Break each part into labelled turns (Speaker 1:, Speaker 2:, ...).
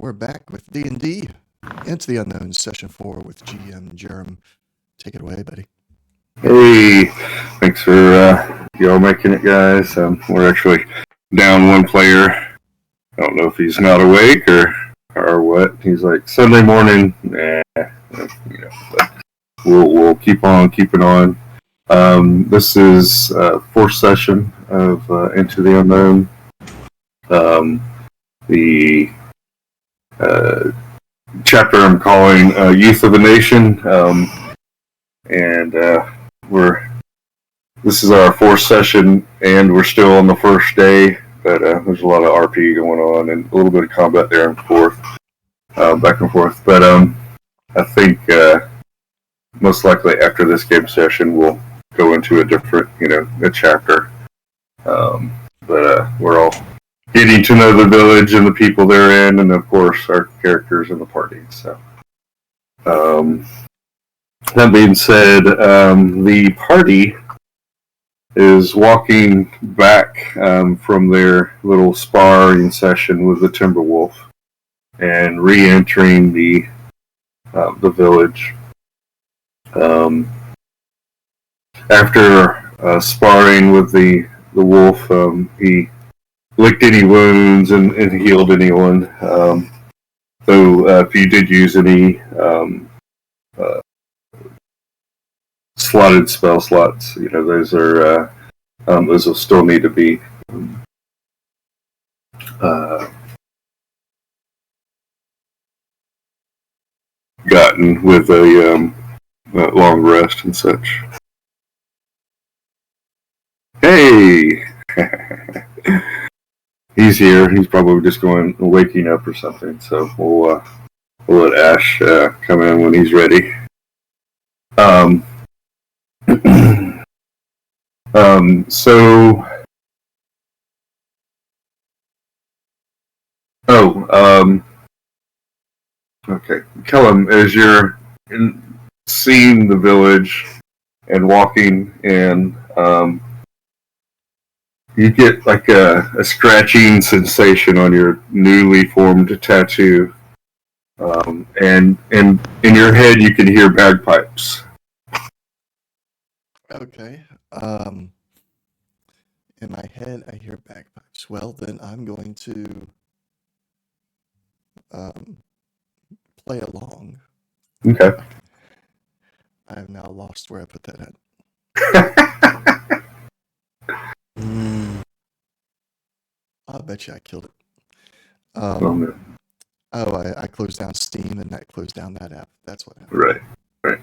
Speaker 1: we're back with D&D Into the Unknown, Session 4 with GM Jerem. Take it away, buddy.
Speaker 2: Hey, thanks for y'all making it, guys. We're actually down one player. I don't know if he's not awake or what. He's like, Sunday morning, but we'll keep on keeping on. This is fourth session of Into the Unknown. The chapter I'm calling Youth of a Nation, and this is our fourth session, and we're still on the first day, but there's a lot of RP going on and a little bit of combat there and forth, back and forth. But I think most likely after this game session, we'll go into a different, a chapter. But we're all getting to know the village and the people they're in, and of course our characters in the party. So, that being said, the party is walking back from their little sparring session with the Timberwolf and re-entering the village. After sparring with the wolf, he licked any wounds and healed anyone. Though if you did use any slotted spell slots, those are those will still need to be gotten with a long rest and such. Hey. He's here. He's probably just waking up or something. So we'll let Ash come in when he's ready. Okay. Kellum, as you're seeing the village and walking in, you get like a scratching sensation on your newly formed tattoo, and in your head you can hear bagpipes.
Speaker 1: Okay. In my head I hear bagpipes. Well, then I'm going to play along.
Speaker 2: Okay.
Speaker 1: I have now lost where I put that at. I bet you I killed it. I closed down Steam and that closed down that app. That's what happened.
Speaker 2: Right.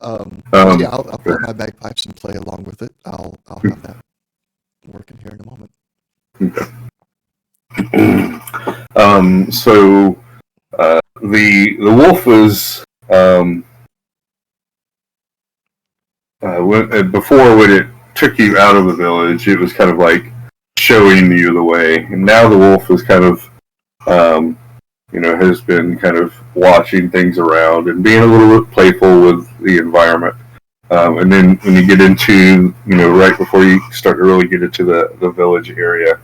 Speaker 1: Yeah, I'll put my bagpipes and play along with it. I'll have that working here in a moment.
Speaker 2: Okay. So the wolf was when it took you out of the village, it was kind of like showing you the way, and now the wolf is kind of has been kind of watching things around and being a little bit playful with the environment. And then when you get into, right before you start to really get into the village area,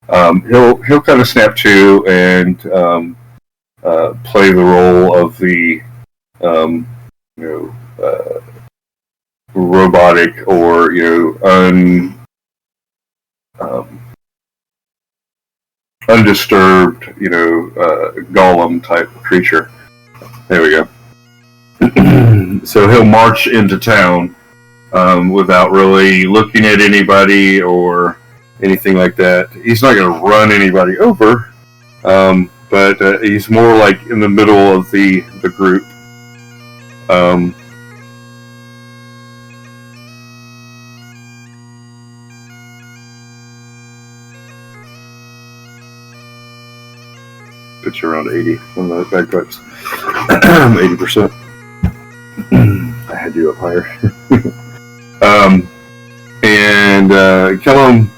Speaker 2: he'll kind of snap to and play the role of the robotic or undisturbed, golem type creature. There we go. So he'll march into town without really looking at anybody or anything like that. He's not going to run anybody over, but he's more like in the middle of the group. Pitch around 80 on the bagpipes. 80%. I had you up higher. And Kellum,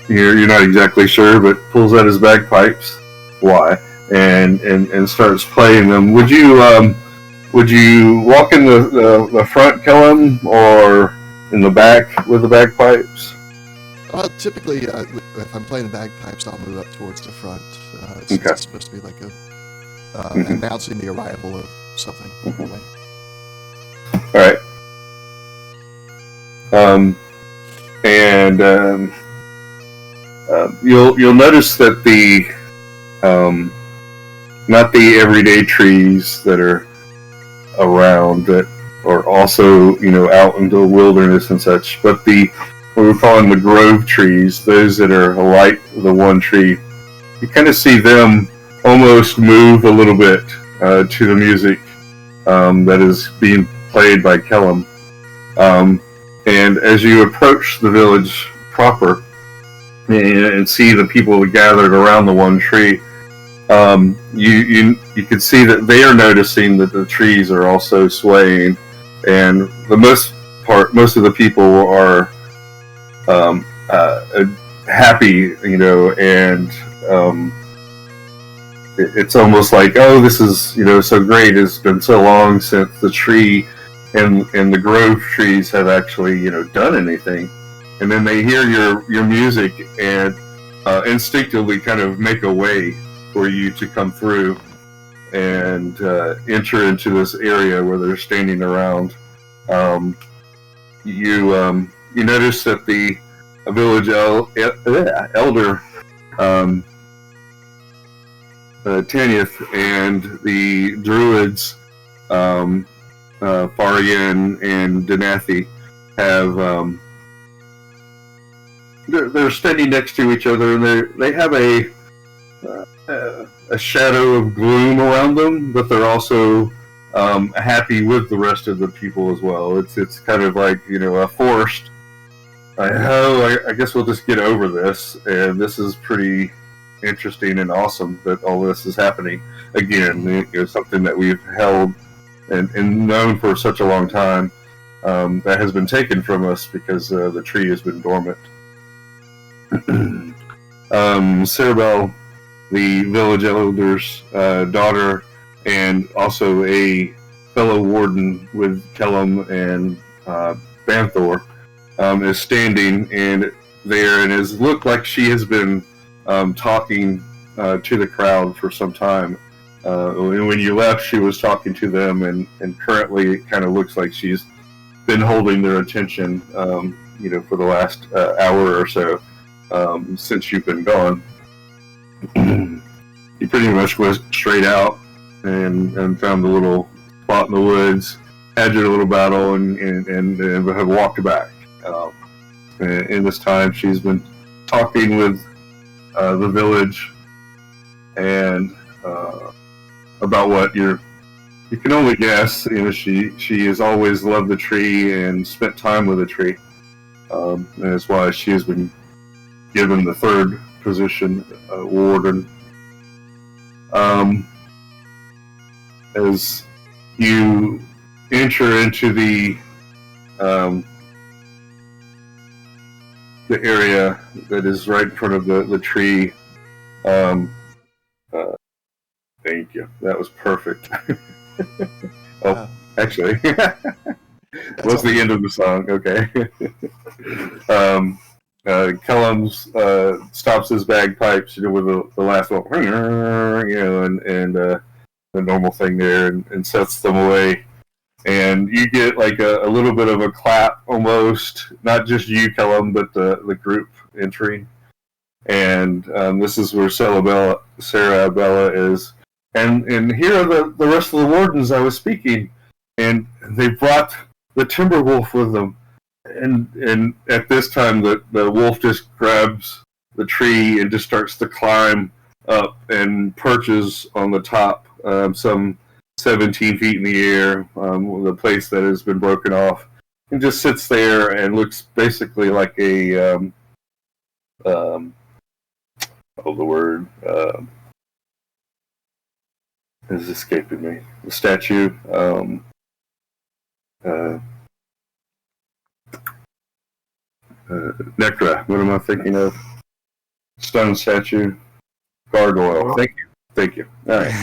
Speaker 2: you're not exactly sure, but pulls out his bagpipes. Why? And starts playing them. Would you walk in the front, Kellum, or in the back with the bagpipes?
Speaker 1: Well, typically, if I'm playing the bagpipes, I'll move up towards the front. It's supposed to be like announcing the arrival of something. Anyway.
Speaker 2: All right. You'll notice that the not the everyday trees that are around that are also out in the wilderness and such, but what we're calling the grove trees, those that are like the one tree, you kind of see them almost move a little bit to the music that is being played by Kellum. And as you approach the village proper and see the people gathered around the one tree, you can see that they are noticing that the trees are also swaying, and most of the people are happy, and it's almost like, oh, this is so great. It's been so long since the tree and the grove trees have actually done anything, and then they hear your music and instinctively kind of make a way for you to come through and enter into this area where they're standing around. You notice that the village elder Tanith and the druids Farian and Danathi have they're standing next to each other, and they have a shadow of gloom around them, but they're also happy with the rest of the people as well. It's kind of like a forced. I guess we'll just get over this, and this is pretty interesting and awesome that all this is happening again. Something that we've held and known for such a long time that has been taken from us because the tree has been dormant. Cerebel, the village elder's daughter, and also a fellow warden with Kellum and Banthor, is standing there and has looked like she has been talking to the crowd for some time. When you left, she was talking to them, and currently it kind of looks like she's been holding their attention, for the last hour or so since you've been gone. You pretty much went straight out and found the little spot in the woods, had your little battle, and have walked back. In this time, she's been talking with the village and about what you can only guess. She has always loved the tree and spent time with the tree, and that's why she has been given the third position, warden. As you enter into the area that is right in front of the tree. Thank you. That was perfect. Actually, what's the end of the song? Okay. Kellum stops his bagpipes, with the last one, and the normal thing there, and sets them away. And you get like a little bit of a clap almost, not just you, Kellum, but the group entering. And this is where Sarah Bella is. And here are the rest of the wardens I was speaking. And they brought the timber wolf with them. And at this time, the wolf just grabs the tree and just starts to climb up and perches on the top, some 17 feet in the air, the place that has been broken off, and just sits there and looks basically like a the word is escaping me. The statue. Necra. What am I thinking of? Stone statue. Gargoyle. Thank you. All right.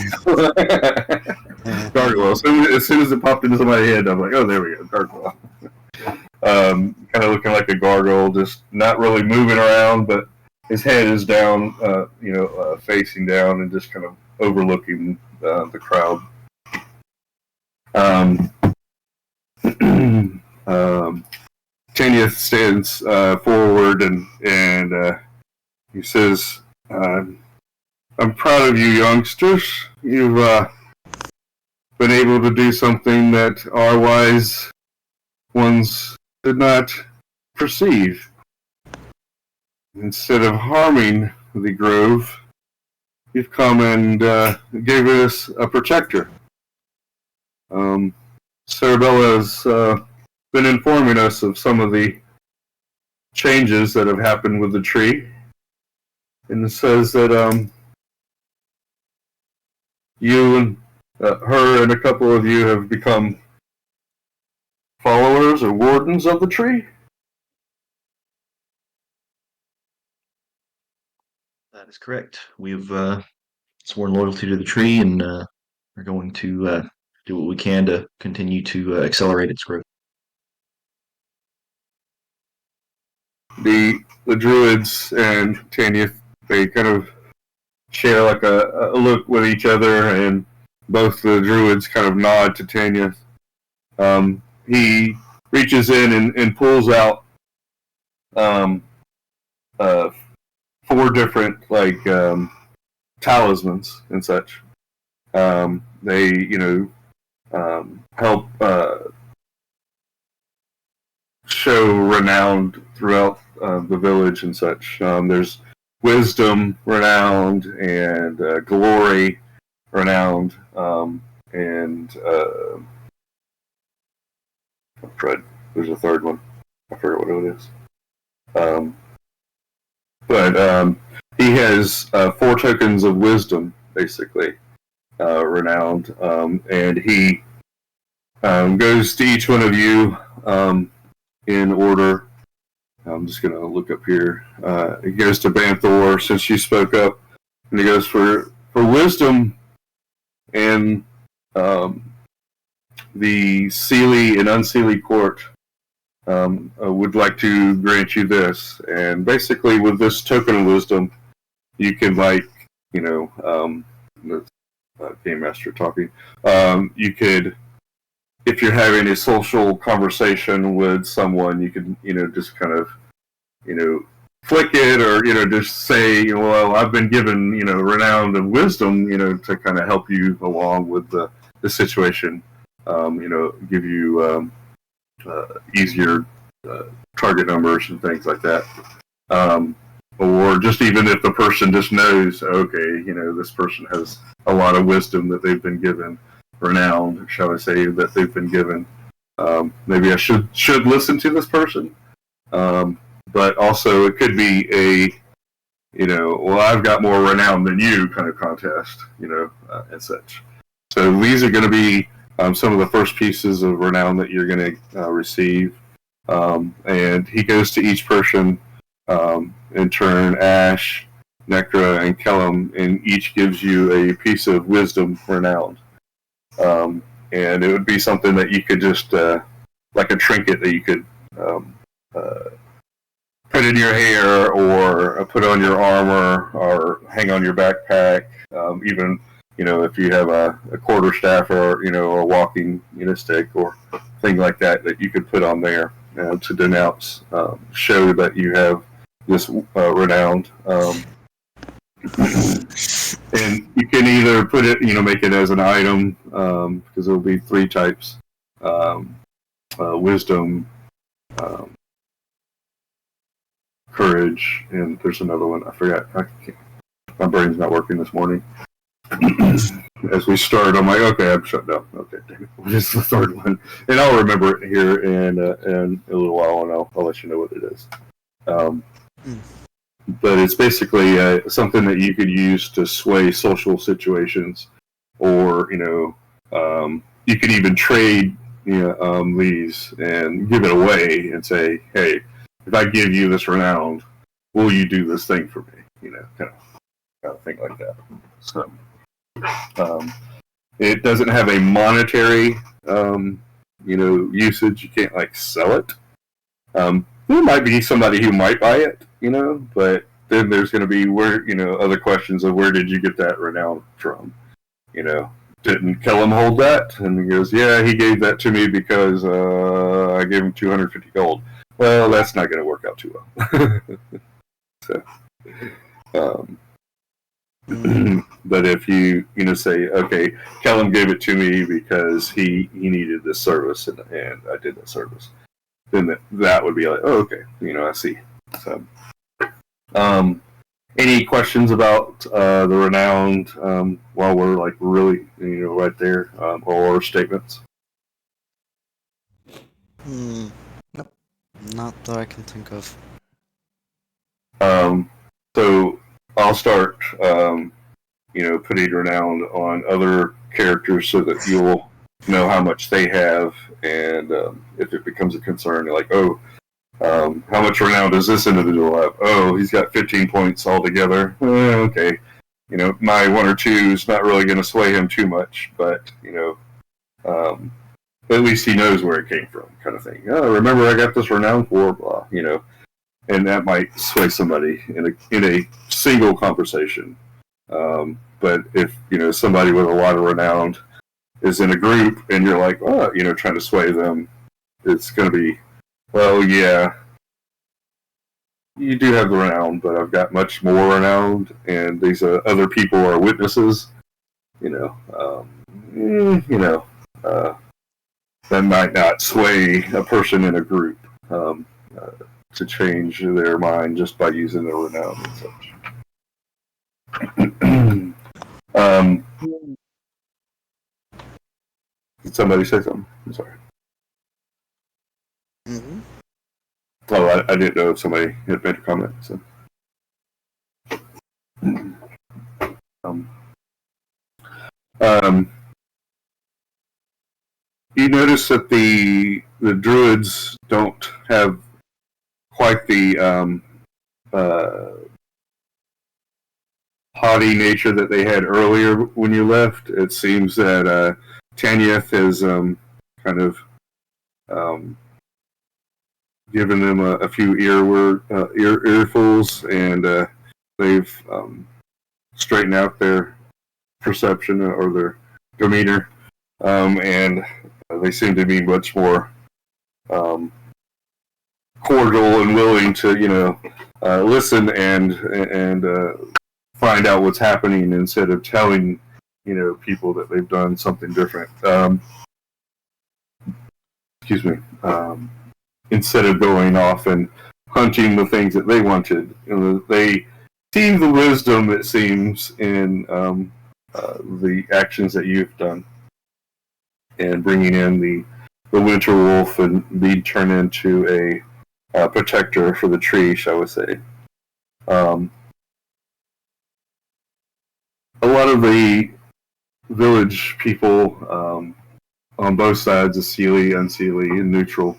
Speaker 2: Gargoyle. As soon as it popped into my head, I'm like, oh, there we go. Gargoyle. Kind kind of looking like a gargoyle, just not really moving around, but his head is down, facing down and just kind of overlooking the crowd. Tanya stands forward and he says, I'm proud of you youngsters. You've been able to do something that our wise ones did not perceive. Instead of harming the grove, you've come and gave us a protector. Cerebella's been informing us of some of the changes that have happened with the tree, and it says that you and her and a couple of you have become followers or wardens of the tree.
Speaker 3: That is correct. We've sworn loyalty to the tree and are going to do what we can to continue to accelerate its growth.
Speaker 2: The druids and Tanya, they kind of share like a look with each other, and both the druids kind of nod to Tanya. He reaches in and pulls out 4 different talismans and such. They help show renowned throughout the village and such. There's wisdom renowned and glory renowned, and there's a third one. I forget what it is. But he has 4 tokens of wisdom, basically, renowned, and he goes to each one of you in order. I'm just going to look up here. He goes to Banthor, since you spoke up, and he goes for wisdom and the Seelie and Unseelie Court would like to grant you this. And basically, with this token of wisdom, you can, Game Master talking, you could, if you're having a social conversation with someone, you can, just kind of, flick it, or, just say, well, I've been given, renowned and wisdom, to kind of help you along with the situation, give you easier target numbers and things like that. Or just even if the person just knows, okay, this person has a lot of wisdom that they've been given, renowned, shall I say, that they've been given. Maybe I should listen to this person. But also it could be a, well, I've got more renown than you kind of contest, and such. So these are going to be some of the first pieces of renown that you're going to receive. And he goes to each person in turn, Ash, Necra, and Kellum, and each gives you a piece of wisdom renowned. And it would be something that you could just, like a trinket that you could put in your hair, or put on your armor, or hang on your backpack. Even, if you have a quarterstaff, or, a walking stick or thing like that, that you could put on there to denounce, show that you have this renowned. And you can either put it, make it as an item, because there will be 3 types: wisdom, courage, and there's another one. I forgot. My brain's not working this morning. As we start, I'm like, okay, I'm shut down. Okay, what is the third one? And I'll remember it here in a little while, and I'll let you know what it is. But it's basically something that you could use to sway social situations, or you could even trade these and give it away and say, hey, if I give you this renown, will you do this thing for me? Kind of thing like that. So it doesn't have a monetary usage. You can't sell it. There might be somebody who might buy it, but then there's going to be other questions of where did you get that renown from? Didn't Kellum hold that? And he goes, yeah, he gave that to me because I gave him 250 gold. Well, that's not going to work out too well. So, but if you say, okay, Kellum gave it to me because he needed this service and I did that service, then that would be like, oh, okay, I see. So, any questions about the renowned while we're like really right there, or statements?
Speaker 4: Nope. Not that I can think of.
Speaker 2: So I'll start, putting renowned on other characters so that you'll know how much they have, and if it becomes a concern, you're like, oh, how much renown does this individual have? Oh, he's got 15 points altogether. Okay. My 1 or 2 is not really going to sway him too much, but, at least he knows where it came from, kind of thing. Oh, remember I got this renown for, blah, and that might sway somebody in a single conversation. But if, somebody with a lot of renown is in a group and you're like, oh, trying to sway them, it's going to be, well, yeah, you do have the renown, but I've got much more renown, and these other people are witnesses. That might not sway a person in a group to change their mind just by using their renown and such. Did somebody say something? I'm sorry.
Speaker 4: Mm-hmm.
Speaker 2: Oh, I didn't know if somebody had made a comment. So, you notice that the druids don't have quite the haughty nature that they had earlier when you left. It seems that Tanyeth has kind of given them a few earfuls, and they've straightened out their perception or their demeanor, and they seem to be much more cordial and willing to listen and find out what's happening instead of telling people that they've done something different. Excuse me. Instead of going off and hunting the things that they wanted, they see the wisdom, it seems, in the actions that you've done, and bringing in the winter wolf and be turned into a protector for the tree, shall we say. A lot of the village people on both sides of Seelie, Unseelie, and Neutral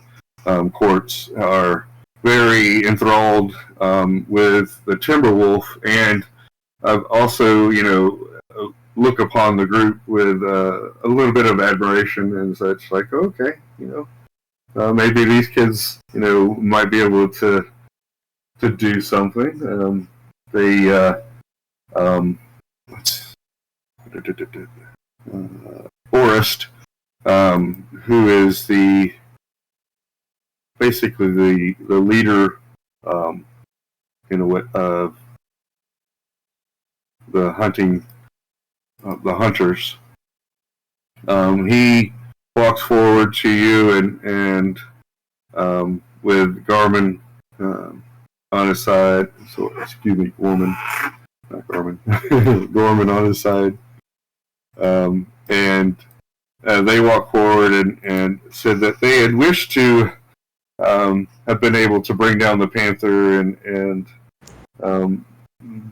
Speaker 2: courts are very enthralled with the Timberwolf, and also, look upon the group with a little bit of admiration and such. Like, okay, maybe these kids, might be able to do something. Forrest, who is basically the leader, of the hunters. He walks forward to you and with Garmin on his side. So, excuse me, Gorman, not Garmin. Gorman on his side, and they walked forward and said that they had wished to have been able to bring down the panther and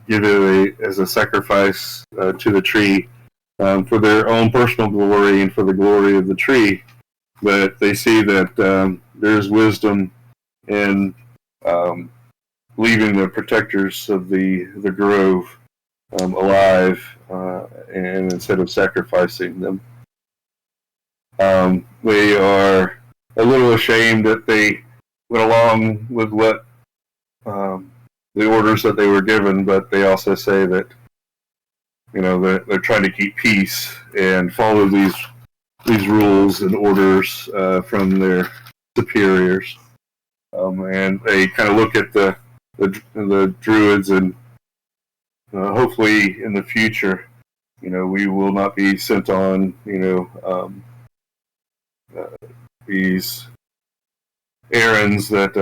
Speaker 2: give it as a sacrifice to the tree for their own personal glory and for the glory of the tree. But they see that there's wisdom in leaving the protectors of the grove alive, and instead of sacrificing them. They are a little ashamed that they went along with what the orders that they were given, but they also say that they're trying to keep peace and follow these rules and orders from their superiors, and they kind of look at the druids, and hopefully in the future, we will not be sent on these errands that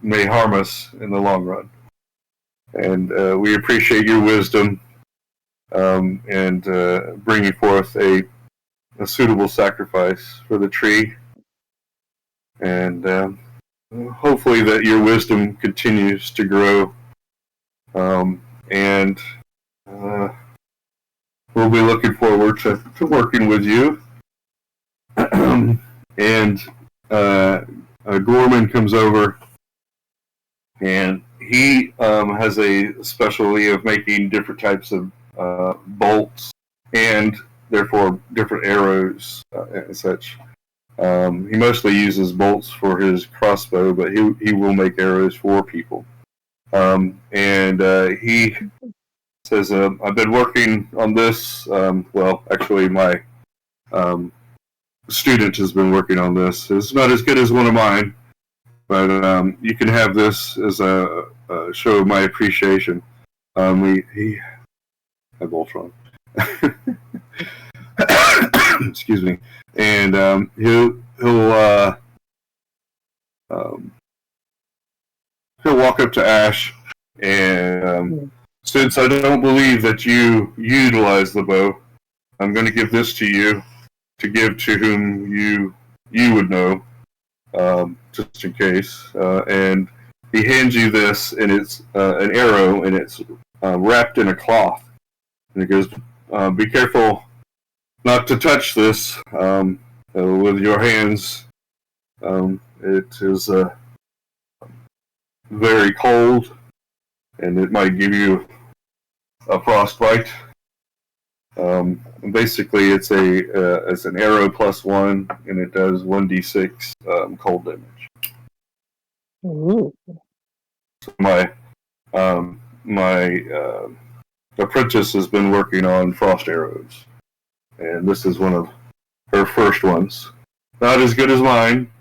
Speaker 2: may harm us in the long run. And we appreciate your wisdom and bringing forth a suitable sacrifice for the tree. And hopefully that your wisdom continues to grow. And we'll be looking forward to working with you. And Gorman comes over, and he has a specialty of making different types of bolts and therefore different arrows and such. He mostly uses bolts for his crossbow, but he will make arrows for people. And he says, I've been working on this. Well, actually, my student has been working on this. It's not as good as one of mine, but you can have this as a show of my appreciation. He had Voltron. Excuse me. And he'll walk up to Ash, and since I don't believe that you utilize the bow, I'm going to give this to you to give to whom you would know, just in case. And he hands you this, and it's an arrow, and it's wrapped in a cloth. And he goes, be careful not to touch this with your hands. It is very cold, and it might give you a frostbite. Basically, it's an arrow +1, and it does 1d6 cold damage.
Speaker 5: Ooh.
Speaker 2: So my apprentice has been working on frost arrows, and this is one of her first ones. Not as good as mine.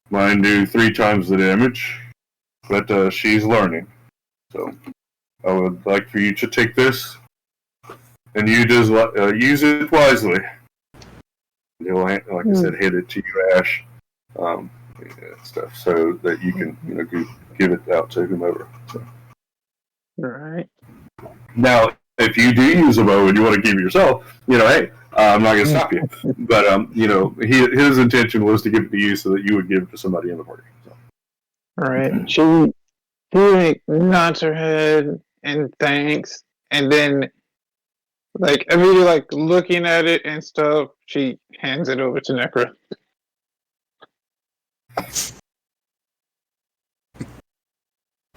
Speaker 2: Mine do 3 times the damage, but she's learning. So I would like for you to take this, and you just use it wisely. He'll, like I said, hand it to you, Ash, stuff, so that you can give it out to whomever. So.
Speaker 5: Right.
Speaker 2: Now, if you do use a bow and you want to keep it yourself, hey, I'm not going to stop you. But his intention was to give it to you so that you would give it to somebody in the party. So.
Speaker 5: All right. She like nods her head and thanks, and then immediately looking at it and stuff, she hands it over to Necra.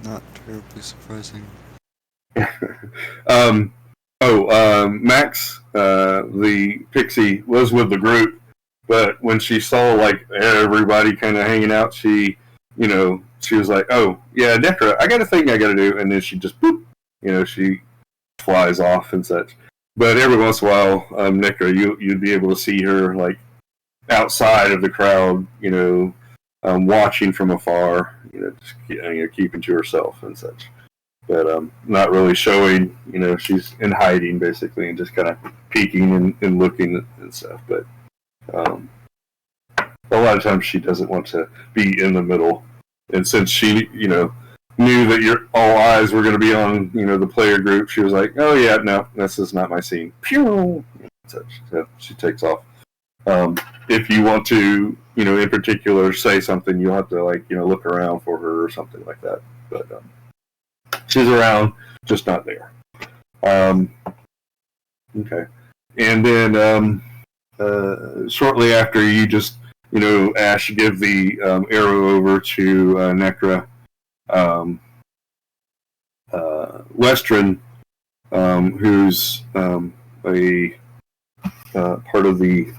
Speaker 4: Not terribly surprising.
Speaker 2: Max, the pixie, was with the group, but when she saw everybody kind of hanging out, she was like, "Oh yeah, Necra, I got a thing I got to do," and then she just boop, she flies off and such. But every once in a while, Necra, you'd be able to see her outside of the crowd, watching from afar, just keeping to herself and such. But not really showing, she's in hiding basically, and just kind of peeking and looking and stuff. But a lot of times she doesn't want to be in the middle. And since she, knew that all eyes were going to be on, the player group, she was like, "Oh yeah, no, this is not my scene." Pew! So she takes off. If you want to, in particular, say something, you'll have to look around for her or something like that. But she's around, just not there. Okay. And then shortly after, you just, Ash, give the arrow over to Necra. Western, who's a part of the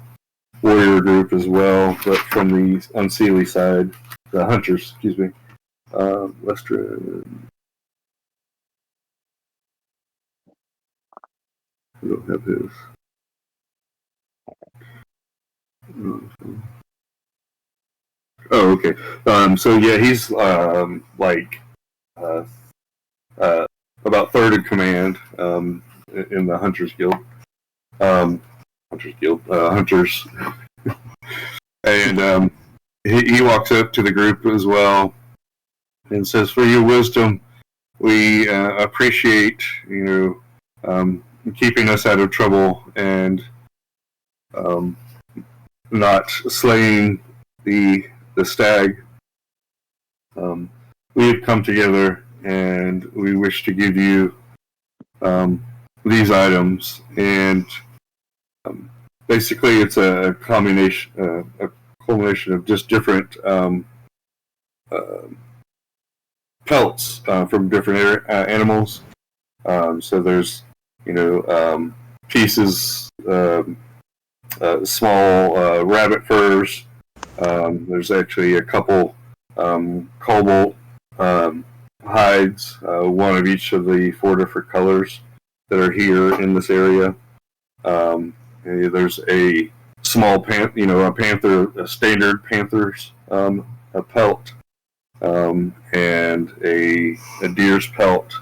Speaker 2: warrior group as well, but from the Unseelie side, the hunters, excuse me. Lestred. I don't have his. Oh, okay. So yeah, he's like about third in command in the Hunters Guild. Hunters. And he walks up to the group as well and says, "For your wisdom, we appreciate keeping us out of trouble and not slaying the stag. We have come together and we wish to give you these items, and basically it's a culmination of just different pelts from different animals. So there's pieces, small rabbit furs. There's actually a couple cobalt hides, one of each of the 4 different colors that are here in this area. There's a small a standard panther's a pelt, and a deer's pelt,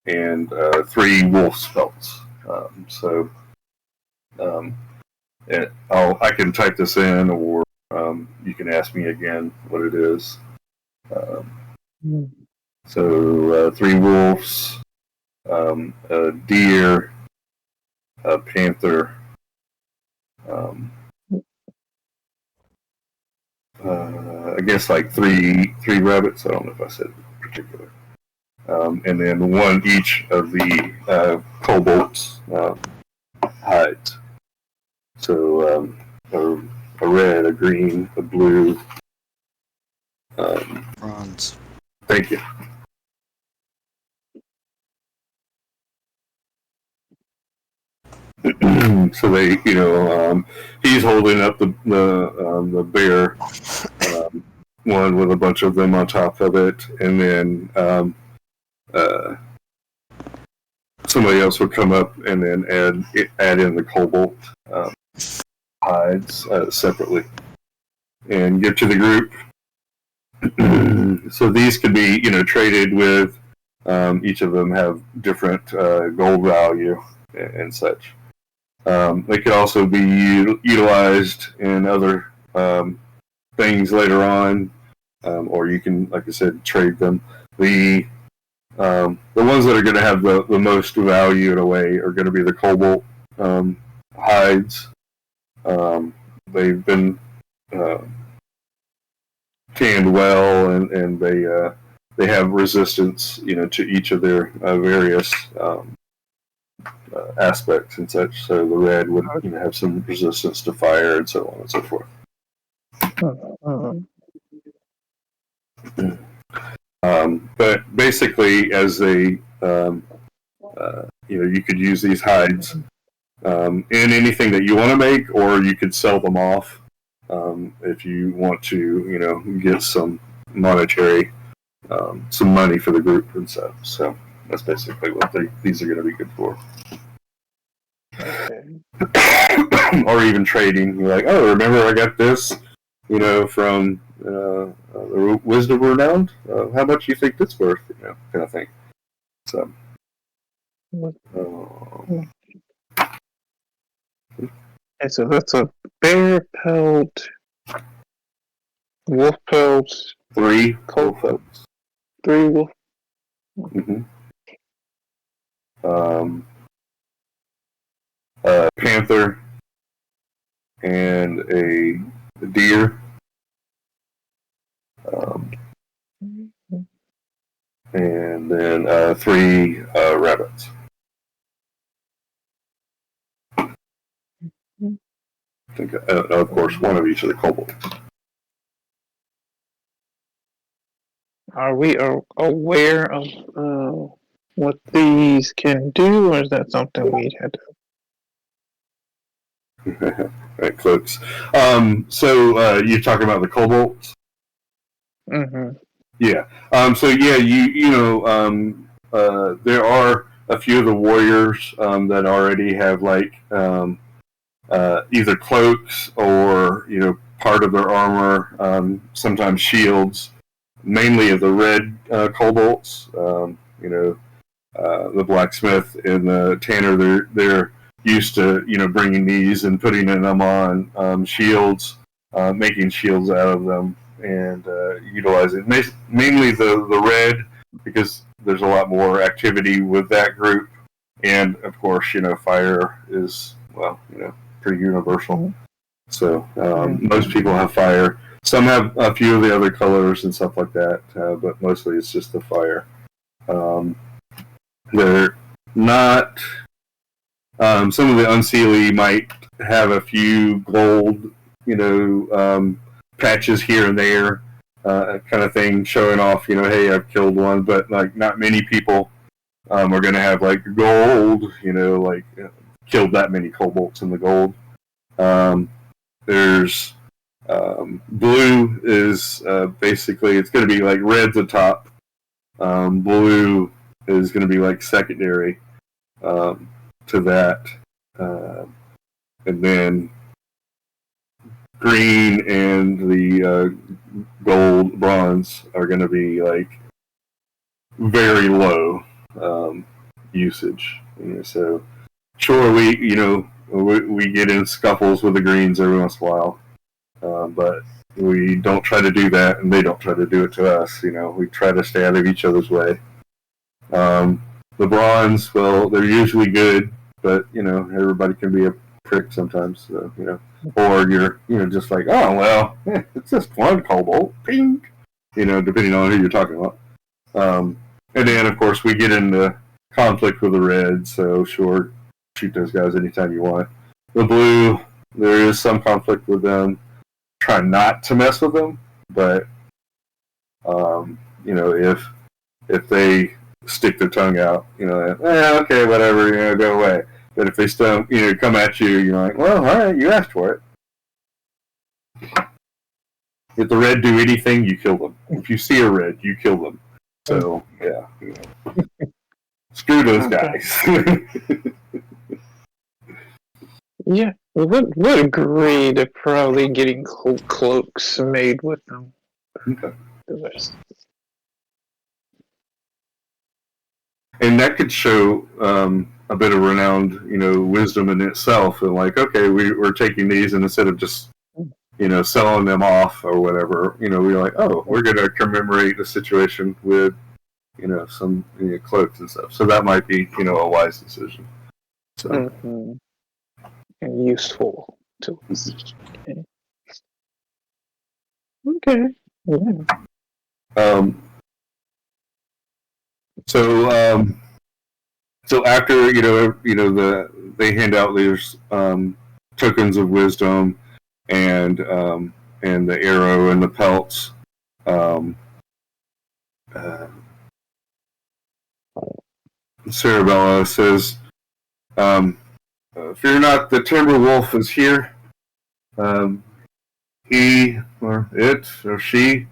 Speaker 2: and 3 wolf's pelts. I can type this in, or you can ask me again what it is. So 3 wolves, a deer, a panther, I guess like three rabbits. I don't know if I said in particular. And then 1 each of the cobalts hides. So a red, a green, a blue.
Speaker 4: Bronze.
Speaker 2: Thank you. So they, he's holding up the bear, one with a bunch of them on top of it, and then somebody else would come up and then add in the cobalt hides separately and give to the group. So these could be, traded with. Each of them have different gold value and such. They could also be utilized in other things later on, or you can, like I said, trade them. The ones that are going to have the most value in a way are going to be the cobalt hides. They've been tanned well, and they have resistance, to each of their various aspects and such. So the red would have some resistance to fire and so on and so forth. But basically, as they, you could use these hides in anything that you want to make, or you could sell them off if you want to, get some monetary, some money for the group and stuff. So that's basically what these are going to be good for.
Speaker 5: Okay.
Speaker 2: Or even trading. You're like, oh, remember I got this, from the Wisdom Renowned? How much do you think it's worth? Kind of thing. So.
Speaker 5: Okay, so that's a bear pelt, wolf pelts,
Speaker 2: 3 wolf pelts.
Speaker 5: 3 wolf.
Speaker 2: Mm-hmm. Panther and a deer, and then 3 rabbits. I think, of course, 1 of each of the kobolds.
Speaker 5: Are we aware of what these can do, or is that something we had to?
Speaker 2: Right, cloaks. So you're talking about the kobolds?
Speaker 5: Mm-hmm.
Speaker 2: Yeah. So yeah, there are a few of the warriors that already have like either cloaks or part of their armor, sometimes shields, mainly of the red kobolds. The blacksmith and the tanner, they're used to bringing these and putting them on shields, making shields out of them, and utilizing mainly the red, because there's a lot more activity with that group, and of course fire is pretty universal. So most people have fire. Some have a few of the other colors and stuff like that, but mostly it's just the fire. They're not. Some of the Unseelie might have a few gold, patches here and there, kind of thing, showing off, hey, I've killed one. But like, not many people are going to have like gold, killed that many kobolds in the gold. There's blue is basically, it's going to be like red's the top. Blue is going to be like secondary to that, and then green and the gold bronze are going to be like very low usage. So sure, we get in scuffles with the greens every once in a while, but we don't try to do that, and they don't try to do it to us. We try to stay out of each other's way. The bronze, well, they're usually good, but everybody can be a prick sometimes. So, or you're just like, oh well, it's just one kobold, ping, depending on who you're talking about. And then of course we get into conflict with the red, so sure, shoot those guys anytime you want. The blue, there is some conflict with them. Try not to mess with them, but if they stick their tongue out, okay, whatever, go away. But if they still, come at you, you're like, well, all right, you asked for it. If the red do anything, you kill them. If you see a red, you kill them. So, yeah, screw those guys.
Speaker 5: Yeah, would agree to probably getting cloaks made with them.
Speaker 2: Okay. And that could show a bit of renowned, wisdom in itself. And like, okay, we're taking these, and instead of just, selling them off or whatever, we're like, oh, we're going to commemorate the situation with, some cloaks and stuff. So that might be, a wise decision. So.
Speaker 5: Mm-hmm. And useful to us. Okay. Yeah.
Speaker 2: So after they hand out these tokens of wisdom and the arrow and the pelts. Cerebella says, "Fear not, the Timber Wolf is here. He or it or she,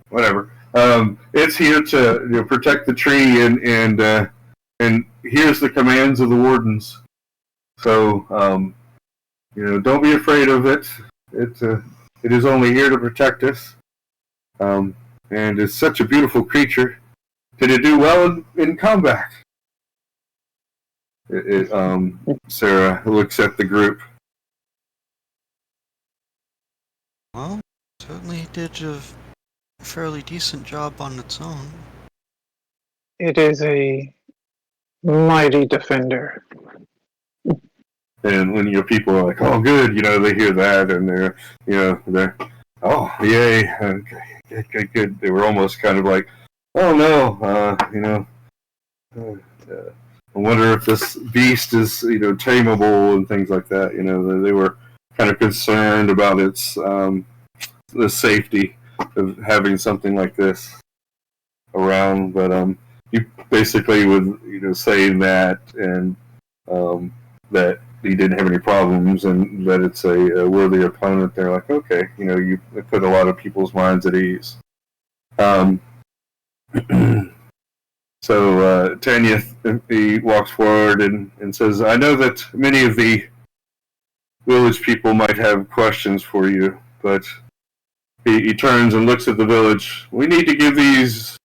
Speaker 2: whatever." It's here to protect the tree and here's the commands of the wardens. So don't be afraid of it. It is only here to protect us. And it's such a beautiful creature. Did it do well in combat? Sarah looks at the group.
Speaker 4: Well, certainly did a fairly decent job on its own.
Speaker 5: It is a mighty defender.
Speaker 2: And when people are like, "Oh, good," they hear that, and they're, "Oh, yay, okay, good." They were almost kind of like, "Oh no, I wonder if this beast is, tameable and things like that." They were kind of concerned about its the safety of having something like this around. But you basically with saying that and that he didn't have any problems and that it's a worthy opponent, they're like, okay, you put a lot of people's minds at ease. Um, so Tanya, he walks forward and says, "I know that many of the village people might have questions for you, but." He turns and looks at the village. We need to give these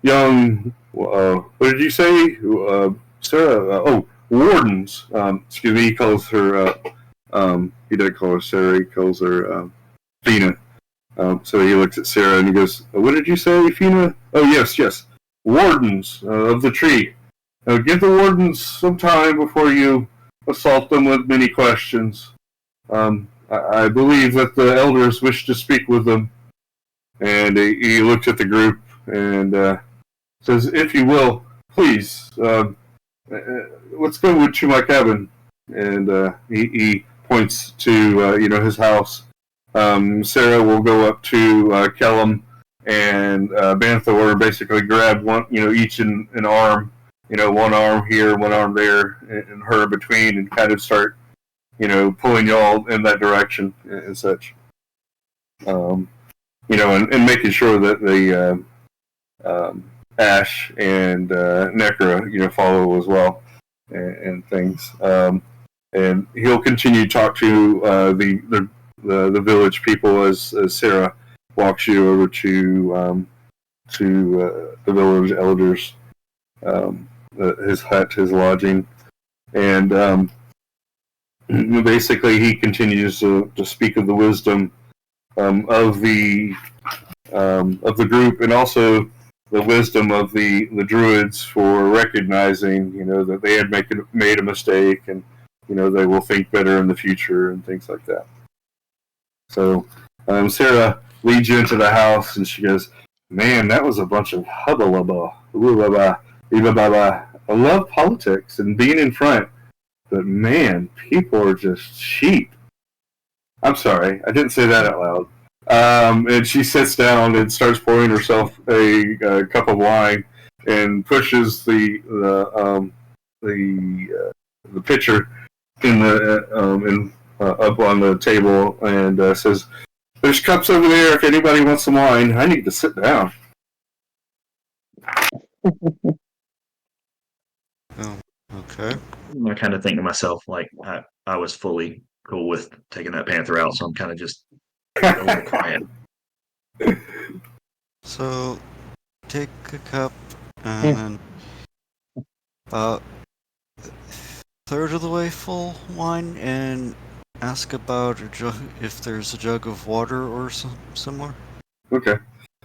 Speaker 2: young, what did you say? Sarah, wardens. Excuse me, he calls her, he doesn't call her Sarah, he calls her Fina. So he looks at Sarah and he goes, what did you say, Fina? Oh, yes. Wardens of the tree. Give the wardens some time before you assault them with many questions. I believe that the elders wish to speak with them. And he looks at the group and says, if you will, please, let's go to my cabin. And he points to his house. Sarah will go up to Kellum and Banthor, basically grab one, each an arm, one arm here, one arm there, and her in between, and kind of start, pulling y'all in that direction and such. And making sure that the Ash and Necra, follow as well, and things. And he'll continue to talk to the village people as Sarah walks you over to the village elders, his hut, his lodging, and basically he continues to speak of the wisdom of the group, and also the wisdom of the druids for recognizing, that they had made a mistake, and they will think better in the future and things like that. So Sarah leads you into the house, and she goes, "Man, that was a bunch of hubba lubba. I love politics and being in front, but man, people are just cheap." I'm sorry, I didn't say that out loud. And she sits down and starts pouring herself a cup of wine and pushes the pitcher up on the table and says, "There's cups over there if anybody wants some wine. I need to sit down."
Speaker 4: Oh, okay.
Speaker 3: I kind of think to myself, like, I was fully cool with taking that panther out, so I'm kind of just a little quiet.
Speaker 4: So, take a cup and about a third of the way full wine, and ask about a jug, if there's a jug of water or similar.
Speaker 2: Okay.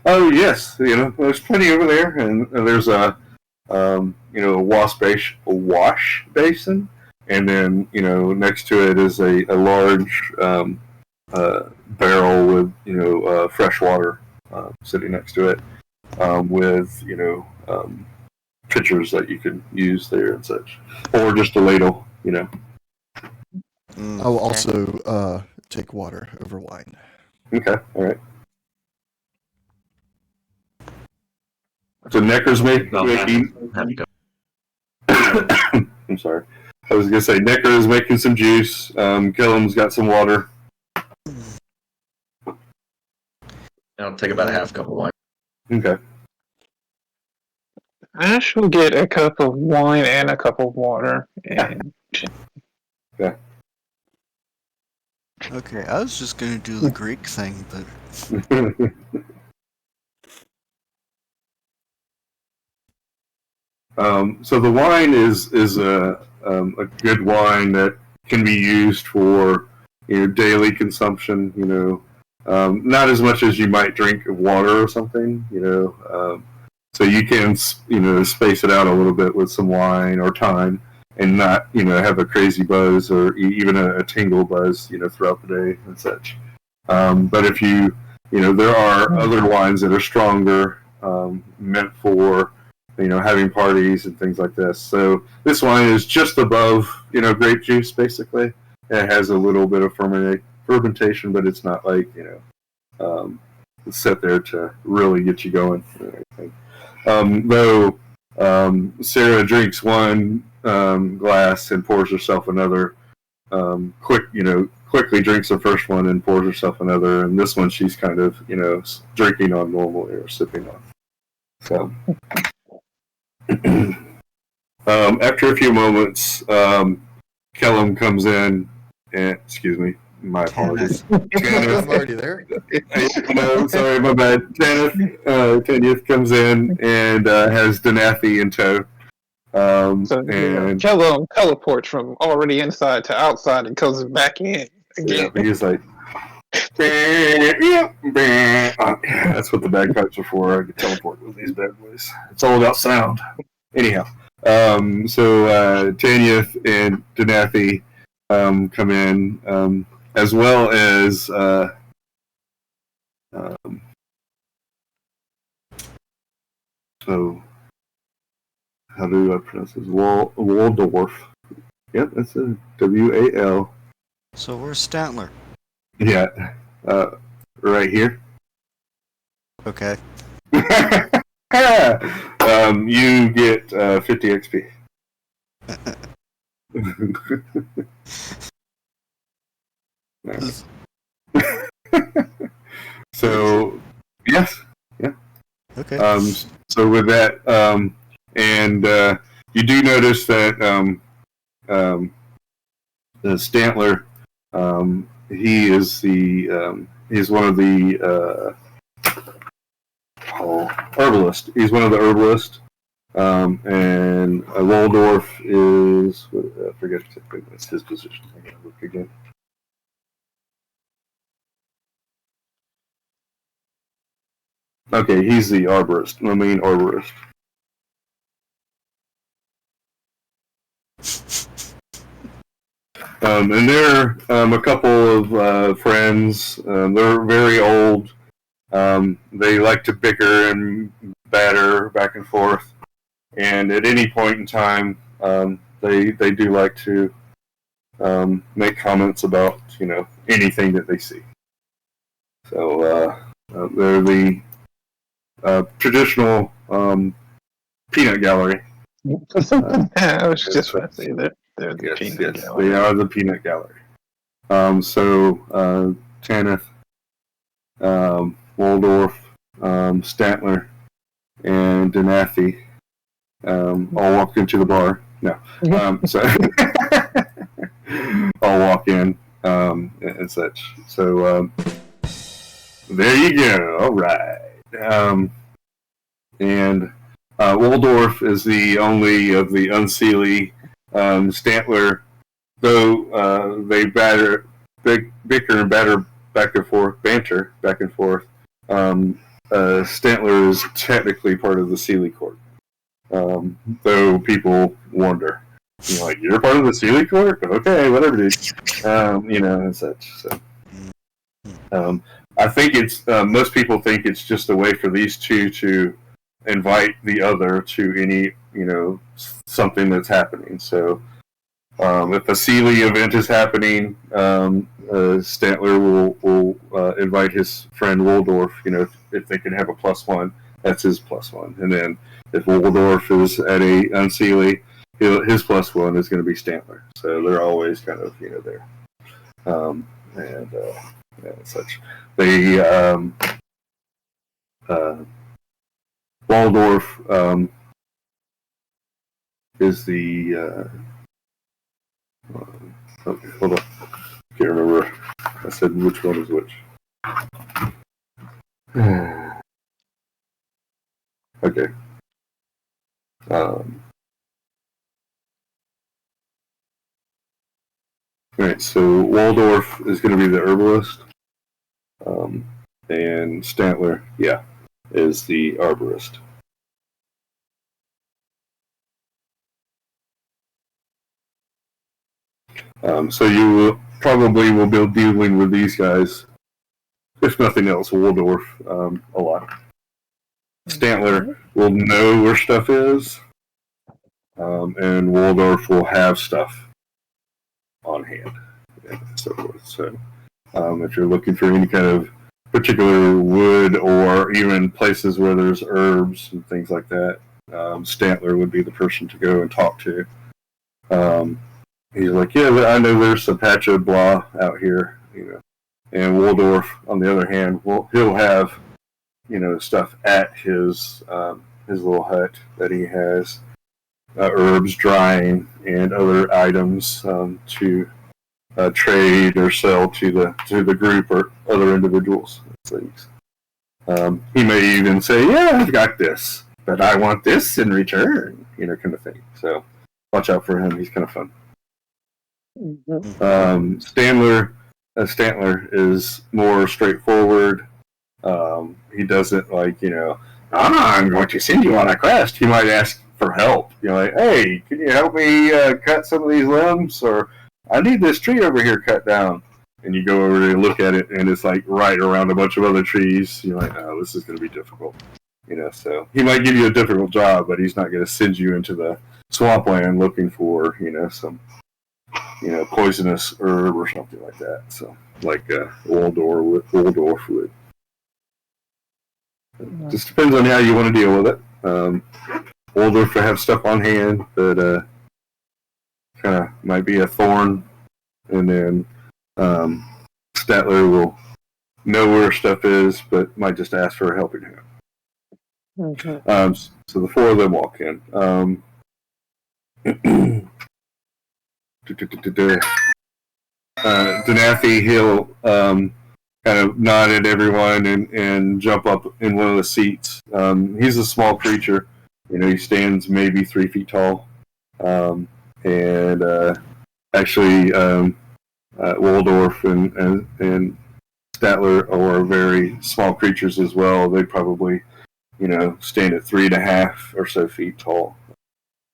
Speaker 2: Oh yes, there's plenty over there, and there's a wash basin, and then next to it is a large barrel with fresh water sitting next to it, with pitchers that you can use there and such, or just a ladle.
Speaker 1: I will also take water over wine.
Speaker 2: Okay, all right. So Necker's making. I'm sorry. I was gonna say Necker is making some juice. Gillum's got some water.
Speaker 3: I'll take about a half cup of wine.
Speaker 2: Okay.
Speaker 5: Ash will get a cup of wine and a cup of water. And
Speaker 2: Yeah.
Speaker 4: Okay, I was just gonna do the Greek thing, but
Speaker 2: So the wine is a good wine that can be used for daily consumption. Not as much as you might drink of water or something. So you can space it out a little bit with some wine or time, and not have a crazy buzz or even a tingle buzz throughout the day and such. But if there are other wines that are stronger, meant for having parties and things like this. So this wine is just above, grape juice, basically. It has a little bit of fermentation, but it's not like, it's set there to really get you going. Though Sarah drinks one glass and pours herself another, quickly drinks the first one and pours herself another, and this one she's kind of, drinking on normally or sipping on. So, after a few moments, Kellum comes in, and excuse me, my apologies.
Speaker 1: I'm already there.
Speaker 2: No, sorry, my bad. Tanith comes in and has Danathi in tow. And
Speaker 5: Kellum teleports from already inside to outside and comes back in again.
Speaker 2: Yeah, he's like, that's what the bagpipes are for. I can teleport with these bad boys. It's all about sound. Anyhow, so Tanith and Danathi come in, as well as so how do I pronounce this? Waldorf. Yep, that's a W-A-L.
Speaker 4: So where's Statler?
Speaker 2: Yeah, right here.
Speaker 4: Okay.
Speaker 2: You get 50 XP. So, yes. Yeah.
Speaker 4: Okay.
Speaker 2: So with that, and you do notice that the Stantler, he is he's one of the herbalist. He's one of the herbalists, and Waldorf is I forget what's his position. I gotta look again. Okay, he's the arborist, the main arborist. And they're a couple of friends. They're very old. They like to bicker and batter back and forth. And at any point in time, they do like to make comments about anything that they see. So they're the traditional peanut gallery.
Speaker 5: I was just about to say that they're the peanut gallery.
Speaker 2: They are the peanut gallery. So Tanith, Waldorf, Stantler, and Danathi all walk into the bar. No, so all walk in and such. So there you go. All right. And Waldorf is the only of the unseelie. Stantler, though they bicker and banter back and forth. Stantler is technically part of the Sealy Court, though people wonder, you're part of the Sealy Court? Okay, whatever, dude. And such. So, I think it's most people think it's just a way for these two to invite the other to any something that's happening. So if a Sealy event is happening, Stantler will invite his friend Waldorf. If they can have a +1, that's his +1. And then if Waldorf is at a unsealy, his +1 is going to be Stantler. So they're always kind of there, and such. They Waldorf is the okay, hold on. Can't remember. I said which one is which. Okay. Alright, so Waldorf is going to be the herbalist. And Stantler, is the arborist. So you probably will be dealing with these guys, if nothing else, Waldorf, a lot. Stantler will know where stuff is, and Waldorf will have stuff on hand, and so forth. So if you're looking for any kind of particular wood or even places where there's herbs and things like that, Stantler would be the person to go and talk to. he's like, yeah, I know there's some patch of blah out here, And Waldorf, on the other hand, he'll have, stuff at his little hut that he has, herbs drying and other items to trade or sell to the group or other individuals. Things. He may even say, "Yeah, I've got this, but I want this in return," kind of thing. So watch out for him. He's kind of fun. Stantler is more straightforward. He doesn't I'm going to send you on a quest. He might ask for help. Like, hey, can you help me cut some of these limbs? Or I need this tree over here cut down. And you go over there and look at it, and it's like right around a bunch of other trees. You're like, oh, this is going to be difficult. So he might give you a difficult job, but he's not going to send you into the swampland looking for, some, poisonous herb or something like that. So, like Waldorf would. Just depends on how you want to deal with it. Waldorf will have stuff on hand that kind of might be a thorn, and then Statler will know where stuff is, but might just ask for a helping hand.
Speaker 5: Okay.
Speaker 2: So the four of them walk in. Denathi, he'll kind of nod at everyone and jump up in one of the seats. He's a small creature. He stands maybe 3 feet tall. Actually, Waldorf and Statler are very small creatures as well. They probably, stand at 3.5 or so feet tall.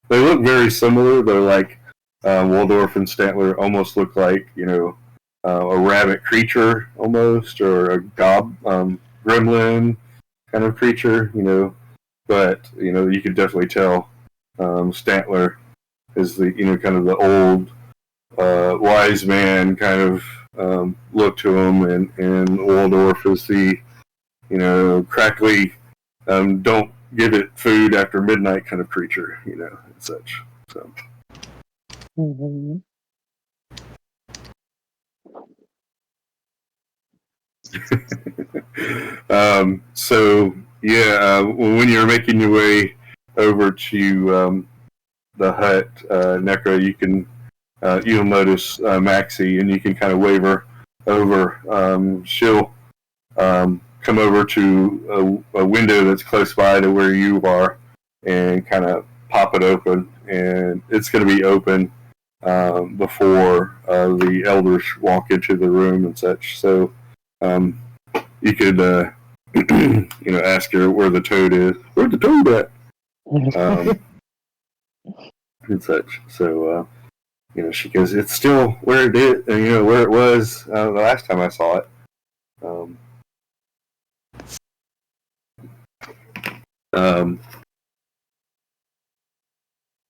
Speaker 2: They look very similar. They're like Waldorf and Statler almost look like, a rabbit creature almost, or a gremlin kind of creature, But, you could definitely tell Statler is the, kind of the old wise man kind of look to him, and Waldorf is the, crackly, don't give it food after midnight kind of creature, and such. So.
Speaker 5: Mm-hmm.
Speaker 2: When you're making your way over to the hut, Necro, you'll notice Maxie, and you can kind of wave her over. She'll come over to a window that's close by to where you are, and kind of pop it open, and it's going to be open before the elders walk into the room and such. So you could ask her where the toad is. Where's the toad at? And such. So she goes, it's still where it is, where it was the last time I saw it.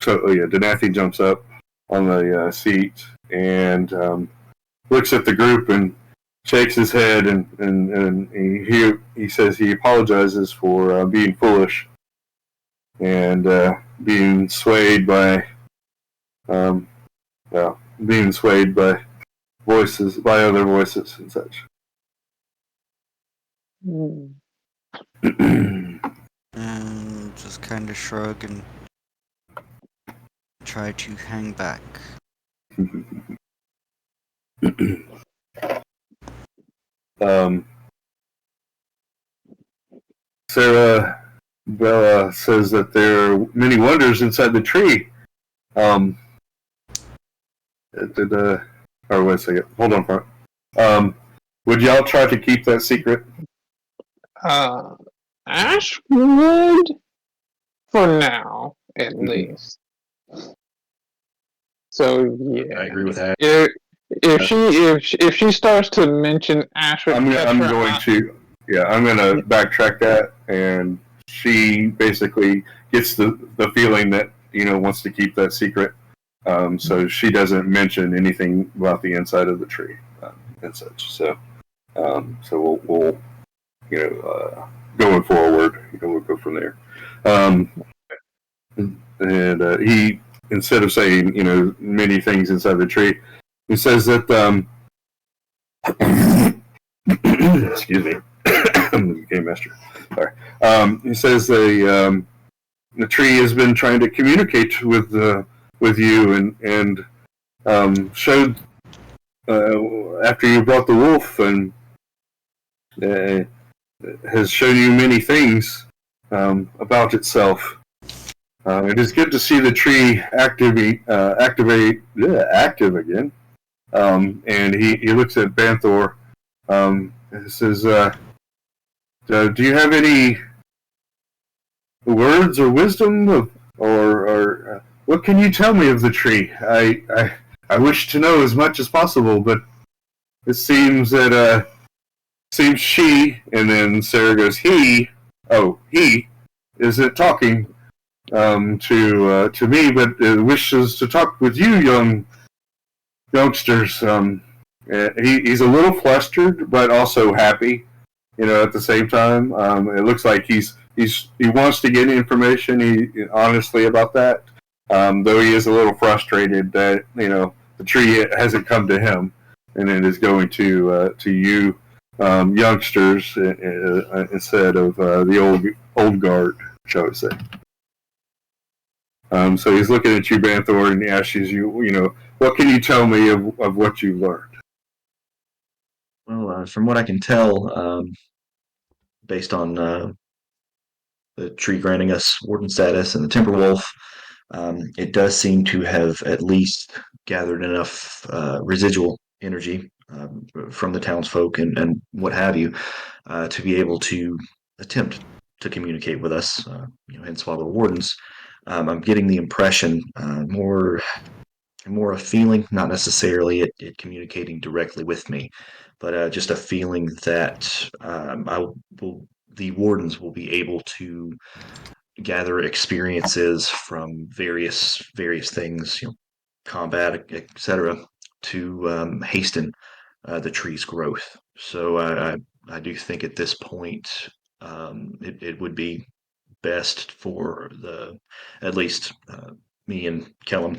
Speaker 2: Denathi jumps up on the seat and looks at the group and shakes his head, and he says he apologizes for being foolish and being swayed by voices, by other voices and such.
Speaker 4: And just kind of shrug and try to hang back.
Speaker 2: Sarah Bella says that there are many wonders inside the tree. Wait a second. Hold on, Frank. Would y'all try to keep that secret?
Speaker 5: Ash would, for now, at least. So yeah,
Speaker 3: I agree with that.
Speaker 5: If she starts to mention Ash,
Speaker 2: I'm going to backtrack that, and she basically gets the feeling that wants to keep that secret, so she doesn't mention anything about the inside of the tree and such. So we'll going forward, we'll go from there. And instead of saying, many things inside the tree, he says that, excuse me, Game Master. Sorry. He says the tree has been trying to communicate with you and showed after you brought the wolf and has shown you many things about itself. It is good to see the tree active again. And he looks at Banthor and says, do you have any words or wisdom or what can you tell me of the tree? I wish to know as much as possible, but it seems that seems she, and then Sarah goes, he isn't talking to me, but wishes to talk with you, youngsters. He's a little flustered, but also happy, at the same time. It looks like he wants to get information. Honestly about that, though he is a little frustrated that the tree hasn't come to him, and it is going to you. Youngsters instead of the old guard, shall we say. So he's looking at you, Banthor, and he asks you, what can you tell me of what you learned?
Speaker 3: Well, from what I can tell, based on the tree granting us warden status and the Timberwolf, it does seem to have at least gathered enough residual energy from the townsfolk and what have you to be able to attempt to communicate with us. Hence why we're wardens. I'm getting the impression more a feeling, not necessarily it communicating directly with me, but just a feeling that the wardens will be able to gather experiences from various things, combat, etc., to hasten the tree's growth. So I do think at this point it would be best for at least me and Kellum,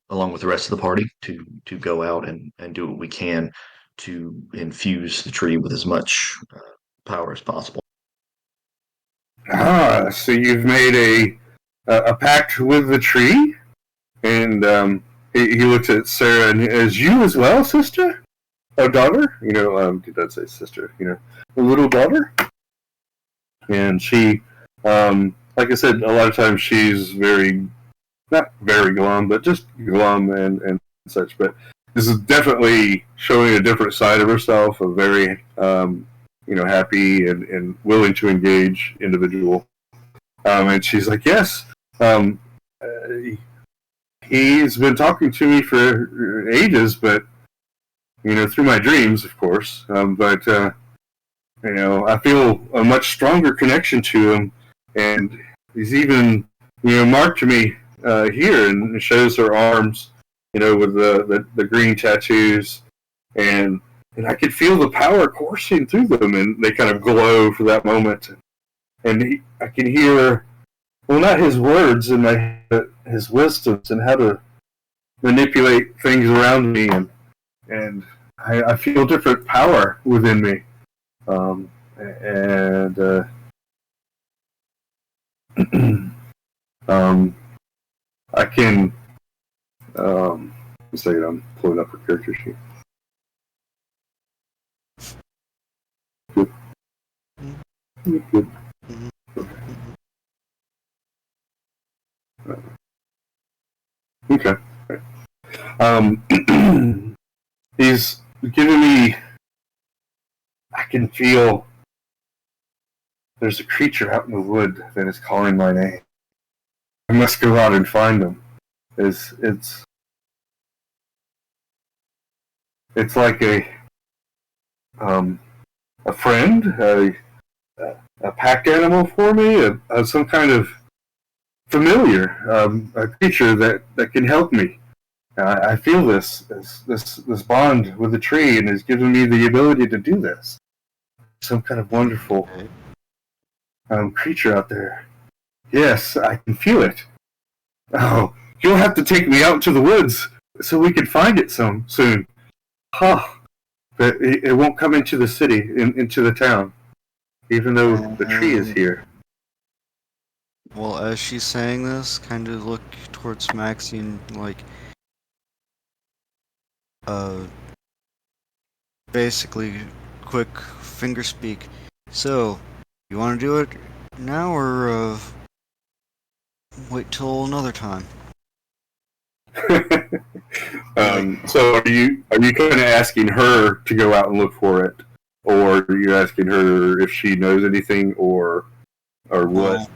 Speaker 3: along with the rest of the party, to go out and do what we can to infuse the tree with as much power as possible.
Speaker 2: So you've made a pact with the tree, and he looks at Sarah and as you as well, sister, a daughter. He does say sister. A little daughter, and she, like I said, a lot of times she's not very glum, but just glum and such. But this is definitely showing a different side of herself, a very happy and willing to engage individual. And she's like, yes, he's been talking to me for ages, but through my dreams, of course. But I feel a much stronger connection to him, and he's even marked me here, and shows her arms, with the green tattoos, and I could feel the power coursing through them, and they kind of glow for that moment. And I can hear, well, not his words in my head, but his wisdoms and how to manipulate things around me, and I feel different power within me, and I can. Let's say I'm pulling up her character sheet. Good. Good. Okay. He's giving me. I can feel. There's a creature out in the wood that is calling my name. I must go out and find him. It's like a friend, a pack animal for me, some kind of familiar, a creature that can help me. I feel this bond with the tree, and has given me the ability to do this. Some kind of wonderful creature out there. Yes, I can feel it. Oh, you'll have to take me out to the woods so we can find it soon. Huh. But it won't come into the city, into the town, even though the tree is here.
Speaker 4: Well, as she's saying this, kind of look towards Maxie and basically quick finger speak. So, you want to do it now or wait till another time?
Speaker 2: So are you kind of asking her to go out and look for it, or are you asking her if she knows anything, or what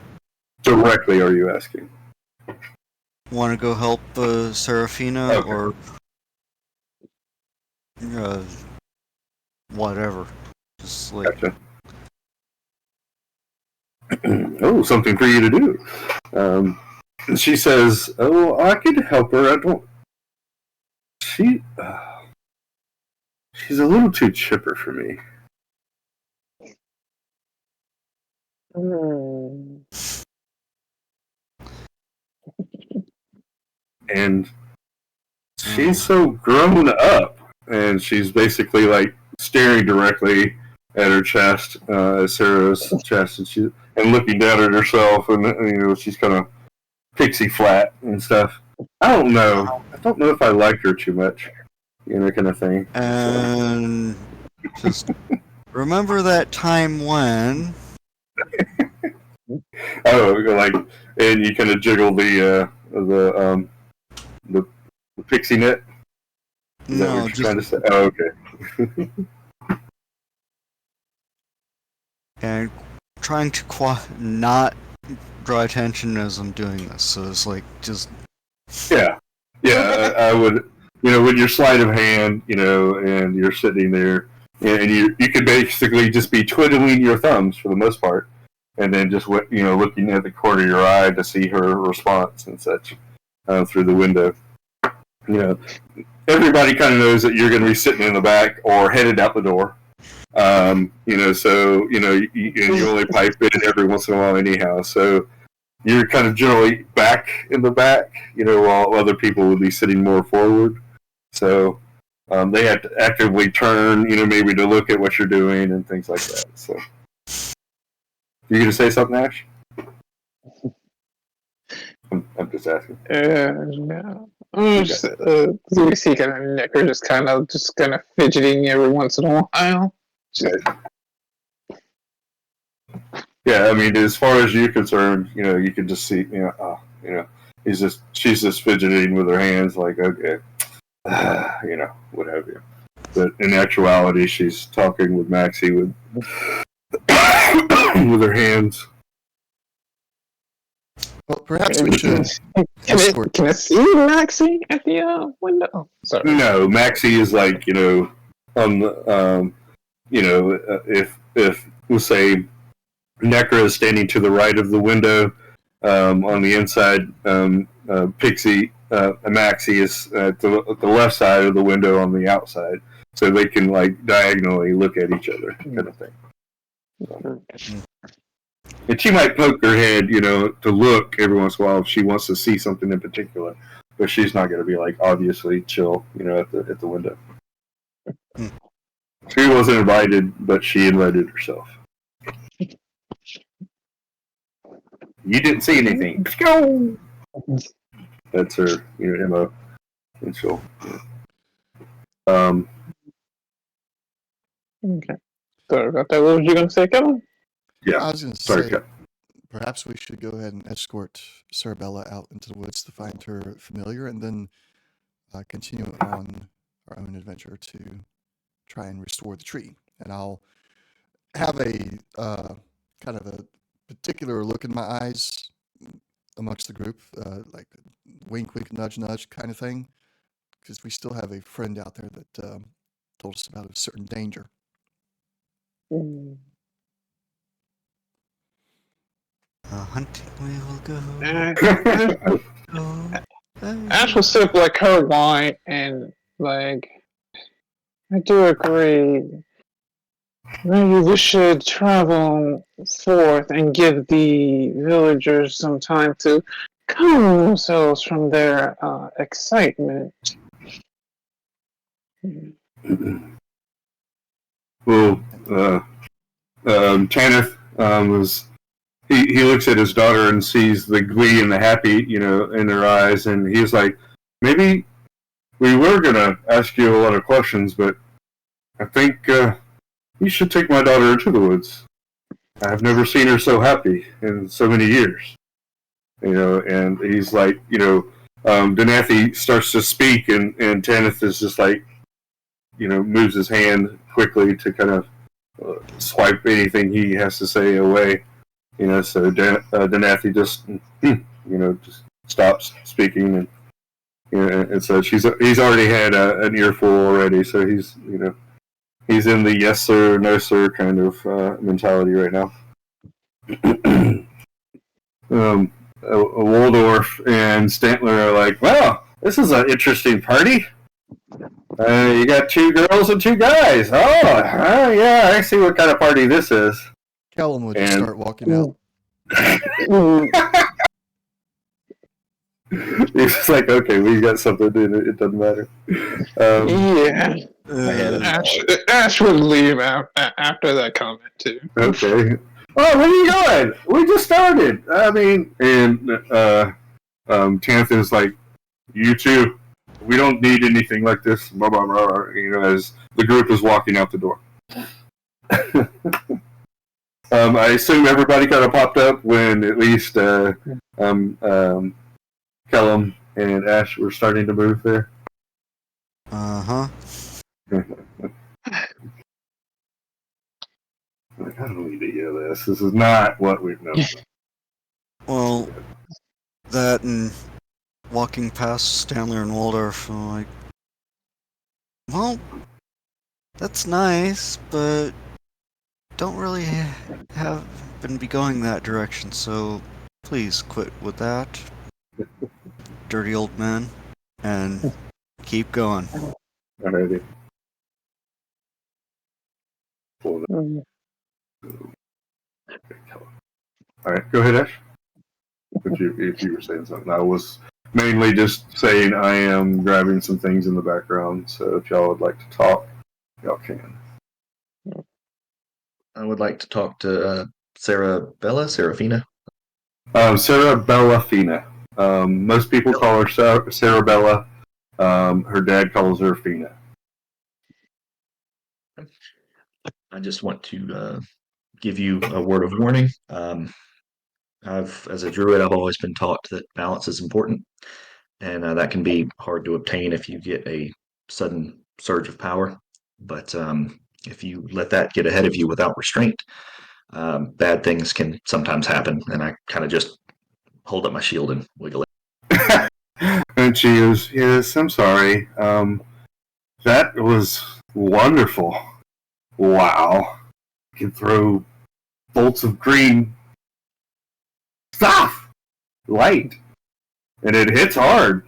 Speaker 2: directly are you asking?
Speaker 4: Want to go help Serafina
Speaker 2: Okay.
Speaker 4: or whatever? Just like
Speaker 2: Gotcha. Oh, something for you to do. She says, "Oh, I could help her. I don't. She's a little too chipper for me." And she's so grown up, and she's basically like staring directly at her chest, at Sarah's chest, and looking down at herself, and she's kind of pixie flat and stuff. I don't know if I like her too much, kind of thing.
Speaker 4: and just remember that time when.
Speaker 2: And you kind of jiggle the pixie net. Is that what you're trying to say? Oh, okay.
Speaker 4: And trying to not draw attention as I'm doing this, so it's like just.
Speaker 2: Yeah. I would. With your sleight of hand, and you're sitting there, and you could basically just be twiddling your thumbs for the most part, and then just looking at the corner of your eye to see her response and such through the window. Everybody kind of knows that you're going to be sitting in the back or headed out the door. So you only pipe in every once in a while anyhow. So you're kind of generally back in the back, while other people would be sitting more forward. So they have to actively turn, maybe to look at what you're doing and things like that. So you gonna say something, Ash? I'm just asking.
Speaker 5: No. I'm just, you see kind of Nicker just kind of fidgeting every once in a while.
Speaker 2: Yeah, I mean, as far as you're concerned, you can just see, she's just fidgeting with her hands, like, okay, what have you. But in actuality, she's talking with Maxie with with her hands.
Speaker 1: Well, perhaps we should.
Speaker 5: Can I see Maxie at the window? Sorry.
Speaker 2: No, Maxie is like, on the, if we'll say Necra is standing to the right of the window, on the inside, Pixie, Maxie is at the left side of the window on the outside, so they can like diagonally look at each other, kind of thing. And she might poke her head, to look every once in a while if she wants to see something in particular, but she's not going to be like obviously chill, at the window. She wasn't invited, but she invited herself. You didn't see anything. That's her, MO. And she'll.
Speaker 5: Okay. Sorry about that. What was you going to say, Kevin?
Speaker 2: Yeah.
Speaker 1: I was going to say, perhaps we should go ahead and escort Sarabella out into the woods to find her familiar, and then continue on our own adventure to try and restore the tree. And I'll have a kind of a particular look in my eyes amongst the group, like wink, wink, nudge, nudge kind of thing, because we still have a friend out there that told us about a certain danger.
Speaker 4: Hunting we will go.
Speaker 5: Ash will sip like her wine and like, I do agree. Maybe we should travel forth and give the villagers some time to calm themselves from their excitement.
Speaker 2: Well, Tanith was he looks at his daughter and sees the glee and the happy, in her eyes, and he's like, maybe we were gonna ask you a lot of questions, but I think you should take my daughter into the woods. I've never seen her so happy in so many years. And he's like, Denathi starts to speak, and Tanith is just like, moves his hand quickly to kind of swipe anything he has to say away. So Denathi just, just stops speaking, and so he's already had an earful already, so he's in the yes sir, no sir kind of mentality right now. Waldorf and Stantler are like, well, this is an interesting party. You got 2 girls and 2 guys. Oh, yeah, I see what kind of party this is.
Speaker 1: Callum would just start walking out.
Speaker 2: He's just like, okay, we got something to do. It doesn't matter.
Speaker 5: Yeah.
Speaker 3: had
Speaker 5: Ash would leave after that comment, too.
Speaker 2: Okay. Oh, where are you going? We just started. I mean, and Tanith is like, you too. We don't need anything like this. Blah, blah, blah, as the group is walking out the door. I assume everybody kind of popped up when at least Kellum and Ash were starting to move there.
Speaker 4: Uh-huh.
Speaker 2: Like, I don't need to hear this. This is not what we've known.
Speaker 4: Well, that and walking past Stanley and Waldorf, I'm like, well, that's nice, but don't really have been going that direction, so please quit with that, dirty old man, and keep going.
Speaker 2: Alrighty. Alright, go ahead, Ash. If you were saying something. I was mainly just saying I am grabbing some things in the background, so if y'all would like to talk, y'all can.
Speaker 3: I would like to talk to Serafina.
Speaker 2: Sarah Bella Fina. Most people call her Sarah Bella. Her dad calls her Fina.
Speaker 3: I just want to give you a word of warning. As a druid, I've always been taught that balance is important, and that can be hard to obtain if you get a sudden surge of power. But if you let that get ahead of you without restraint, bad things can sometimes happen. And I kind of just hold up my shield and wiggle it.
Speaker 2: And she goes, yes, I'm sorry. That was wonderful. Wow. You can throw bolts of green stuff. Light. And it hits hard.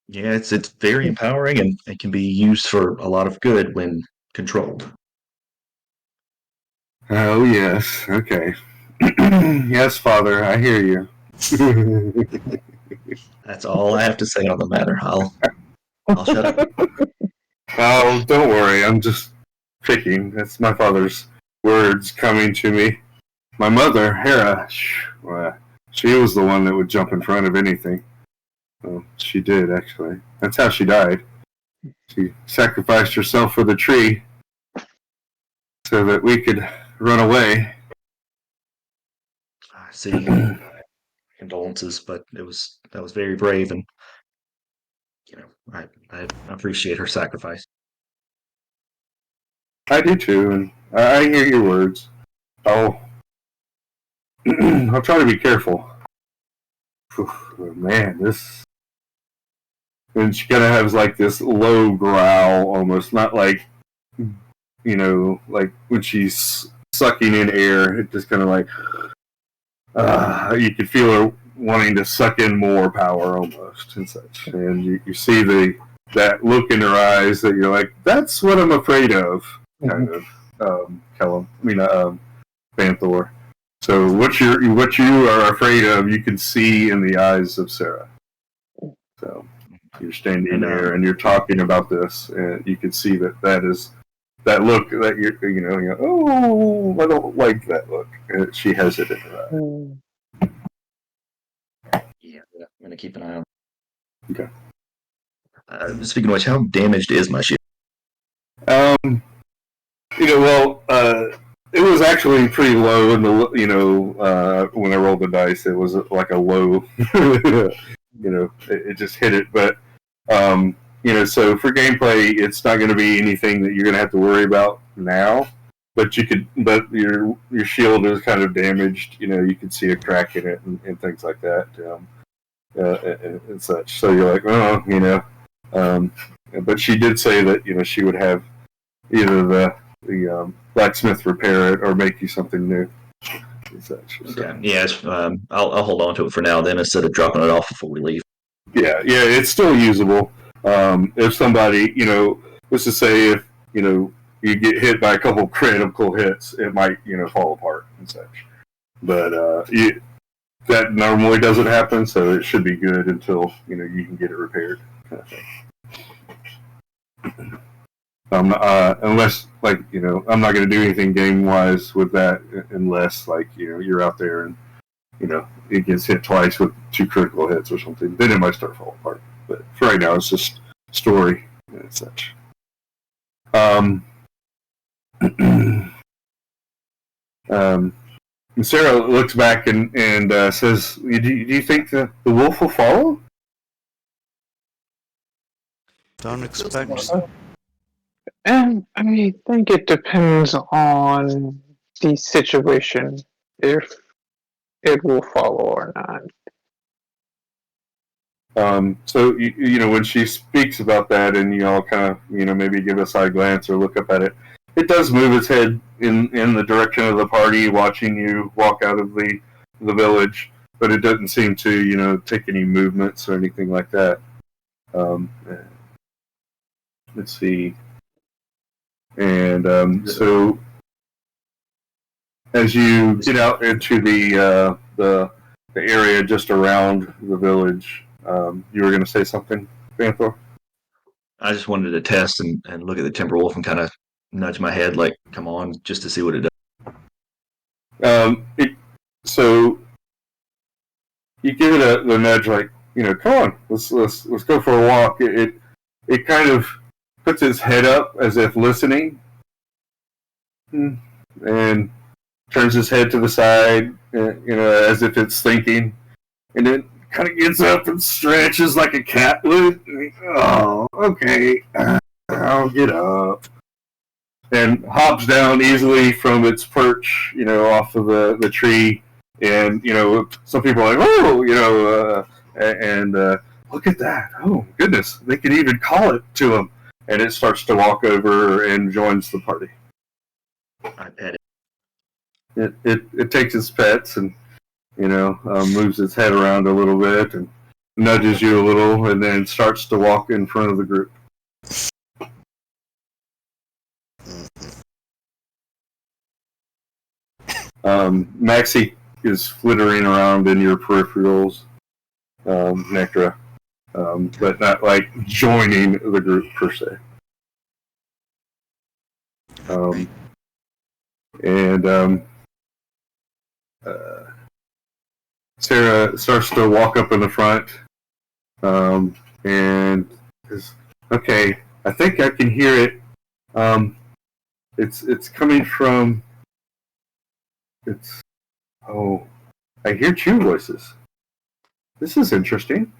Speaker 3: Yeah, it's very empowering, and it can be used for a lot of good when controlled.
Speaker 2: Oh, yes. Okay. Yes, Father, I hear you.
Speaker 3: That's all I have to say on the matter. I'll shut up.
Speaker 2: Oh, don't worry. I'm just picking. That's my father's words coming to me. My mother, Hera, she was the one that would jump in front of anything. Well, she did, actually. That's how she died. She sacrificed herself for the tree so that we could run away.
Speaker 3: I see. Condolences, but that was very brave, and I appreciate her sacrifice.
Speaker 2: I do too, and I hear your words. I'll try to be careful. Man, this. And she kind of has like this low growl, almost not like, like when she's sucking in air. It just kind of like, you can feel her wanting to suck in more power almost and such. And you see that look in her eyes that you're like, that's what I'm afraid of, kind of. Banther. So what you are afraid of, you can see in the eyes of Sarah. So you're standing there and you're talking about this, and you can see that look that you're oh, I don't like that look. And she has it in her eye.
Speaker 3: Yeah, I'm gonna keep an eye on.
Speaker 2: Okay.
Speaker 3: Speaking of which, how damaged is my shield?
Speaker 2: It was actually pretty low in the when I rolled the dice, it was like a low. It just hit it, but so for gameplay, it's not going to be anything that you're going to have to worry about now. But your shield is kind of damaged. You can see a crack in it and things like that, and such. So you're like, but she did say that she would have either the blacksmith repair it or make you something new. Such.
Speaker 3: Okay. Yeah, I'll hold on to it for now. Then instead of dropping it off before we leave.
Speaker 2: Yeah, it's still usable. If somebody, let's just say if you get hit by a couple critical hits, it might fall apart and such. But that normally doesn't happen, so it should be good until you can get it repaired. Kind of thing. Unless I'm not going to do anything game wise with that unless you're out there and it gets hit twice with 2 critical hits or something. Then it might start falling apart. But for right now, it's just story and such. And Sarah looks back and says, "Do you think the wolf will follow?"
Speaker 4: Don't expect.
Speaker 5: And I think it depends on the situation if it will follow or not.
Speaker 2: So when she speaks about that, and you all kind of maybe give a side glance or look up at it, it does move its head in the direction of the party, watching you walk out of the village, but it doesn't seem to take any movements or anything like that. Let's see. And so as you get out into the area just around the village, you were going to say something, Banthor?
Speaker 3: I just wanted to test and look at the timber wolf and kind of nudge my head like, come on, just to see what it does.
Speaker 2: So you give it the nudge like, come on, let's go for a walk. It kind of puts its head up as if listening, and turns its head to the side, as if it's thinking, and then kind of gets up and stretches like a cat would. Oh, okay, I'll get up. And hops down easily from its perch, off of the tree. And, some people are like, oh, and look at that. Oh, goodness, they can even call it to them. And it starts to walk over and joins the party.
Speaker 3: I pet
Speaker 2: it. It takes its pets and, moves its head around a little bit and nudges you a little, and then starts to walk in front of the group. Maxie is flittering around in your peripherals, Nectra, but not like joining the group per se. Sarah starts to walk up in the front, and is, okay, I think I can hear it. It's coming from. I hear 2 voices. This is interesting.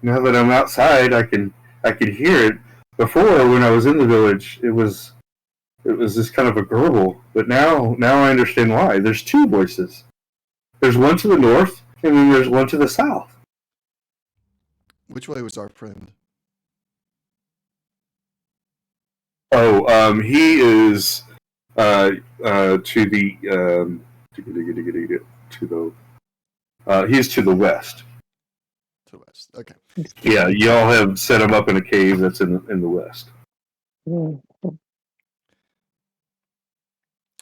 Speaker 2: Now that I'm outside, I can hear it. Before, when I was in the village, it was this kind of a gurgle. But now I understand why. There's 2 voices. There's one to the north, and then there's one to the south.
Speaker 1: Which way was our friend?
Speaker 2: Oh, he is to the he's to the west.
Speaker 1: To the west. Okay.
Speaker 2: Yeah, y'all have set him up in a cave that's in the west.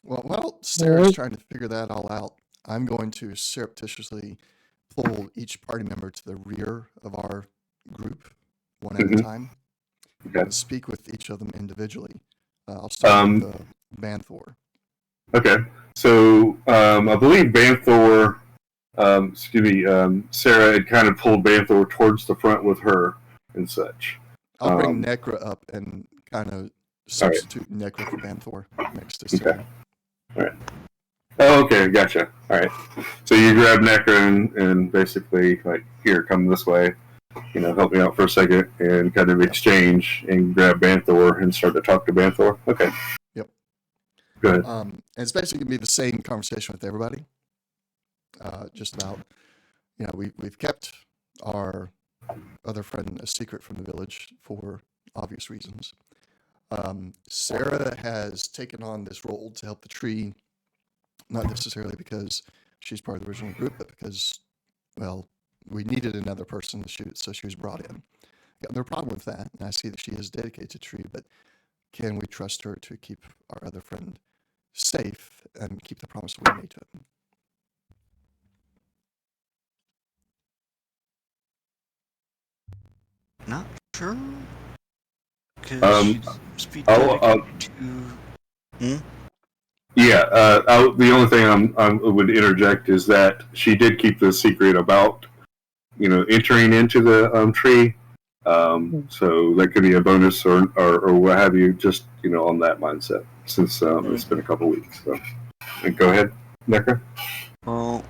Speaker 1: Well, while Sarah's
Speaker 5: What?
Speaker 1: trying to figure that all out, I'm going to surreptitiously pull each party member to the rear of our group, one at a
Speaker 2: Mhm.
Speaker 1: time,
Speaker 2: Okay.
Speaker 1: and speak with each of them individually. I'll start with Banthor.
Speaker 2: Okay. So I believe Banthor, Sarah had kind of pulled Banthor towards the front with her and such.
Speaker 1: I'll bring Necra up and kind of substitute Necra for Banthor next to Sarah.
Speaker 2: Okay. All right. Oh, okay, gotcha. All right. So you grab Necra and basically like, here, come this way. Help me out for a second, and kind of exchange and grab Banthor and start to talk to Banthor. Okay.
Speaker 1: Yep.
Speaker 2: Go ahead.
Speaker 1: And it's basically gonna be the same conversation with everybody. Just about, we've kept our other friend a secret from the village for obvious reasons. Sarah has taken on this role to help the tree, not necessarily because she's part of the original group, but because, well, we needed another person to shoot, so she was brought in. Got no problem with that, and I see that she is dedicated to tree, but can we trust her to keep our other friend safe and keep the promise we made to him?
Speaker 4: Not sure. Because
Speaker 2: Um,
Speaker 4: she's be
Speaker 2: I'll-
Speaker 4: dedicated to.
Speaker 2: Yeah. The only thing I would interject is that she did keep the secret about entering into the tree. So that could be a bonus or what have you, just on that mindset, since it's been a couple weeks. So, and go ahead, Necra.
Speaker 4: Well,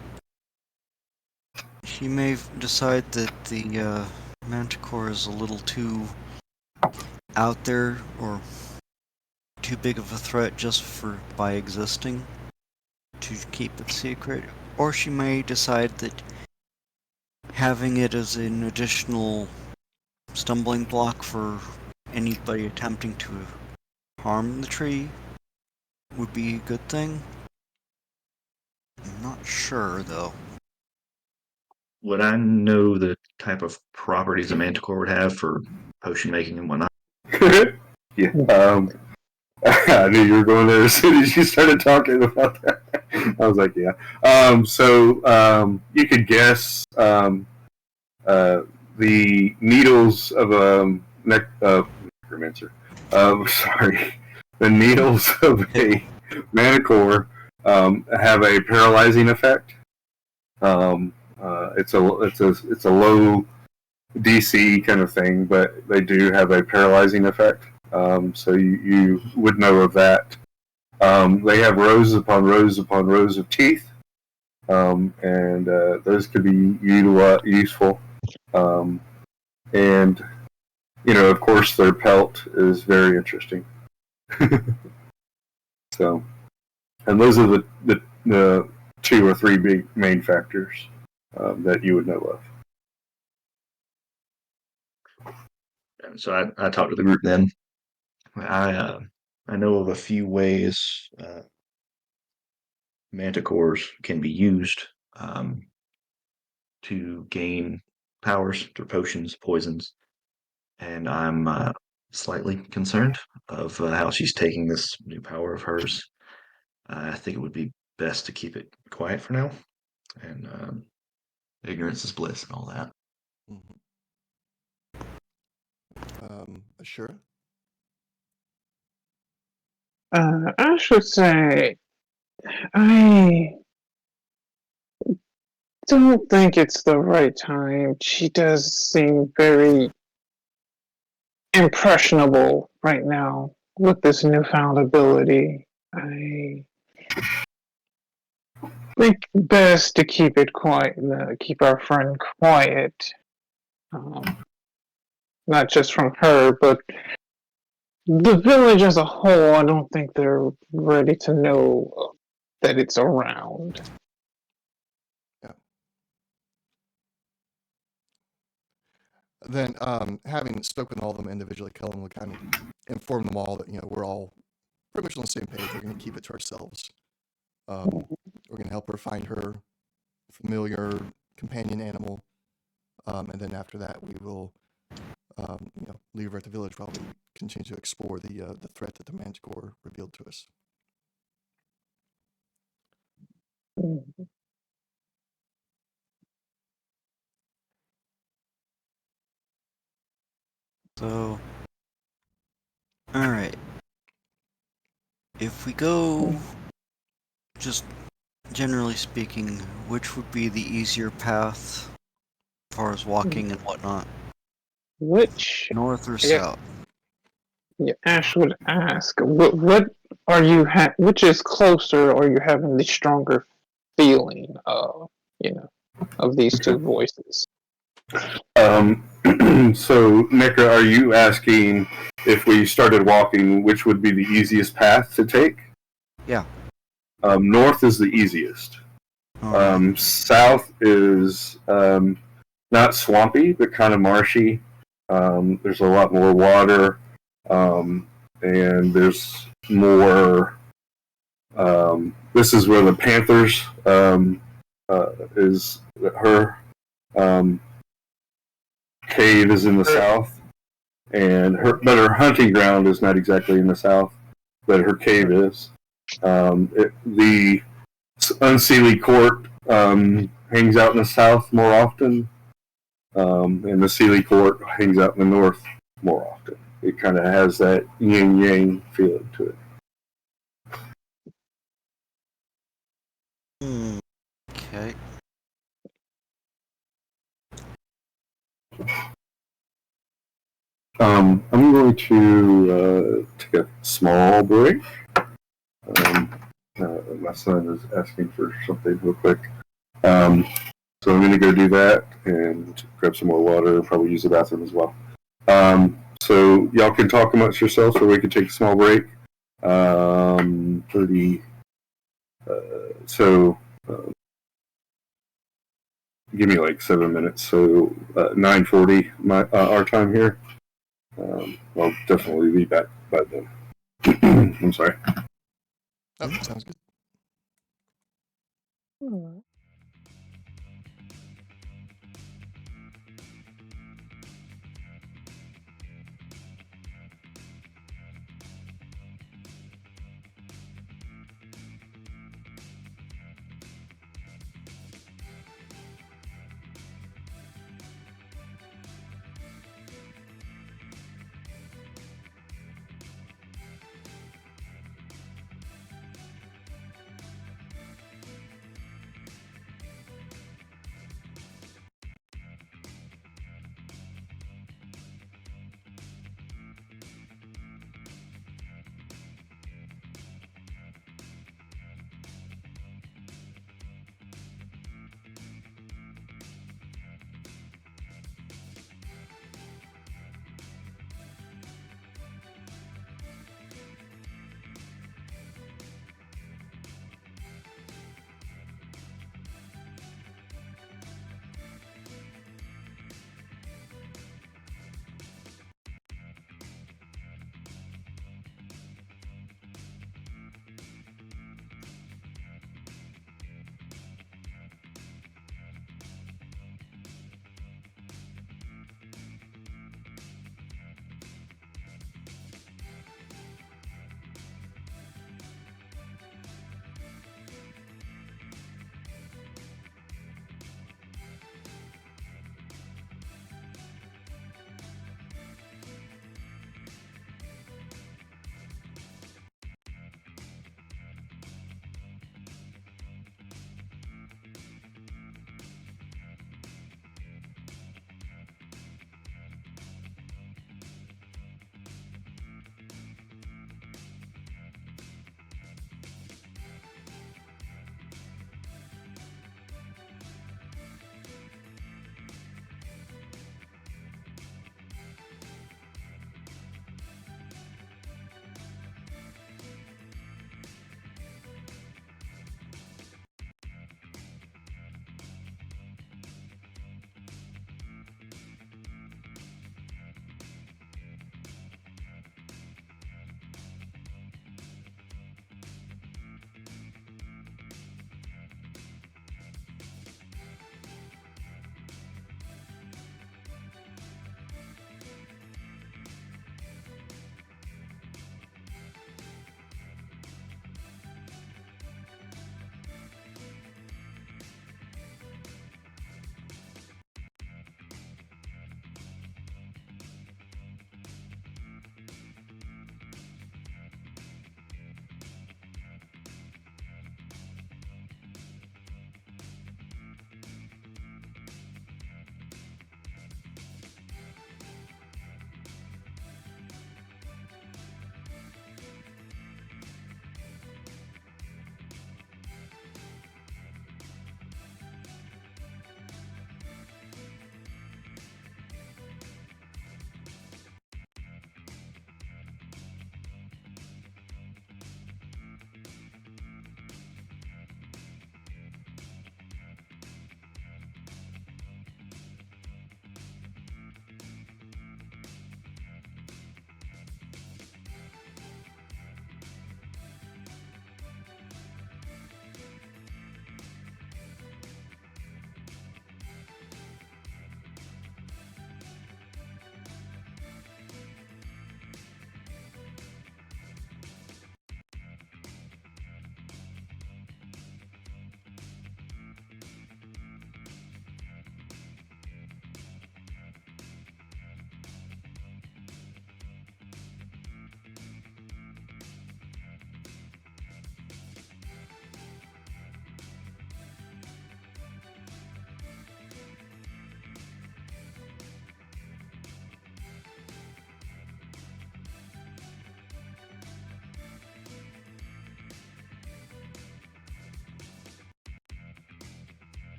Speaker 4: she may decide that the Manticore is a little too out there or too big of a threat just by existing to keep it secret, or she may decide that having it as an additional stumbling block for anybody attempting to harm the tree would be a good thing. I'm not sure though.
Speaker 3: Would I know the type of properties a manticore would have for potion making and whatnot?
Speaker 2: Yeah. I knew you were going there as soon as you started talking about that. I was like, yeah. So you could guess the needles of a necromancer. Sorry, the needles of a manicore have a paralyzing effect. It's a low DC kind of thing, but they do have a paralyzing effect. So you would know of that. They have rows upon rows upon rows of teeth, and those could be useful. And of course, their pelt is very interesting. So, and those are the 2 or 3 big main factors that you would know of.
Speaker 3: And so I talked to the group then. I know of a few ways manticores can be used to gain powers through potions, poisons, and I'm slightly concerned of how she's taking this new power of hers. I think it would be best to keep it quiet for now, and ignorance is bliss and all that.
Speaker 1: Ashura?
Speaker 5: I should say, I don't think it's the right time. She does seem very impressionable right now with this newfound ability. I think best to keep it quiet, keep our friend quiet. Not just from her, but the village as a whole. I don't think they're ready to know that it's around.
Speaker 1: Yeah. Then, having spoken to all of them individually, Cullen will kind of inform them all that we're all pretty much on the same page. We're going to keep it to ourselves. We're going to help her find her familiar companion animal, and then after that, we will, leave her at the village while we continue to explore the threat that the Manticore revealed to us.
Speaker 4: So, alright. If we go, just generally speaking, which would be the easier path as far as walking and whatnot?
Speaker 5: Which
Speaker 4: North or
Speaker 5: yeah,
Speaker 4: south?
Speaker 5: Ash would ask, what are you which is closer, or are you having the stronger feeling of, of these two voices?
Speaker 2: So, Nika, are you asking if we started walking, which would be the easiest path to take?
Speaker 4: Yeah.
Speaker 2: North is the easiest.
Speaker 4: Alright.
Speaker 2: South is not swampy, but kind of marshy. There's a lot more water, and there's more. This is where the Panthers is her cave is in the south, and her hunting ground is not exactly in the south, but her cave is. The Unseelie Court hangs out in the south more often, and the Sealy Court hangs out in the north more often. It kind of has that yin yang feeling to it.
Speaker 4: Okay.
Speaker 2: I'm going to take a small break. My son is asking for something real quick. So I'm going to go do that and grab some more water and probably use the bathroom as well. So y'all can talk amongst yourselves or we can take a small break. 30. So give me like 7 minutes. So 9:40 our time here. I'll definitely be back by then. I'm sorry.
Speaker 1: Oh, sounds good.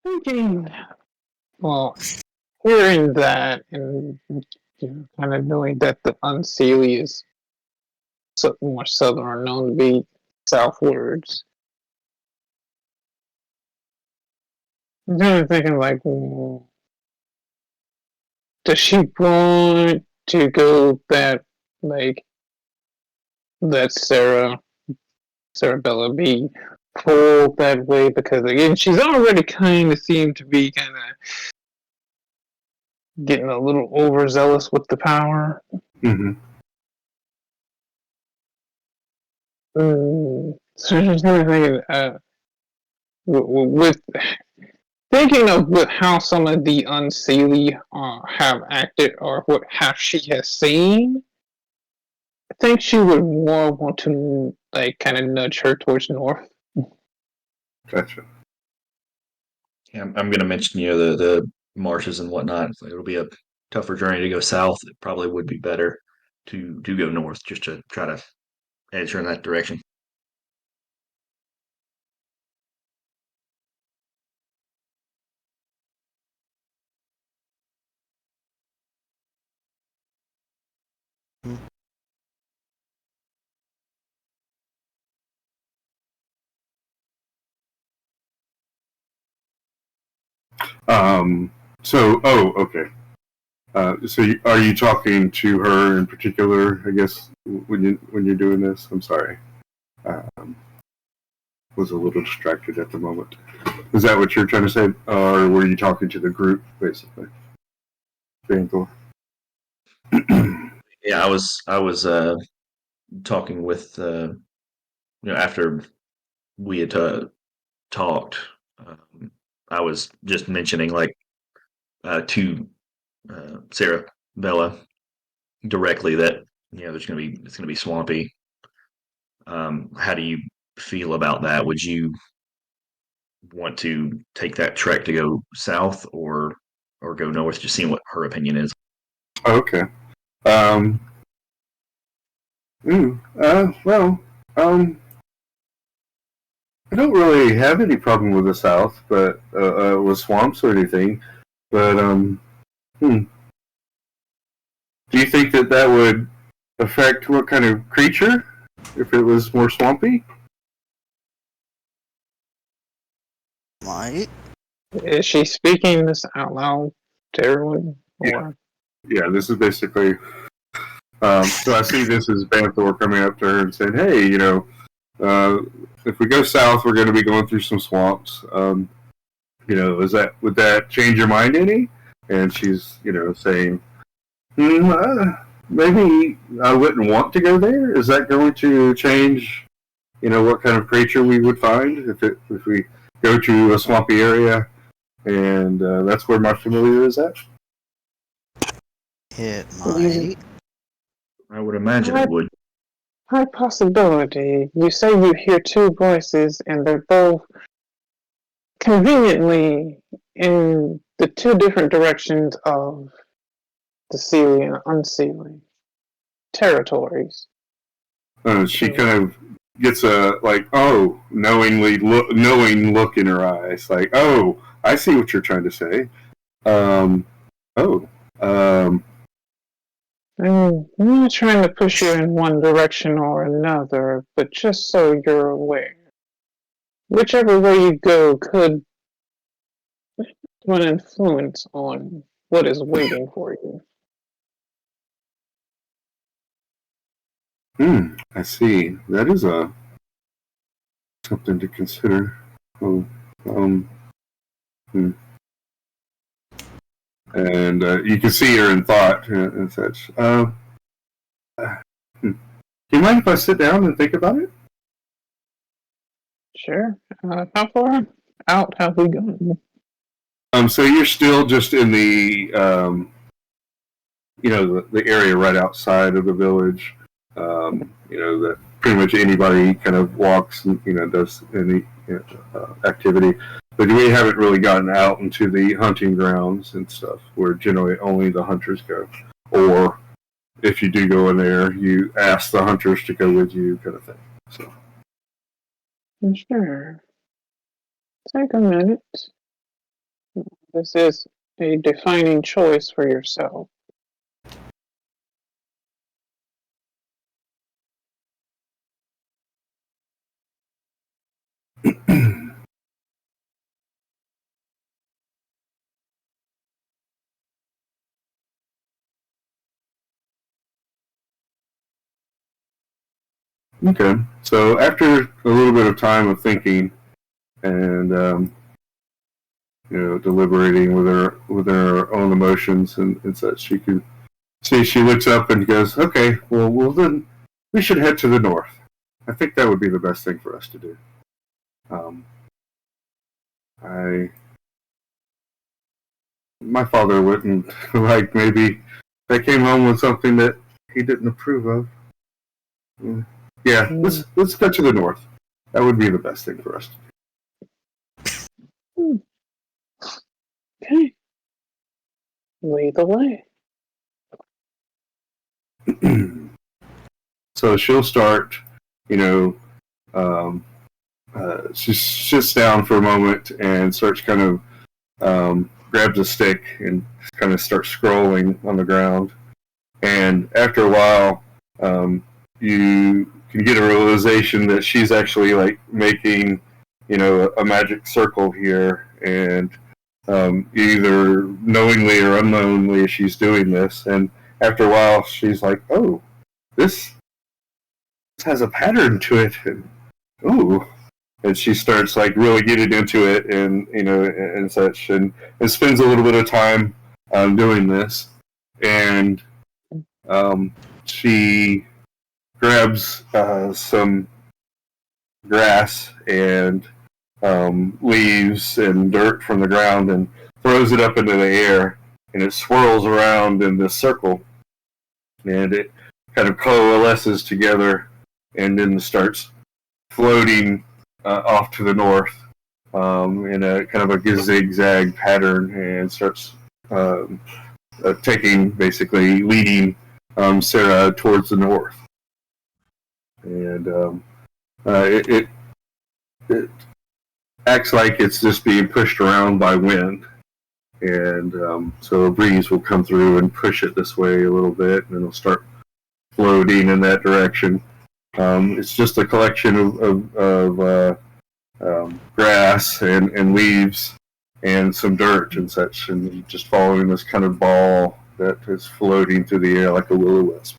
Speaker 5: thinking, well, hearing that and kind of knowing that the Unseelie is more southern, known to be southwards. I'm kind of thinking, like, does she want to go that, like, let Sarabella be pulled that way? Because, again, she's already kind of seemed to be kind of getting a little overzealous with the power.
Speaker 2: Mm-hmm.
Speaker 5: So just kind of thinking, with thinking of how some of the Unseelie have acted, or what how she has seen, I think she would more want to like kind of nudge her towards north.
Speaker 2: Gotcha.
Speaker 3: Yeah, I'm going to mention the marshes and whatnot. So it'll be a tougher journey to go south. It probably would be better to go north, just to try to edge her in that direction.
Speaker 2: Okay. Are you talking to her in particular? I guess when you're doing this, I'm sorry. Was a little distracted at the moment. Is that what you're trying to say, or were you talking to the group basically? Vanthor.
Speaker 3: Yeah, I was talking with after we had talked. I was just mentioning like to Sarah Bella directly that it's gonna be swampy. How do you feel about that? Would you want to take that trek to go south or go north? Just seeing what her opinion is.
Speaker 2: Okay. Um. Well. I don't really have any problem with the south, but with swamps or anything. But do you think that would affect what kind of creature if it was more swampy?
Speaker 4: Might.
Speaker 5: Is she speaking this out loud to everyone? Or
Speaker 2: Yeah, this is basically. So I see this as Banthor coming up to her and saying, "Hey, if we go south, we're going to be going through some swamps. Would that change your mind any?" And she's, saying, maybe I wouldn't want to go there. Is that going to change, what kind of creature we would find if we go to a swampy area, and that's where my familiar is at?
Speaker 4: It might.
Speaker 3: I would imagine it would.
Speaker 5: high possibility. You say you hear two voices, and they're both conveniently in the two different directions of the Sealy and Unsealy territories.
Speaker 2: She kind of gets a knowing look in her eyes, like, oh, I see what you're trying to say. Um, oh,
Speaker 5: I'm not trying to push you in one direction or another, but just so you're aware, whichever way you go could have an influence on what is waiting for you.
Speaker 2: I see. That is something to consider. Oh, and you can see her in thought and such. Do you mind if I sit down and think about it?
Speaker 5: Sure. How far out have we gone?
Speaker 2: So you're still just in the the area right outside of the village. That pretty much anybody kind of walks and does any activity, but we haven't really gotten out into the hunting grounds and stuff where generally only the hunters go, or if you do go in there, you ask the hunters to go with you, kind of thing. So.
Speaker 5: Sure. Take a minute. This is a defining choice for yourself.
Speaker 2: Okay, so after a little bit of time of thinking and deliberating with her own emotions and such, she could see she looks up and goes, "Okay, well then we should head to the north. I think that would be the best thing for us to do. My father wouldn't like maybe they came home with something that he didn't approve of. Yeah, let's go to the north. That would be the best thing for us to
Speaker 5: do. Okay. Lead the way.
Speaker 2: So she'll start, she sits down for a moment and starts kind of grabs a stick and kind of starts scrolling on the ground. And after a while, you can get a realization that she's actually like making, a magic circle here, and either knowingly or unknowingly she's doing this. And after a while, she's like, "Oh, this has a pattern to it," and ooh. And she starts like really getting into it, and such, and spends a little bit of time doing this, and she grabs some grass and leaves and dirt from the ground and throws it up into the air, and it swirls around in this circle, and it kind of coalesces together, and then starts floating off to the north in a kind of a zigzag pattern, and starts leading Sarah towards the north. And it acts like it's just being pushed around by wind. And so a breeze will come through and push it this way a little bit, and it'll start floating in that direction. It's just a collection of grass and leaves and some dirt and such, and just following this kind of ball that is floating through the air like a will-o-wisp.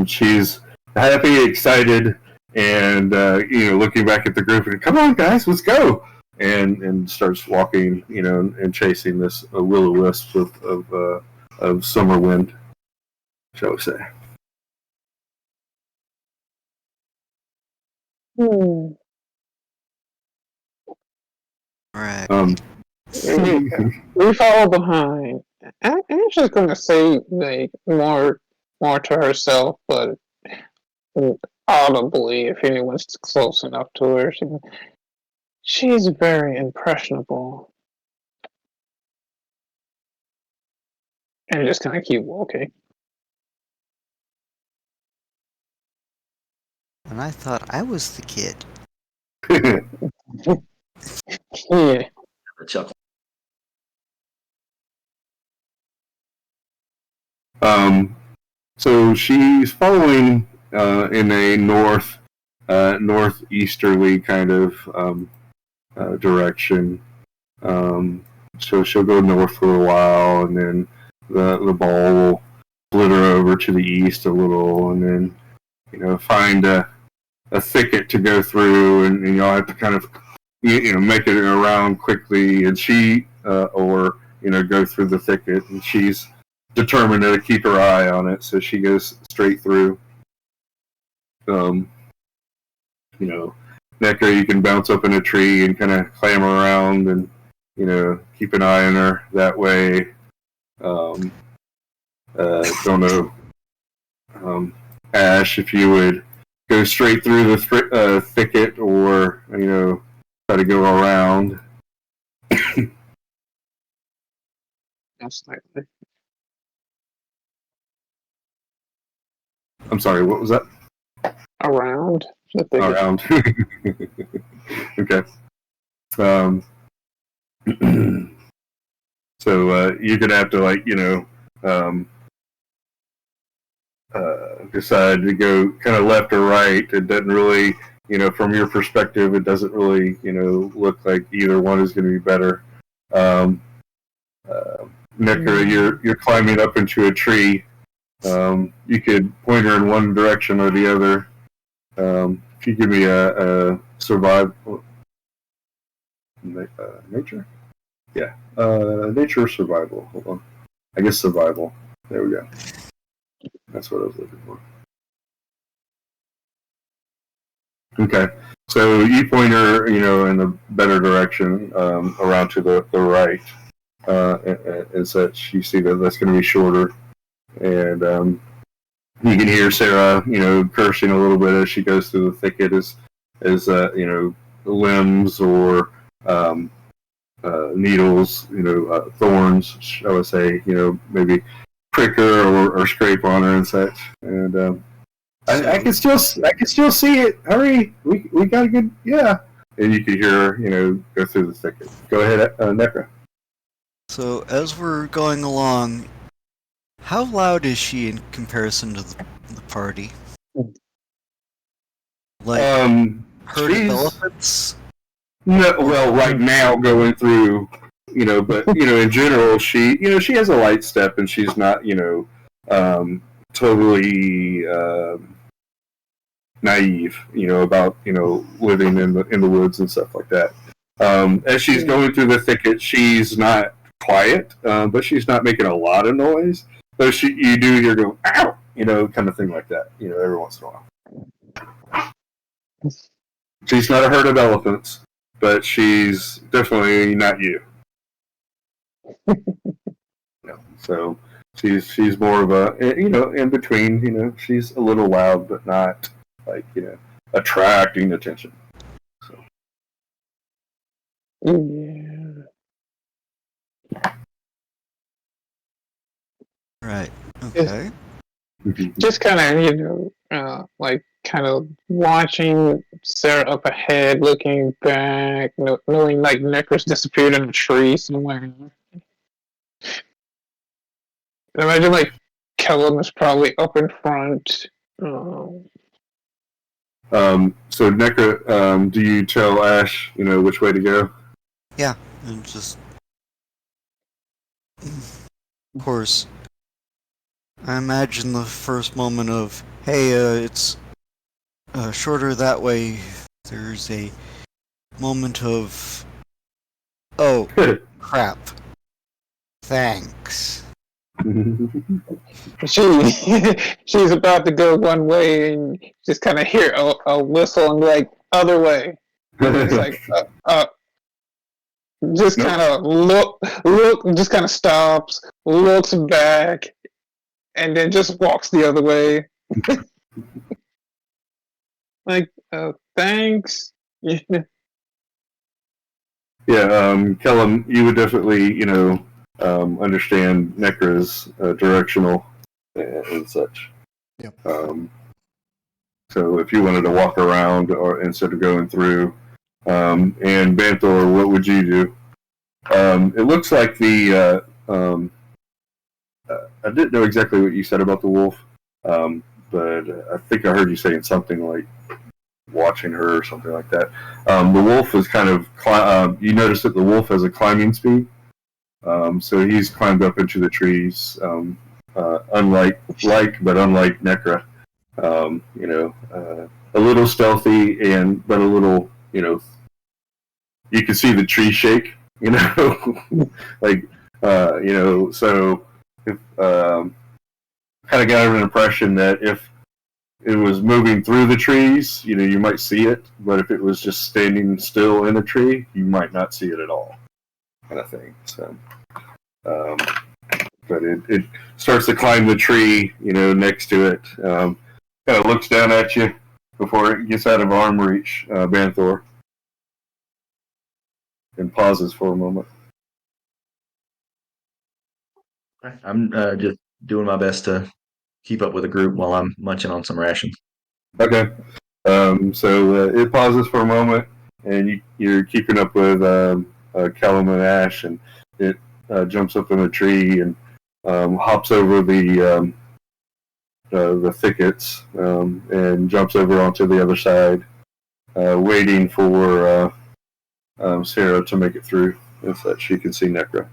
Speaker 2: She's happy, excited, and looking back at the group and, "Come on, guys, let's go!" And starts walking, and chasing this will-o-wisp of summer wind, shall we say.
Speaker 4: Right.
Speaker 5: We follow behind. I'm just going to say like more to herself, but audibly if anyone's close enough to her. She's very impressionable. And just kind of keep walking.
Speaker 4: And I thought I was the kid.
Speaker 5: Yeah.
Speaker 3: The chuckle.
Speaker 2: So she's following in a northeasterly kind of direction. So she'll go north for a while, and then the ball will flitter over to the east a little, and then find a thicket to go through, and you'll have to kind of make it around quickly, and she or go through the thicket, and she's determined to keep her eye on it, so she goes straight through. Necker, you can bounce up in a tree and kind of clamber around and keep an eye on her that way. Don't know, Ash, if you would go straight through the thicket or try to go around.
Speaker 5: Most likely.
Speaker 2: I'm sorry, what was that?
Speaker 5: Around.
Speaker 2: Around. Okay. So you're gonna have to decide to go kind of left or right. It doesn't really, from your perspective, it doesn't really, look like either one is going to be better. Nekra, you're climbing up into a tree. You could point her in one direction or the other. If you give me a survival, nature, yeah, nature or survival. Hold on, I guess survival. There we go. That's what I was looking for. Okay, so you point her, in a better direction, around to the right, and such. You see that that's going to be shorter, and you can hear Sarah, cursing a little bit as she goes through the thicket, as limbs or needles, thorns, shall I say, maybe prick her or scrape on her and such, and I can still see it. Hurry, we got a good, yeah. And you can hear her, go through the thicket. Go ahead, Nekra.
Speaker 4: So as we're going along, how loud is she in comparison to the party? Like herd of elephants?
Speaker 2: No, well, right now going through, but in general, she has a light step and she's not, totally naive, about living in the woods and stuff like that. As she's going through the thicket, she's not quiet, but she's not making a lot of noise. So you do hear go ow, kind of thing like that, every once in a while. She's not a herd of elephants, but she's definitely not you. So she's more of a in between. She's a little loud, but not like attracting attention. So.
Speaker 5: Yeah.
Speaker 4: Right. Okay.
Speaker 5: Just kind of, like kind of watching Sarah up ahead, looking back, knowing like Nekra's disappeared in a tree somewhere. I imagine like Kellum is probably up in front.
Speaker 2: So Nekra, do you tell Ash, which way to go?
Speaker 4: Yeah, and just, of course, I imagine the first moment of, hey, it's shorter that way. There's a moment of, oh, crap. Thanks.
Speaker 5: She's about to go one way and just kind of hear a whistle and be like, other way. It's like, just kind of look, just kind of stops, looks back, and then just walks the other way. Like, thanks.
Speaker 2: Yeah, Kellum, you would definitely, understand Nekra's directional and such.
Speaker 1: Yep.
Speaker 2: So if you wanted to walk around or instead of going through, and Banthor, what would you do? It looks like the I didn't know exactly what you said about the wolf, but I think I heard you saying something like watching her or something like that. The wolf is kind of you notice that the wolf has a climbing speed, so he's climbed up into the trees, unlike Nekra. A little stealthy but a little, you can see the tree shake, like, so if, kind of got an impression that if it was moving through the trees, you might see it, but if it was just standing still in a tree, you might not see it at all, kind of thing. So, but it starts to climb the tree, next to it. Kind of looks down at you before it gets out of arm reach, Banthor, and pauses for a moment.
Speaker 3: I'm just doing my best to keep up with the group while I'm munching on some rations.
Speaker 2: Okay. So it pauses for a moment, and you're keeping up with Callum and Ash, and it jumps up in a tree and hops over the thickets and jumps over onto the other side, waiting for Sarah to make it through, so that she can see Necra.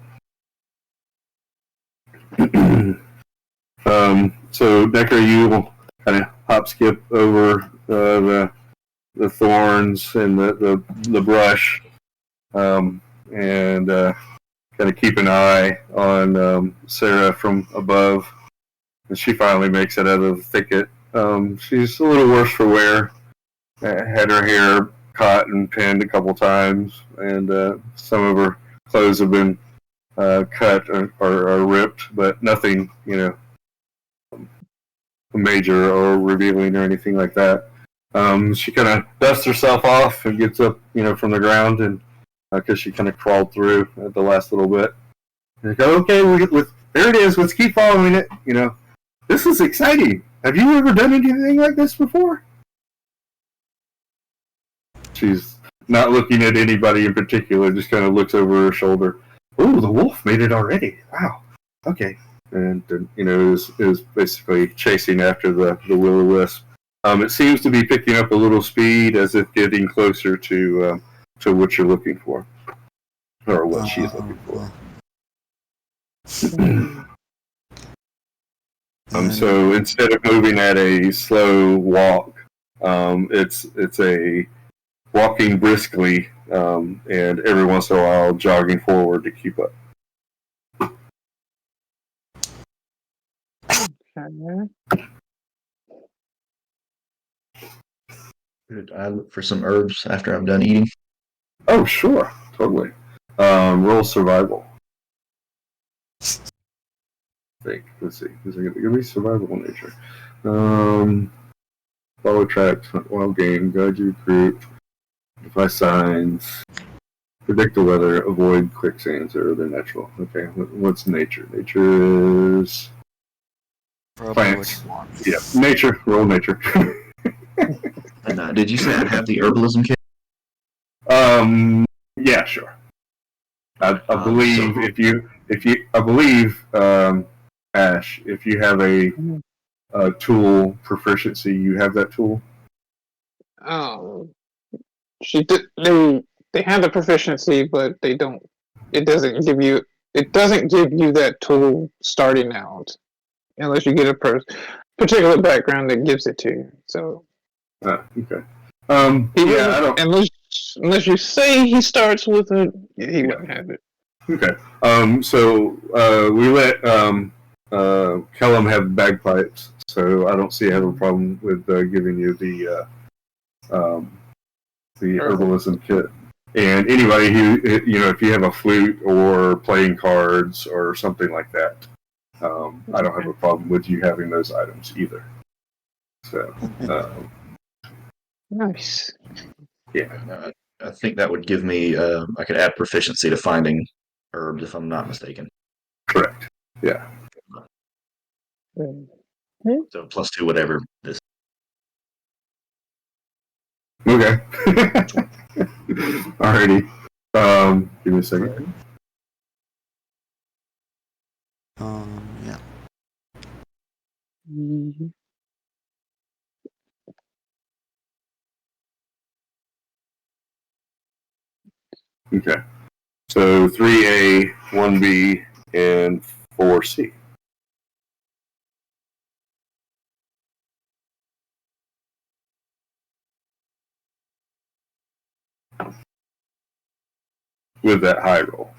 Speaker 2: So Necra, you will kind of hop skip over the thorns and the brush, and kind of keep an eye on Sarah from above. And she finally makes it out of the thicket. She's a little worse for wear. Had her hair caught and pinned a couple times, and some of her clothes have been cut or ripped, but nothing, major or revealing or anything like that. She kind of dusts herself off and gets up, from the ground, and because she kind of crawled through at the last little bit. And they go, okay, there it is. Let's keep following it. This is exciting. Have you ever done anything like this before? She's not looking at anybody in particular, just kind of looks over her shoulder. Oh, the wolf made it already. Wow. Okay. And, is basically chasing after the will-o'-wisp. It seems to be picking up a little speed as if getting closer to what you're looking for. Or what she's looking for. So instead of moving at a slow walk, it's a walking briskly, and every once in a while jogging forward to keep up.
Speaker 3: Could I look for some herbs after I'm done eating?
Speaker 2: Oh, sure, totally. Roll survival. Let's see. Is it going to be survival nature? Follow tracks, hunt wild game, guide your group, defy signs, predict the weather, avoid quicksands or other natural. Okay, what's nature? Nature is plants. Yeah, nature. Roll nature.
Speaker 3: And did you say I have the herbalism kit?
Speaker 2: Yeah, sure. I believe I believe Ash, if you have a tool proficiency, you have that tool.
Speaker 5: She did. They have the proficiency, but they don't. It doesn't give you. It doesn't give you that tool starting out, unless you get a particular background that gives it to you. So.
Speaker 2: Okay. Yeah, I don't.
Speaker 5: Unless you say he starts with it, he wouldn't have it.
Speaker 2: Okay. So we let Kellum have bagpipes, so I don't see I have a problem with giving you the herbalism kit. And anybody who, if you have a flute or playing cards or something like that, I don't have a problem with you having those items either. So.
Speaker 5: Nice.
Speaker 2: Yeah.
Speaker 3: I think that would give me. I could add proficiency to finding herbs, if I'm not mistaken.
Speaker 2: Correct. Yeah.
Speaker 3: So +2, whatever this.
Speaker 2: Okay. Alrighty. Give me a second.
Speaker 4: Yeah.
Speaker 5: Mm-hmm.
Speaker 2: Okay. So 3A, 1B, and 4C. With that high roll.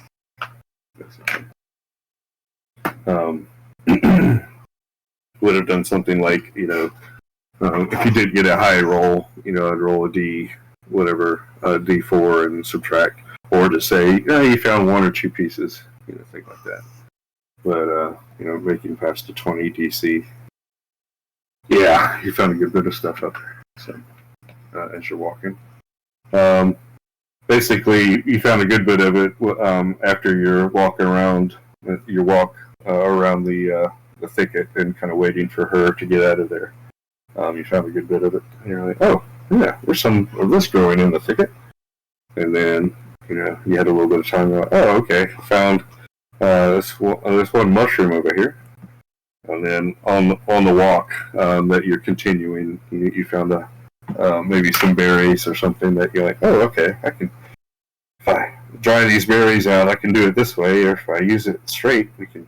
Speaker 2: Would have done something like, if you did get a high roll, I'd roll a D, whatever, D4 and subtract. Or to say, you found 1 or 2 pieces, things like that. But, making past the 20 DC. Yeah, you found a good bit of stuff up there. So, as you're walking. Basically, you found a good bit of it after you're walking around, around the thicket and kind of waiting for her to get out of there. You found a good bit of it. And you're like, oh, yeah, there's some of this growing in the thicket. and then you had a little bit of time. Like, oh, okay, found this one mushroom over here, and then on the walk that you're continuing, you found maybe some berries or something that you're like, oh, okay, if I dry these berries out, I can do it this way, or if I use it straight, we can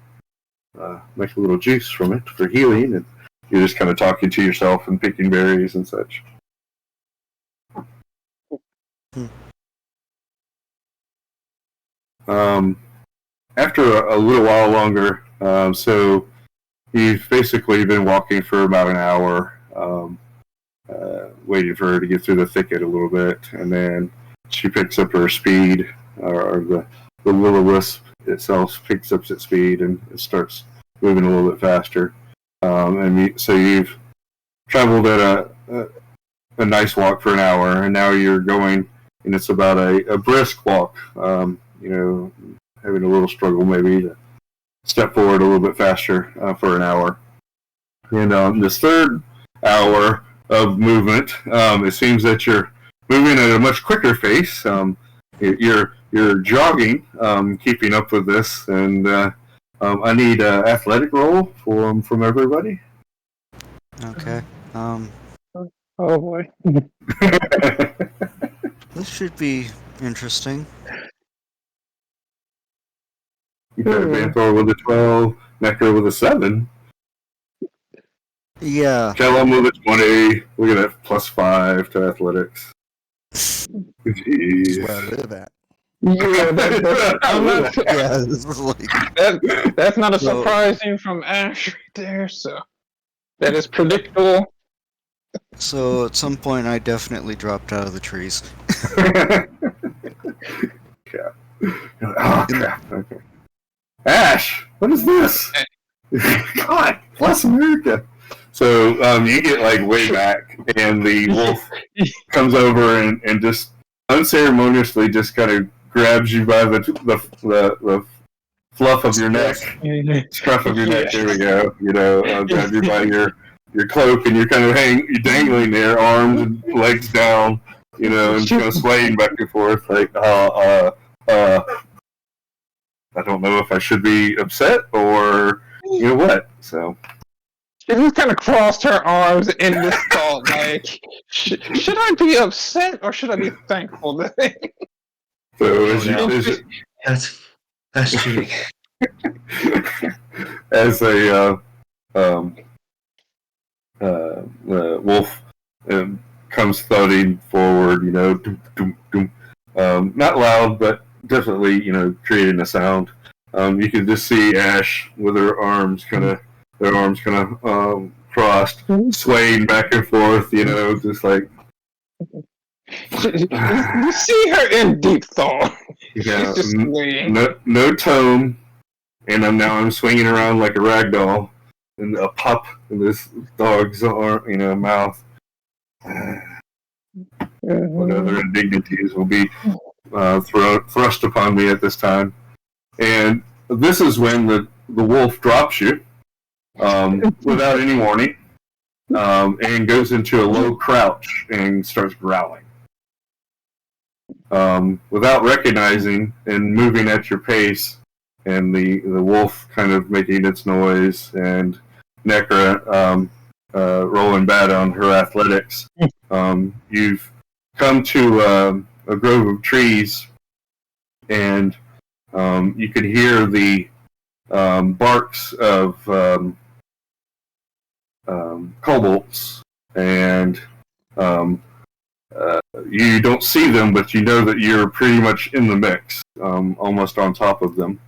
Speaker 2: make a little juice from it for healing, and you're just kind of talking to yourself and picking berries and such. After a little while longer, so you've basically been walking for about an hour, waiting for her to get through the thicket a little bit, and then she picks up her speed, or the will-o-wisp itself picks up its speed and it starts moving a little bit faster. So you've traveled at a nice walk for an hour, and now you're going, and it's about a brisk walk. Having a little struggle maybe to step forward a little bit faster for an hour. And this third hour of movement, it seems that you're moving at a much quicker pace. You're jogging, keeping up with this, and I need an athletic roll from everybody.
Speaker 4: Okay.
Speaker 5: Oh boy.
Speaker 4: This should be interesting.
Speaker 2: You got Vanthor with a 12, Necker with a 7.
Speaker 4: Yeah.
Speaker 2: Kellum with a 20. Look at that, +5 to athletics.
Speaker 1: That's
Speaker 2: Jeez.
Speaker 1: where I live at.
Speaker 4: Yeah, this is like...
Speaker 5: That's not a
Speaker 4: So-
Speaker 5: surprising from Ash right there, so that is predictable.
Speaker 4: So at some point I definitely dropped out of the trees.
Speaker 2: Yeah. Oh, crap. Okay. Ash, what is this? God, bless America. So you get like way back, and the wolf comes over and just unceremoniously just kind of grabs you by the fluff of your neck, scruff of your neck. There we go. Grab you by your cloak, and you're kind of you're dangling there, arms and legs down, and kind of swaying back and forth like, I don't know if I should be upset or what. So
Speaker 5: She just kind of crossed her arms in this thought, like, should I be upset or should I be thankful?
Speaker 3: That's cheating.
Speaker 2: As a wolf comes thudding forward, doom, doom, doom. Not loud, but definitely, creating a sound. You can just see Ash with her arms kind of crossed, swaying back and forth, just like.
Speaker 5: You see her in deep thought.
Speaker 2: Yeah,
Speaker 5: She's just swaying.
Speaker 2: no tone, and I'm swinging around like a rag doll, and a pup in this dog's arm, mouth. What other indignities will be thrust upon me at this time? And this is when the wolf drops you without any warning, and goes into a low crouch and starts growling. Without recognizing and moving at your pace, and the wolf kind of making its noise, and Necker rolling bad on her athletics, you've come to a grove of trees, and you could hear the barks of kobolds, and you don't see them, but you know that you're pretty much in the mix, almost on top of them.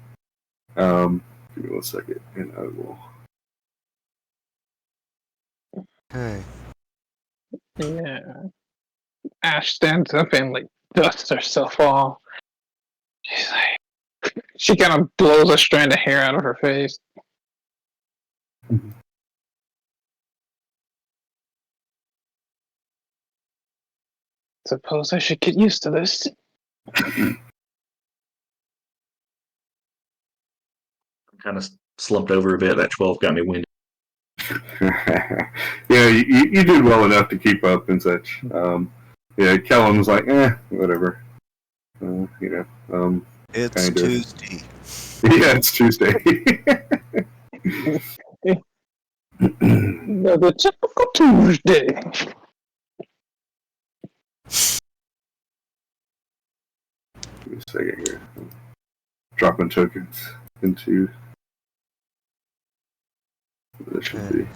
Speaker 2: Give me 1 second, and I will.
Speaker 4: Okay.
Speaker 5: Yeah. Ash stands up and like dusts herself off. She's like, she kind of blows a strand of hair out of her face. Suppose I should get used to this.
Speaker 3: Kind of slumped over a bit. That 12 got me winded.
Speaker 2: Yeah, you did well enough to keep up and such. Yeah, Kellum's like, whatever.
Speaker 4: It's
Speaker 2: kind of.
Speaker 4: Tuesday.
Speaker 2: Yeah, it's Tuesday.
Speaker 5: The typical Tuesday.
Speaker 2: Give me a second here. Dropping tokens into. That should
Speaker 4: Okay.
Speaker 2: be.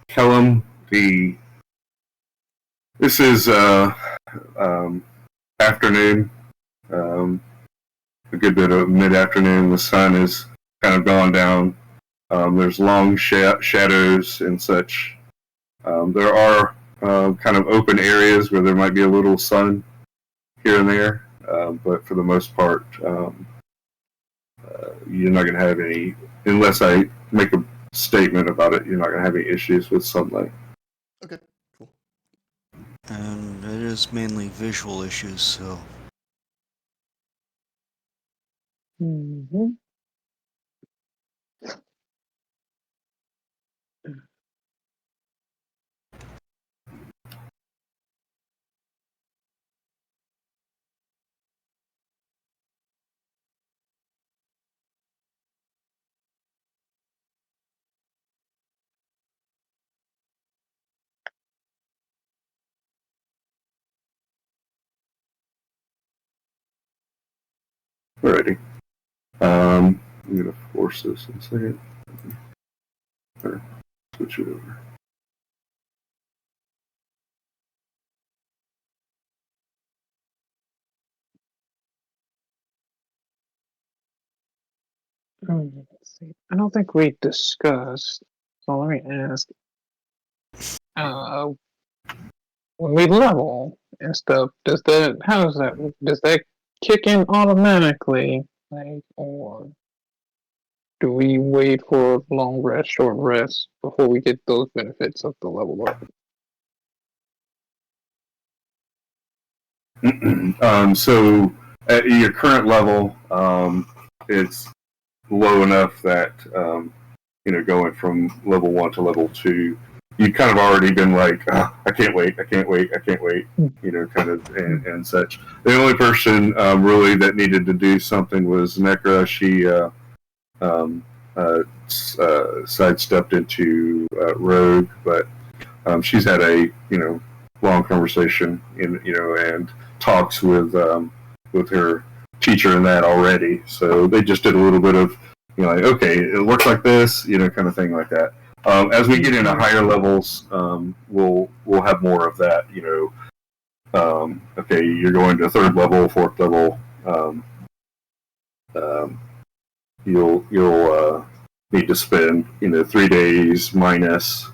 Speaker 2: Kellum, this is afternoon, a good bit of mid-afternoon. The sun is kind of gone down. There's long shadows and such. There are kind of open areas where there might be a little sun here and there, but for the most part, you're not going to have any, unless I make a statement about it, you're not going to have any issues with sunlight.
Speaker 1: Okay, cool.
Speaker 4: And it is mainly visual issues, so.
Speaker 5: Mm-hmm.
Speaker 2: Alrighty. I'm going to force this in a second. Or switch it over.
Speaker 5: Let's see. I don't think we discussed. So let me ask. When we level and stuff, how does that kick in automatically? Like, or do we wait for long rest, short rest before we get those benefits of the level up?
Speaker 2: So at your current level, it's low enough that going from level 1 to level 2, you've kind of already been like, I can't wait, kind of and such. The only person really that needed to do something was Necra. She sidestepped into Rogue, but she's had a long conversation and talks with her teacher in that already. So they just did a little bit of like, okay, it works like this, kind of thing like that. As we get into higher levels, we'll have more of that. Okay, you're going to third level, fourth level. You'll need to spend 3 days minus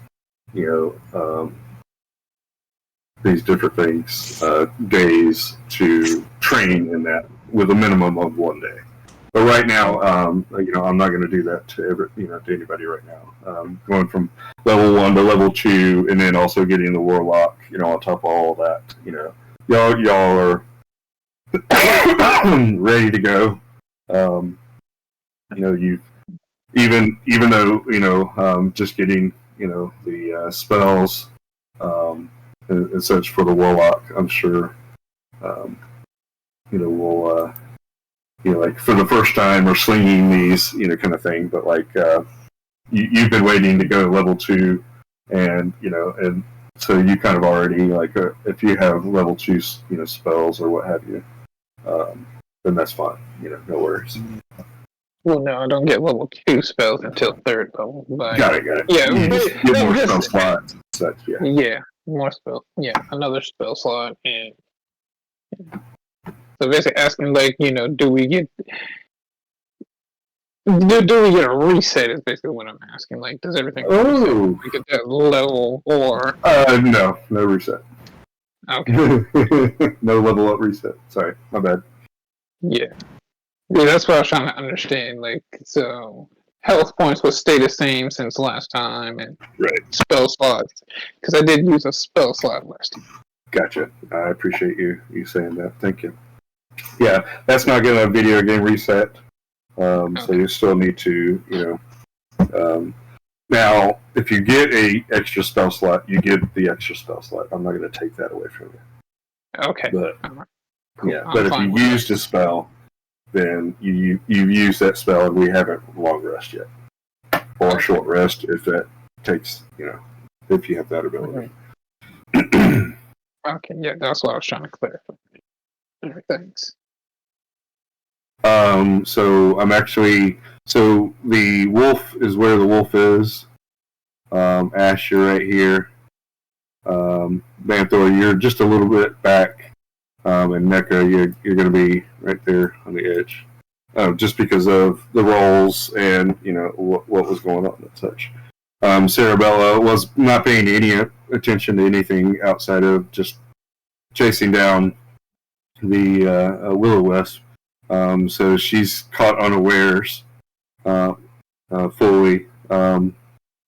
Speaker 2: these different things, days to train in that with a minimum of 1 day. But right now, I'm not going to do that to anybody right now. Going from level 1 to level 2, and then also getting the warlock, on top of all of that, y'all are ready to go. You've even though just getting the spells and such for the warlock, I'm sure we'll like for the first time or slinging these kind of thing. But like you've been waiting to go level 2, and and so you kind of already like if you have level 2 spells or what have you, then that's fine. No worries.
Speaker 5: Well, no, I don't get level 2 spells until third level. But
Speaker 2: Got it.
Speaker 5: yeah,
Speaker 2: You get more
Speaker 5: just,
Speaker 2: spell slots and such. Yeah.
Speaker 5: Yeah, more spell. Yeah, another spell slot, and so basically asking like, do we get a reset? Is basically what I'm asking. Like, does everything reset? We get that level, or
Speaker 2: no reset.
Speaker 5: Okay.
Speaker 2: No level up reset. Sorry, my bad.
Speaker 5: Yeah, that's what I was trying to understand. Like, so health points will stay the same since last time, and
Speaker 2: right.
Speaker 5: Spell slots, because I did use a spell slot last time.
Speaker 2: Gotcha. I appreciate you saying that. Thank you. Yeah, that's not going to video game reset. So you still need to, now, if you get a extra spell slot, you get the extra spell slot. I'm not going to take that away from you.
Speaker 5: Okay.
Speaker 2: But
Speaker 5: Cool.
Speaker 2: yeah,
Speaker 5: I'm
Speaker 2: but if
Speaker 5: fine
Speaker 2: you
Speaker 5: with
Speaker 2: used
Speaker 5: that.
Speaker 2: a spell, then you use that spell, and we haven't long rest yet, or
Speaker 5: Okay.
Speaker 2: short rest if that takes, if you have that ability.
Speaker 5: Okay, yeah, that's what I was trying to clarify. All right, thanks.
Speaker 2: So I'm actually, so the wolf is where the wolf is. Ash, you're right here. Banthor, you're just a little bit back. And NECA, you're going to be right there on the edge. Just because of the rolls and, what was going on and such. Sarabella was not paying any attention to anything outside of just chasing down the Will-O-Wisp. So she's caught unawares fully.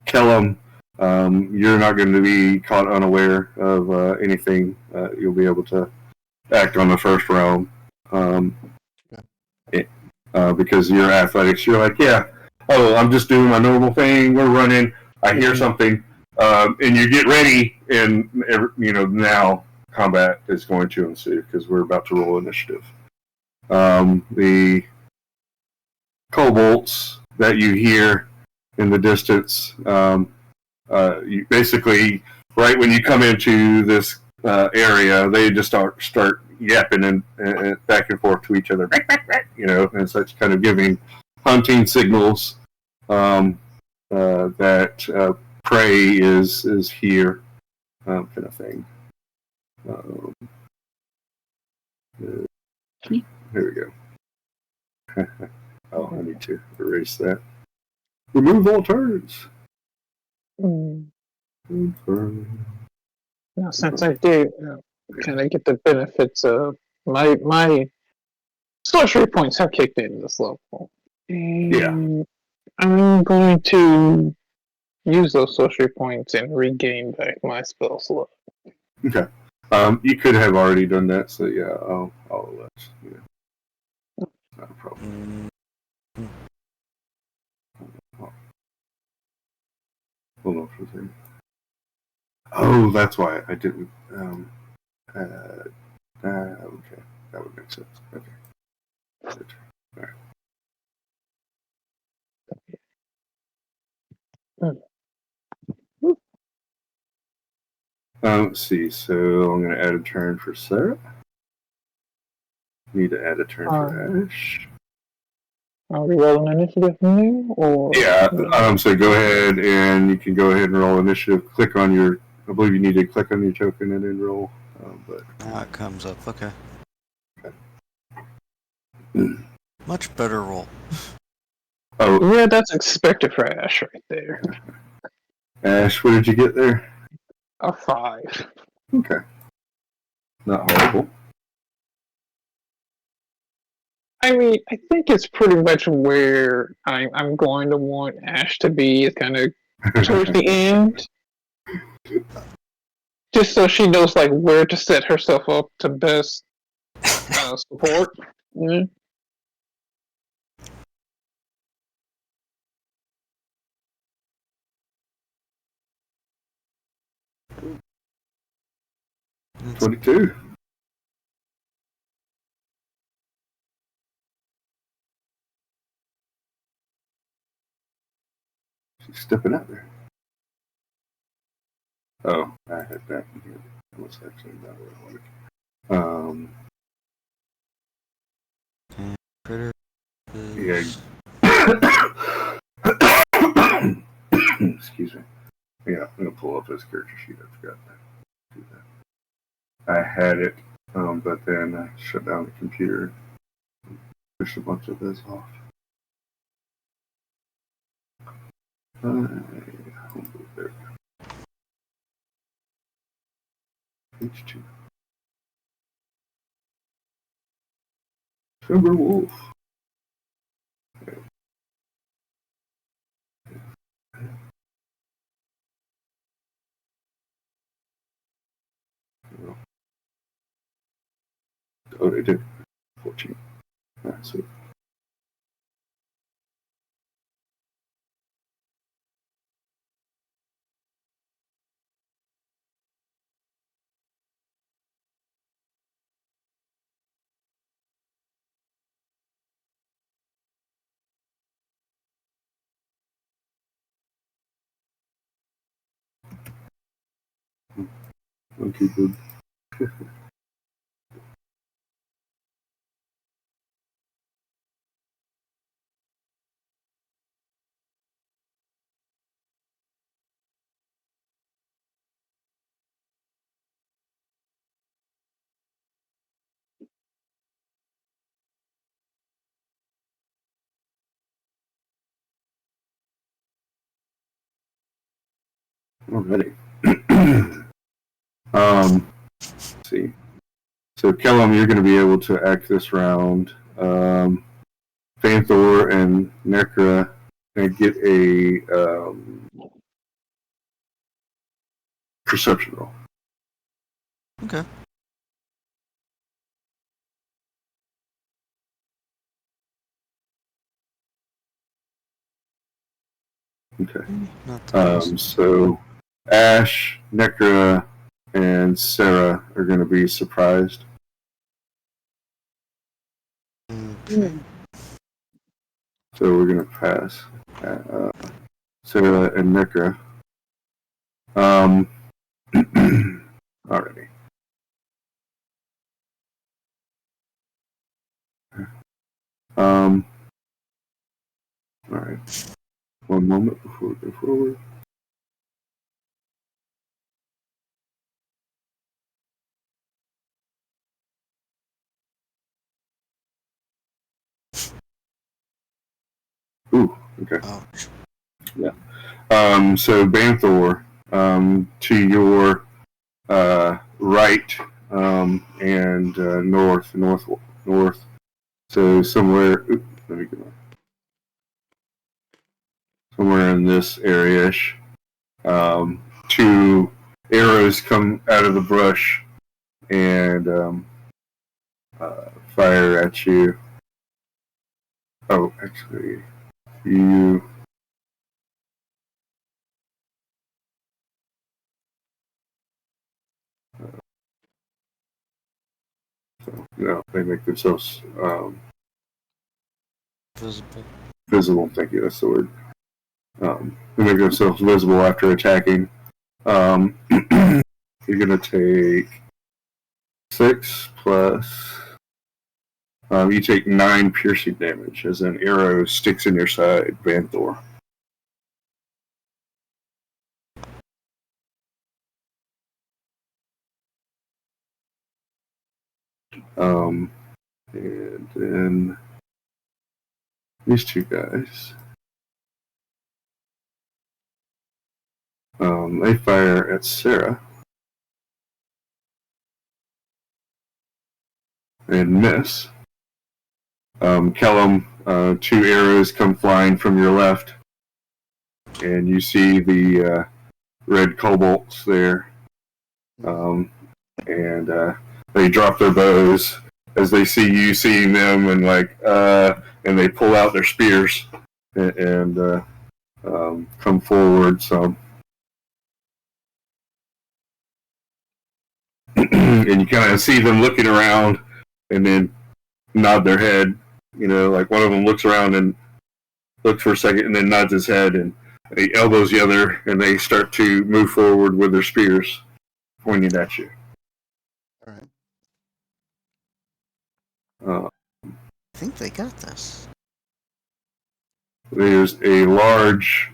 Speaker 2: Kellum, you're not going to be caught unaware of anything. You'll be able to act on the first round because you're athletics. You're like, yeah, I'm just doing my normal thing. We're running. I hear something, and you get ready, and now combat is going to ensue because we're about to roll initiative. The kobolds that you hear in the distance, you basically, right when you come into this area, they just start yapping and back and forth to each other, and such, kind of giving hunting signals that prey is here, kind of thing. Here we go. Oh, I need to erase that. Remove all turns.
Speaker 5: Now, since I do kind of get the benefits of my sorcery points have kicked in this level, and I'm going to use those sorcery points and regain back my spell slot.
Speaker 2: Okay. You could have already done that, so yeah, I'll let you. Not a problem. Hold on for a second. Oh, that's why I didn't. Okay, that would make sense. Okay. All right. Let's see. So I'm going to add a turn for Sarah. Need to add a turn for Ash.
Speaker 5: Are we rolling initiative from there, or
Speaker 2: Yeah. So go ahead and you can go ahead and roll initiative. Click on your. I believe you need to click on your token and then roll. But
Speaker 4: now it comes up. Okay.
Speaker 2: Okay.
Speaker 4: Much better roll.
Speaker 2: Oh
Speaker 5: yeah, that's expected for Ash right there.
Speaker 2: Ash, what did you get there?
Speaker 5: A 5.
Speaker 2: Okay. Not horrible.
Speaker 5: I mean, I think it's pretty much where I'm going to want Ash to be, kind of towards the end, just so she knows like where to set herself up to best support. Yeah.
Speaker 4: It's
Speaker 2: 22. She's stepping out there. Oh, I had that in here. That was actually not what I wanted.
Speaker 4: critter.
Speaker 2: Yeah. Excuse me. Yeah, I'm gonna pull up this character sheet. I forgot to do that. I had it, but then I shut down the computer, pushed a bunch of this off. There. Page 2. Timberwolf. Oh, they did. 14. Sweet. Monkey boob. Alrighty. Let's see. So, Kellum, you're going to be able to act this round. Phanthor and Necra and get a perception roll.
Speaker 4: Okay.
Speaker 2: Okay.
Speaker 4: Not the best.
Speaker 2: So Ash, Necra, and Sarah are going to be surprised.
Speaker 4: Okay.
Speaker 2: So we're going to pass Sarah and Necra. Alrighty. Alright. One moment before we go forward. Ooh, okay.
Speaker 4: Ouch.
Speaker 2: So Banthor, to your right and north. So somewhere. Let me get on. Somewhere in this area-ish. Two arrows come out of the brush and fire at you. Oh, actually, you. No, they make themselves
Speaker 4: Visible.
Speaker 2: visible. Thank you. That's the word. They make themselves visible after attacking. You're gonna take 6 plus. You take 9 piercing damage as an arrow sticks in your side, Banthor. And then these two guys. They fire at Sarah and miss. Kellum, 2 arrows come flying from your left, and you see the red kobolds there. And they drop their bows as they see you seeing them, and and they pull out their spears and come forward some. And you kind of see them looking around and then nod their head. You know, like one of them looks around and looks for a second and then nods his head, and he elbows the other, and they start to move forward with their spears pointing at you.
Speaker 1: All right.
Speaker 4: I think they got this.
Speaker 2: There's a large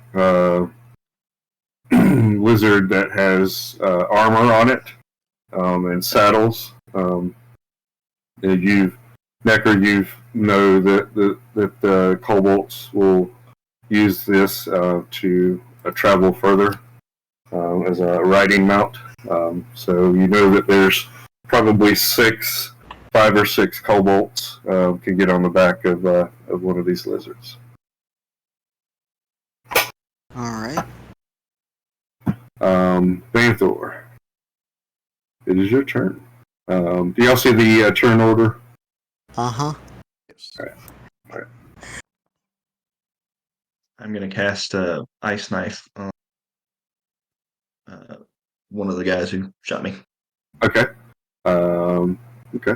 Speaker 2: lizard that has armor on it and saddles. And you know that the kobolds will use this to travel further as a riding mount. So you know that there's probably 5 or 6 kobolds can get on the back of one of these lizards.
Speaker 4: Alright.
Speaker 2: Banthor, it is your turn. Do y'all see the turn order?
Speaker 4: Uh-huh.
Speaker 1: Yes.
Speaker 2: All right.
Speaker 3: I'm going to cast Ice Knife on one of the guys who shot me.
Speaker 2: Okay. Okay.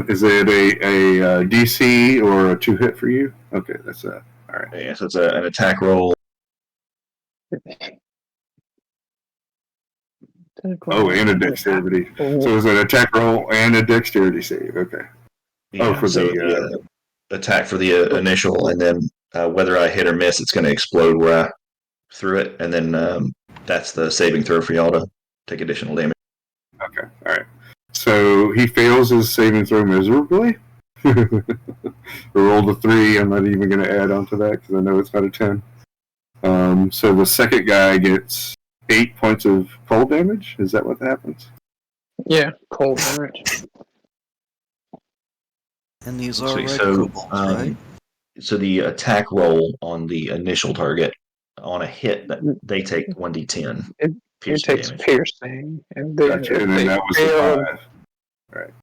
Speaker 2: Is it a DC or a 2-hit for you? Okay, that's all right.
Speaker 3: Yeah, so it's an attack roll
Speaker 2: Oh, and a dexterity. So it's an attack roll and a dexterity save. Okay.
Speaker 3: Yeah,
Speaker 2: for
Speaker 3: so
Speaker 2: the
Speaker 3: attack for the initial, and then whether I hit or miss, it's going to explode where I threw it, and then that's the saving throw for y'all to take additional damage.
Speaker 2: okay, all right. So he fails his saving throw miserably. Rolled a 3. I'm not even going to add on to that because I know it's not a 10. So the second guy gets 8 points of cold damage. Is that what happens?
Speaker 5: Yeah, cold damage.
Speaker 4: And these are
Speaker 3: Sweet.
Speaker 4: red
Speaker 3: So,
Speaker 4: kobolds, right?
Speaker 3: So the attack roll on the initial target, on a hit, they take 1d10
Speaker 5: It
Speaker 3: piercing
Speaker 5: takes
Speaker 3: damage.
Speaker 5: piercing, and then
Speaker 2: Gotcha.
Speaker 5: if
Speaker 2: And then
Speaker 5: they
Speaker 2: that was
Speaker 5: fail,
Speaker 2: the 5. Right.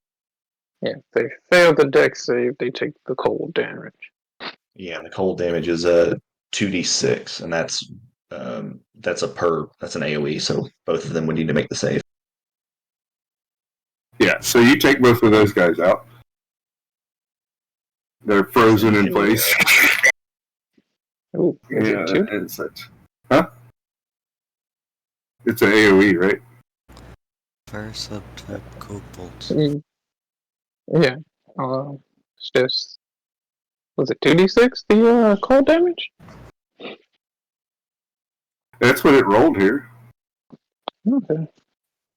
Speaker 5: yeah, if they fail the dex save, they take the cold damage.
Speaker 3: Yeah, the cold damage is 2d6, and that's an AOE, so both of them would need to make the save.
Speaker 2: Yeah. So you take both of those guys out. They're frozen in place.
Speaker 5: Ooh, is it two?
Speaker 2: And such. Huh? It's an AOE, right?
Speaker 4: Fire subtype kobolds.
Speaker 5: Yeah. It's just, was it 2d6, the cold damage?
Speaker 2: That's what it rolled here.
Speaker 5: Okay.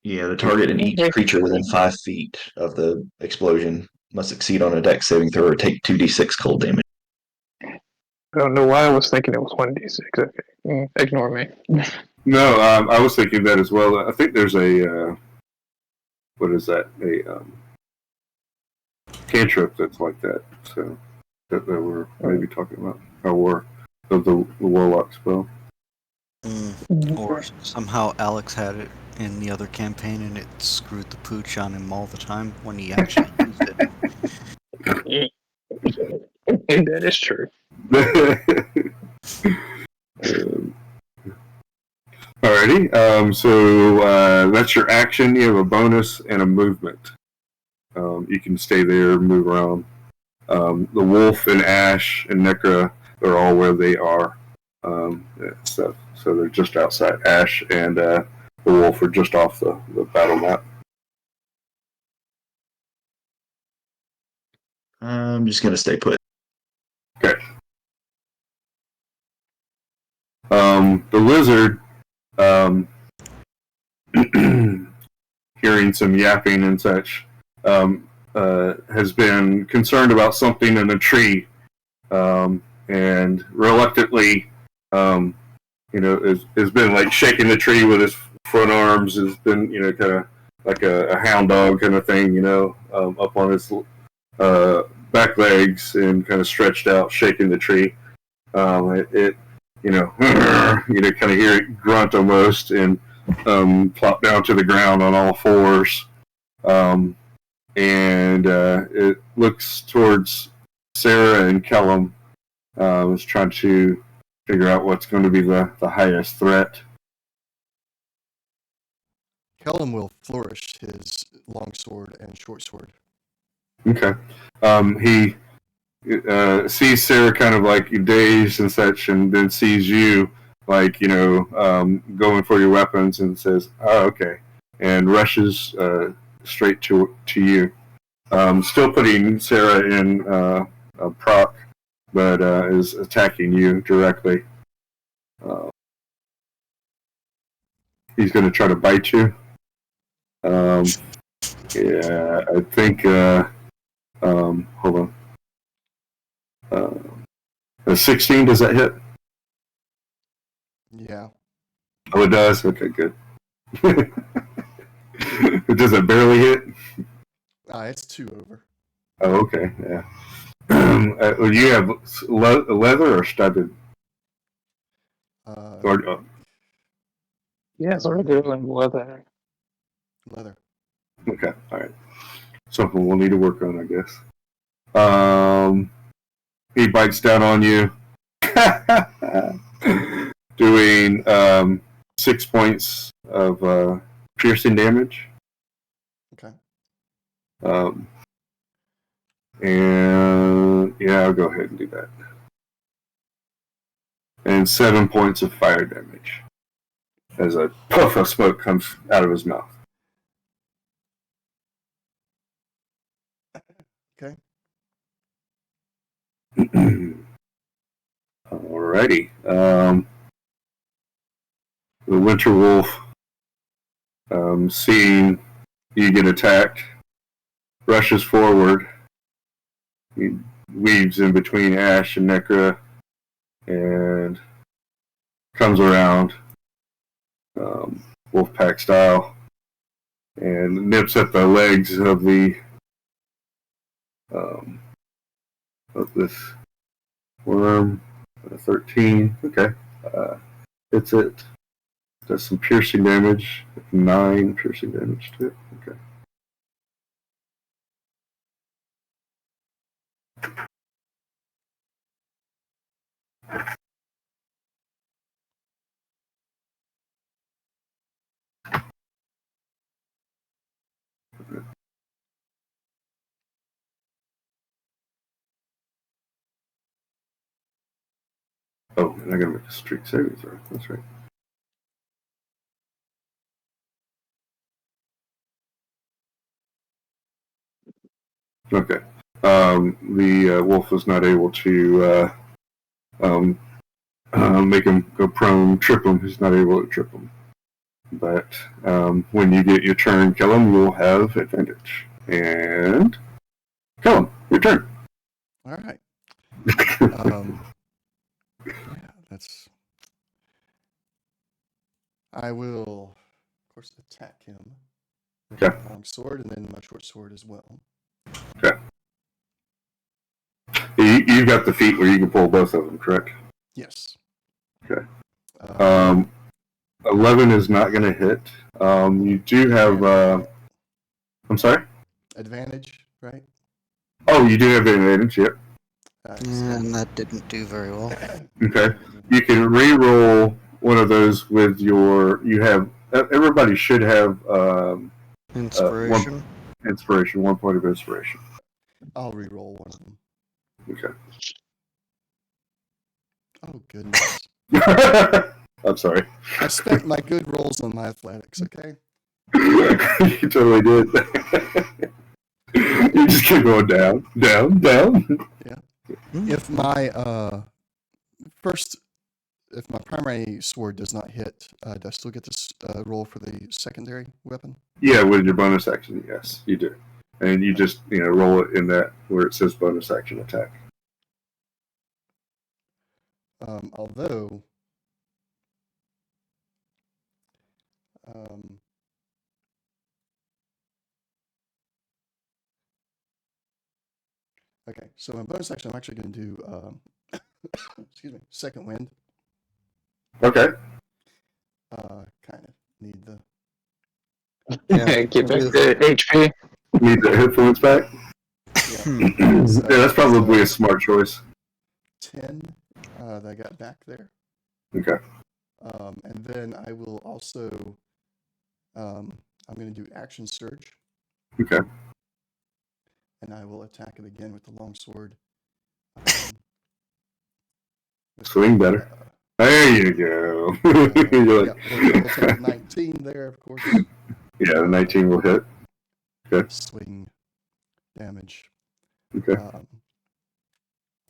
Speaker 3: Yeah, the target and each
Speaker 5: Okay.
Speaker 3: creature within 5 feet of the explosion must succeed on a dex saving throw or take 2d6 cold damage.
Speaker 5: I don't know why I was thinking it was 1d6. Okay. Ignore me.
Speaker 2: No, I was thinking that as well. I think there's a what is that? A cantrip that's like that. So that we're maybe talking about. Or of the warlock spell.
Speaker 4: Or somehow Alex had it in the other campaign and it screwed the pooch on him all the time when he actually used it.
Speaker 5: That is true.
Speaker 2: Alrighty. So that's your action. You have a bonus and a movement. You can stay there, move around. The wolf and Ash and Necra are all where they are. So they're just outside. Ash and the wolf are just off the battle map.
Speaker 3: I'm just going to stay put.
Speaker 2: Okay. The lizard, hearing some yapping and such, has been concerned about something in a tree, and reluctantly, has been like shaking the tree with his front arms. Has been, kind of like a hound dog kind of thing, up on his back legs and kind of stretched out, shaking the tree. Kind of hear it grunt almost and plop down to the ground on all fours. And it looks towards Sarah and Kellum. Is trying to figure out what's going to be the highest threat.
Speaker 1: Kellum will flourish his long sword and short sword.
Speaker 2: Okay. He sees Sarah kind of like dazed and such, and then sees you like, going for your weapons and says, "Oh, okay," and rushes straight to you. Still putting Sarah in a proc, but is attacking you directly. He's going to try to bite you. Yeah, I think. Hold on. A 16, does that hit?
Speaker 1: Yeah.
Speaker 2: Oh, it does? Okay, good. Does it barely hit?
Speaker 1: It's 2 over.
Speaker 2: Oh, okay, yeah. You have leather or studded? Or,
Speaker 5: Yeah, so we're doing leather.
Speaker 1: Leather.
Speaker 2: okay, all right. Something we'll need to work on, I guess. He bites down on you, doing 6 points of piercing damage.
Speaker 1: Okay.
Speaker 2: And yeah, I'll go ahead and do that. and 7 points of fire damage as a puff of smoke comes out of his mouth.
Speaker 1: Okay.
Speaker 2: Alrighty. The Winter Wolf, seeing you get attacked, rushes forward. He weaves in between Ash and Necra and comes around, Wolfpack style, and nips at the legs of this worm. 13. Okay. Hits it. Does some piercing damage. 9 piercing damage to it. Okay. Oh, and I gotta make a streak saving throw. That's right. Okay. The wolf was not able to make him go prone, trip him. He's not able to trip him. But when you get your turn, kill him, you'll have advantage. And kill him. Your turn.
Speaker 1: All right. Yeah, that's. I will, of course, attack him.
Speaker 2: Okay.
Speaker 1: Long sword and then my short sword as well.
Speaker 2: Okay. You've got the feat where you can pull both of them, correct?
Speaker 1: Yes.
Speaker 2: Okay. 11 is not going to hit. You do have. I'm sorry?
Speaker 1: Advantage, right?
Speaker 2: Oh, you do have advantage, yep.
Speaker 4: And that didn't do very well.
Speaker 2: Okay. You can re-roll one of those with your. You have. Everybody should have.
Speaker 4: Inspiration.
Speaker 2: Inspiration, 1 point of inspiration.
Speaker 1: I'll re-roll one of them.
Speaker 2: Okay.
Speaker 1: Oh, goodness.
Speaker 2: I'm sorry.
Speaker 1: I spent my good rolls on my athletics, okay?
Speaker 2: You totally did. You just keep going down, down, down.
Speaker 1: Yeah. If my if my primary sword does not hit, do I still get to roll for the secondary weapon?
Speaker 2: Yeah, with your bonus action, yes, you do. And you just, roll it in that where it says bonus action attack.
Speaker 1: Although, okay, so my bonus action, I'm actually going to do, excuse me, second wind.
Speaker 2: Okay.
Speaker 1: Kind of need the.
Speaker 5: Yeah, get back the HP.
Speaker 2: Need the hit points back?
Speaker 1: Yeah.
Speaker 2: Yeah, that's probably a smart choice.
Speaker 1: 10 that I got back there.
Speaker 2: Okay.
Speaker 1: And then I will also, I'm going to do action surge.
Speaker 2: Okay.
Speaker 1: And I will attack it again with the longsword.
Speaker 2: Swing better. There you go. You're like,
Speaker 1: we'll take 19 there, of course.
Speaker 2: yeah, the 19 will hit. Okay.
Speaker 1: Swing damage.
Speaker 2: Okay.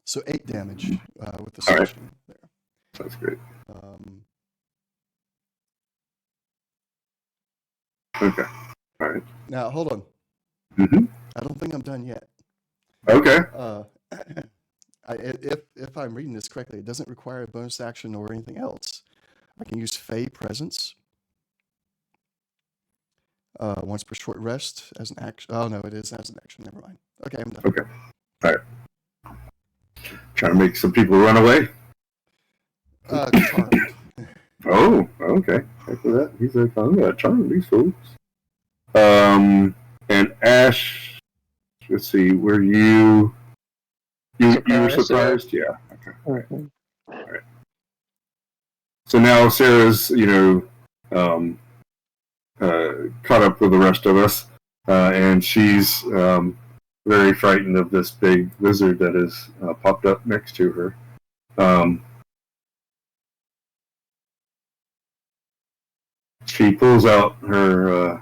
Speaker 1: So 8 damage with the
Speaker 2: All right.
Speaker 1: slashing there.
Speaker 2: That's great. Okay. All right.
Speaker 1: Now, hold on.
Speaker 2: Mm-hmm.
Speaker 1: I don't think I'm done yet.
Speaker 2: Okay.
Speaker 1: If I'm reading this correctly, it doesn't require a bonus action or anything else. I can use Fey Presence once per short rest as an action. Oh, no, it is as an action. Never mind. Okay, I'm done.
Speaker 2: Okay. All right. Trying to make some people run away?
Speaker 1: Charmed.
Speaker 2: Oh, okay. After that, he's like, I'm gonna charm these folks. And Ash, let's see, were you were surprised? Yeah. Okay.
Speaker 5: Mm-hmm.
Speaker 2: All right. So now Sarah's, caught up with the rest of us, and she's very frightened of this big lizard that has popped up next to her. she pulls out her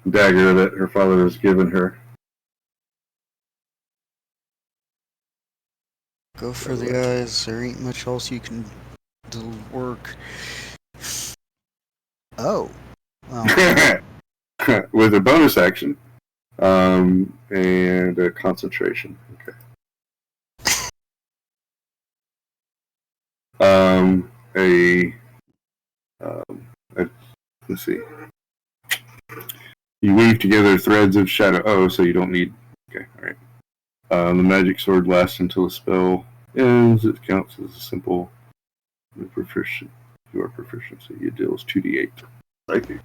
Speaker 2: dagger that her father has given her.
Speaker 4: Go for the eyes. There ain't much else you can do work. Oh. Well,
Speaker 2: With a bonus action and a concentration. Okay. Let's see. You weave together threads of shadow. Oh, so you don't need. Okay, all right. The magic sword lasts until the spell ends. It counts as a simple proficient. Your proficiency. It deals 2d8. Psychic.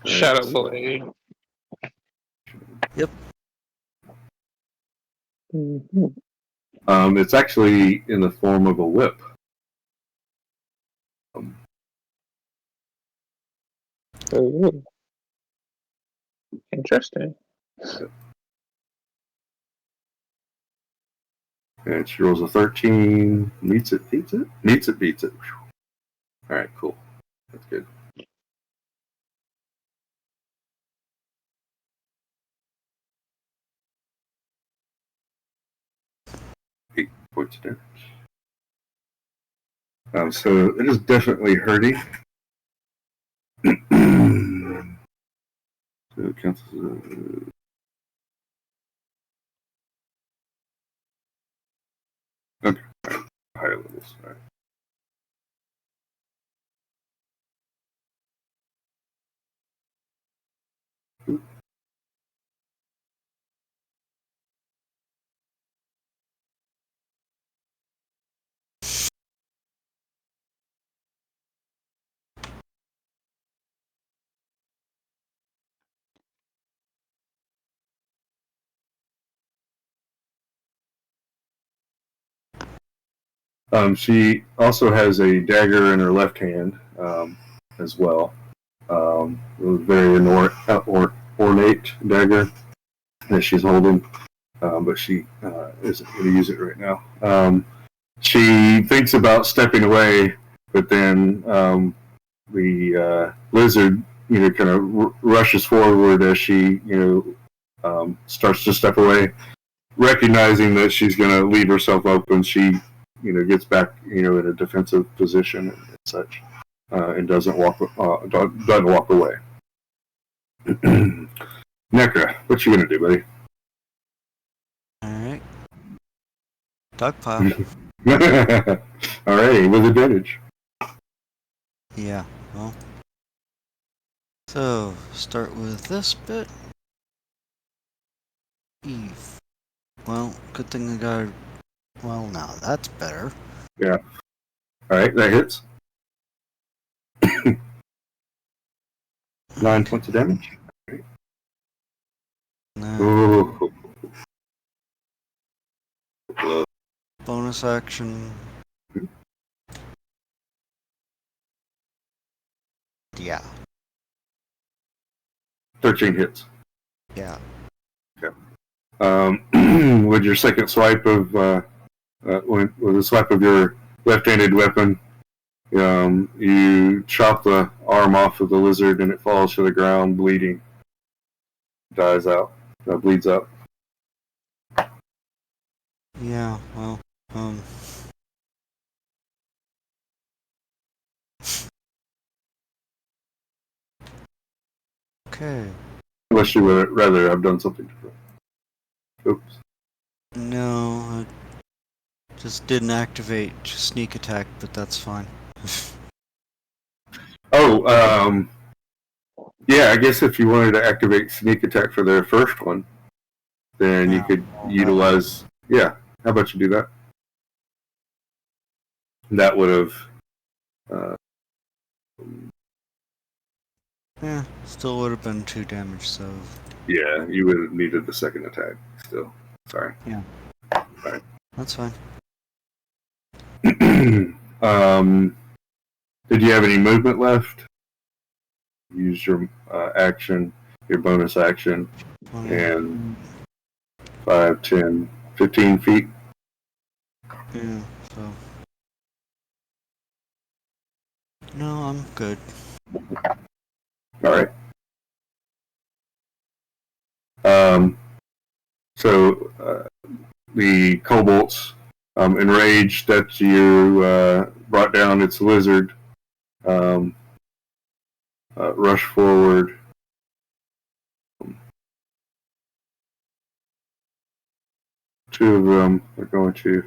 Speaker 5: Shadow blade.
Speaker 4: Yep.
Speaker 5: Mm-hmm.
Speaker 2: It's actually in the form of a whip.
Speaker 5: Ooh. Interesting.
Speaker 2: And she rolls a 13. Meets it, beats it? Meets it, beats it. Alright, cool. That's good. Eight points of damage. So it is definitely hurting. So it counts as a... Okay, right. Higher levels. All right. She also has a dagger in her left hand as well. A very ornate dagger that she's holding, but she isn't going to use it right now. She thinks about stepping away, but then the lizard, kind of rushes forward as she, starts to step away, recognizing that she's going to leave herself open. She gets back, in a defensive position and such, and doesn't walk away. Necra, what you gonna do, buddy?
Speaker 4: alright. Dogpile.
Speaker 2: Alright, with advantage.
Speaker 4: Yeah, well. So, start with this bit. Eve. Well, good thing I got. Well, now that's better.
Speaker 2: Yeah. Alright, that hits. 9 points of damage. Ooh.
Speaker 4: Bonus action. Yeah.
Speaker 2: 13 hits.
Speaker 4: Yeah.
Speaker 2: With your second swipe of with a swipe of your left-handed weapon, you chop the arm off of the lizard and it falls to the ground, bleeding. Dies out. Bleeds out.
Speaker 4: Yeah, well, okay.
Speaker 2: Unless you would rather have done something different. Oops.
Speaker 4: No, I just didn't activate sneak attack, but that's fine.
Speaker 2: Oh, yeah, I guess if you wanted to activate sneak attack for their first one, then you could utilize. Yeah, how about you do that? That would have.
Speaker 4: Yeah, still would have been 2 damage, so.
Speaker 2: Yeah, you would have needed the second attack still. Sorry.
Speaker 4: Yeah.
Speaker 2: Right.
Speaker 4: That's fine.
Speaker 2: Did you have any movement left? Use your action, your bonus action,
Speaker 4: 20.
Speaker 2: and 5, 10, 15 feet.
Speaker 4: Yeah, so. No, I'm good.
Speaker 2: All right. So the kobolds, enraged that you brought down its lizard, rush forward. Two of them are going to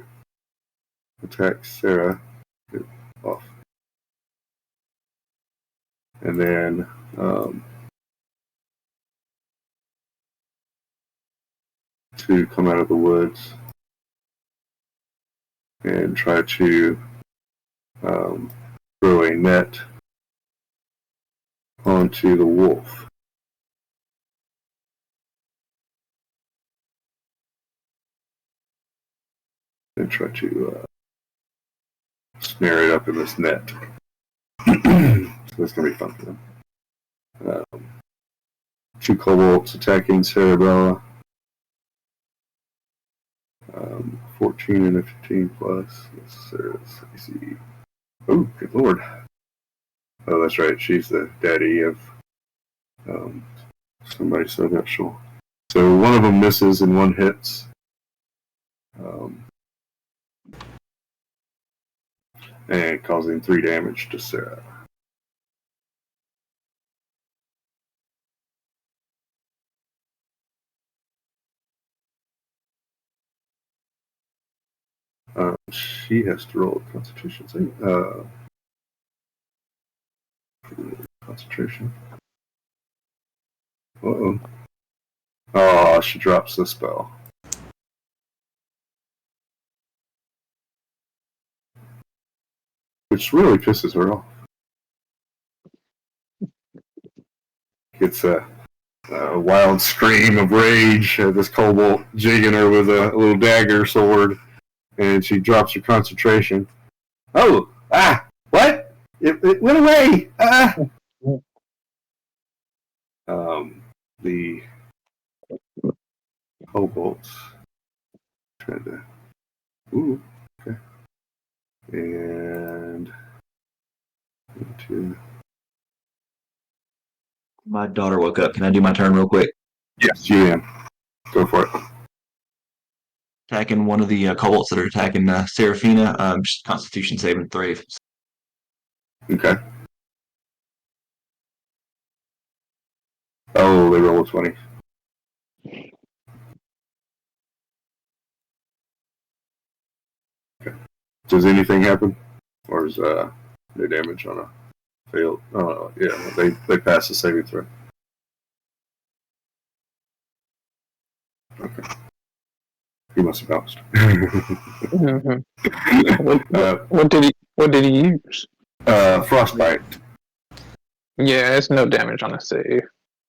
Speaker 2: attack Sarah. Get off. And then to come out of the woods and try to throw a net onto the wolf. And try to snare it up in this net. So it's going to be fun for them. Two kobolds attacking Cerebella. 14 and a 15 plus. Sarah's AC. Oh, good lord. Oh, that's right. She's the daddy of somebody so special. So one of them misses and one hits. And causing 3 damage to Sarah. She has to roll a Constitution save. Concentration. Uh-oh. Oh, she drops the spell. Which really pisses her off. It's a wild scream of rage. This kobold jigging her with a little dagger sword, and she drops her concentration. Oh, what? It went away. The kobolds trying to. Ooh, okay. And into.
Speaker 3: My daughter woke up. Can I do my turn real quick?
Speaker 2: Yes, you can. Go for it.
Speaker 3: Attacking one of the kobolds that are attacking Seraphina. Just Constitution saving throw.
Speaker 2: Okay. Oh, they roll a 20. Okay. Does anything happen? Or is no damage on a failed? Yeah, they pass the saving throw. Okay. He must have bounced.
Speaker 5: What did he use?
Speaker 2: Frostbite.
Speaker 5: Yeah, it's no damage on a save.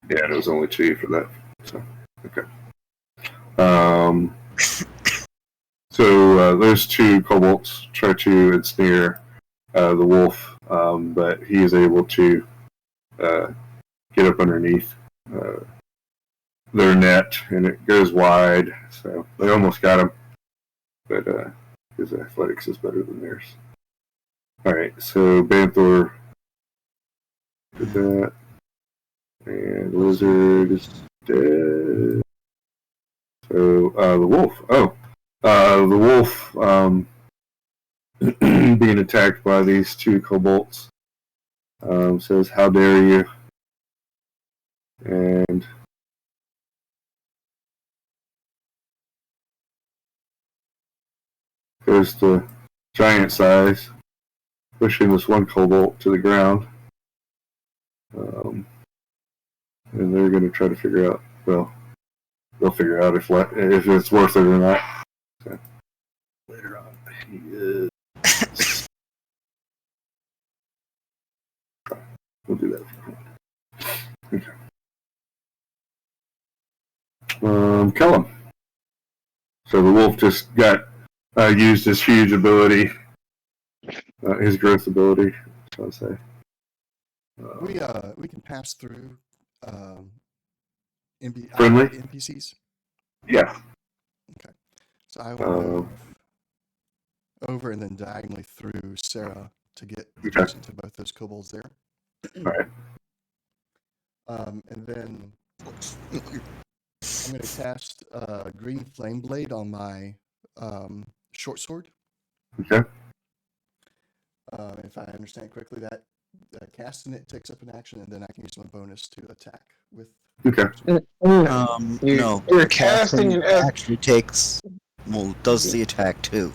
Speaker 2: Yeah, it was only 2 for that. So, okay. So those 2 kobolds try to ensnare the wolf, but he is able to get up underneath their net, and it goes wide. So they almost got him, but his athletics is better than theirs. All right, so Banthor did that, and Lizard is dead. So the wolf. Oh, the wolf being attacked by these 2 kobolds says, "How dare you!" And goes to giant size, pushing this one kobold to the ground. And they're going to try to figure out, well, they'll figure out if it's worth it or not. So, later on, he is. We'll do that. Okay. Kellum. So the wolf just got used his huge ability, his growth ability, shall I say.
Speaker 1: We can pass through
Speaker 2: Friendly?
Speaker 1: NPCs.
Speaker 2: Yeah.
Speaker 1: Okay. So I will move over and then diagonally through Sarah to get adjacent to both those kobolds there.
Speaker 2: All right.
Speaker 1: And then I'm going to cast Green Flame Blade on my short sword.
Speaker 2: Okay.
Speaker 1: If I understand correctly, that casting it takes up an action, and then I can use my bonus to attack with.
Speaker 2: Okay.
Speaker 4: No.
Speaker 5: You're casting an
Speaker 4: actually takes. Well, does the attack too.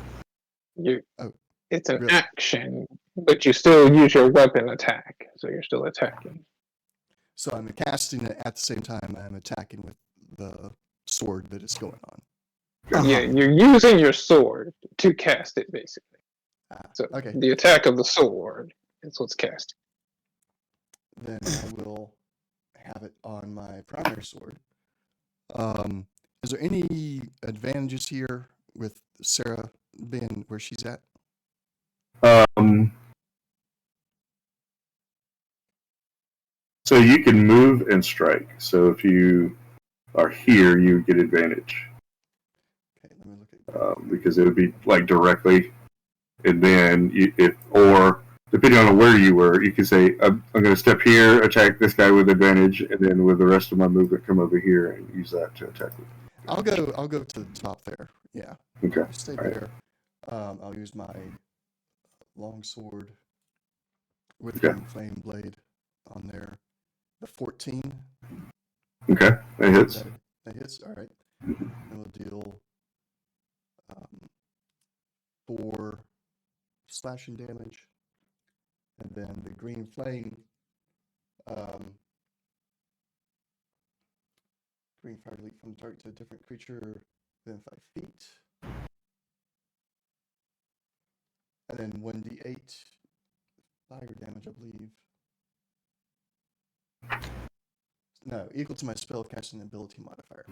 Speaker 5: It's an
Speaker 1: Really?
Speaker 5: action, but you still use your weapon attack, so you're still attacking.
Speaker 1: So I'm casting it at the same time I'm attacking with the sword that is going on.
Speaker 5: Yeah, you're using your sword to cast it, basically. So
Speaker 1: Okay.
Speaker 5: the attack of the sword is what's cast.
Speaker 1: Then I will have it on my primary sword. Is there any advantages here with Sarah being where she's at?
Speaker 2: So you can move and strike. So if you are here, you get advantage.
Speaker 1: Okay, let me look at
Speaker 2: because it would be like directly, and then or depending on where you were, you could say, I'm going to step here, attack this guy with advantage, and then with the rest of my movement, come over here and use that to attack with.
Speaker 1: I'll go to the top there. Yeah.
Speaker 2: Okay.
Speaker 1: Stay
Speaker 2: All
Speaker 1: there. I'll use my long sword with
Speaker 2: Okay.
Speaker 1: Green Flame Blade on there. The 14.
Speaker 2: Okay, that hits.
Speaker 1: That hits. All right.
Speaker 2: Mhm.
Speaker 1: And we'll deal 4 slashing damage, and then the green flame. Green fire leap from the target to a different creature within 5 feet. And then 1d8 fire damage, I believe. No, equal to my spell casting ability modifier.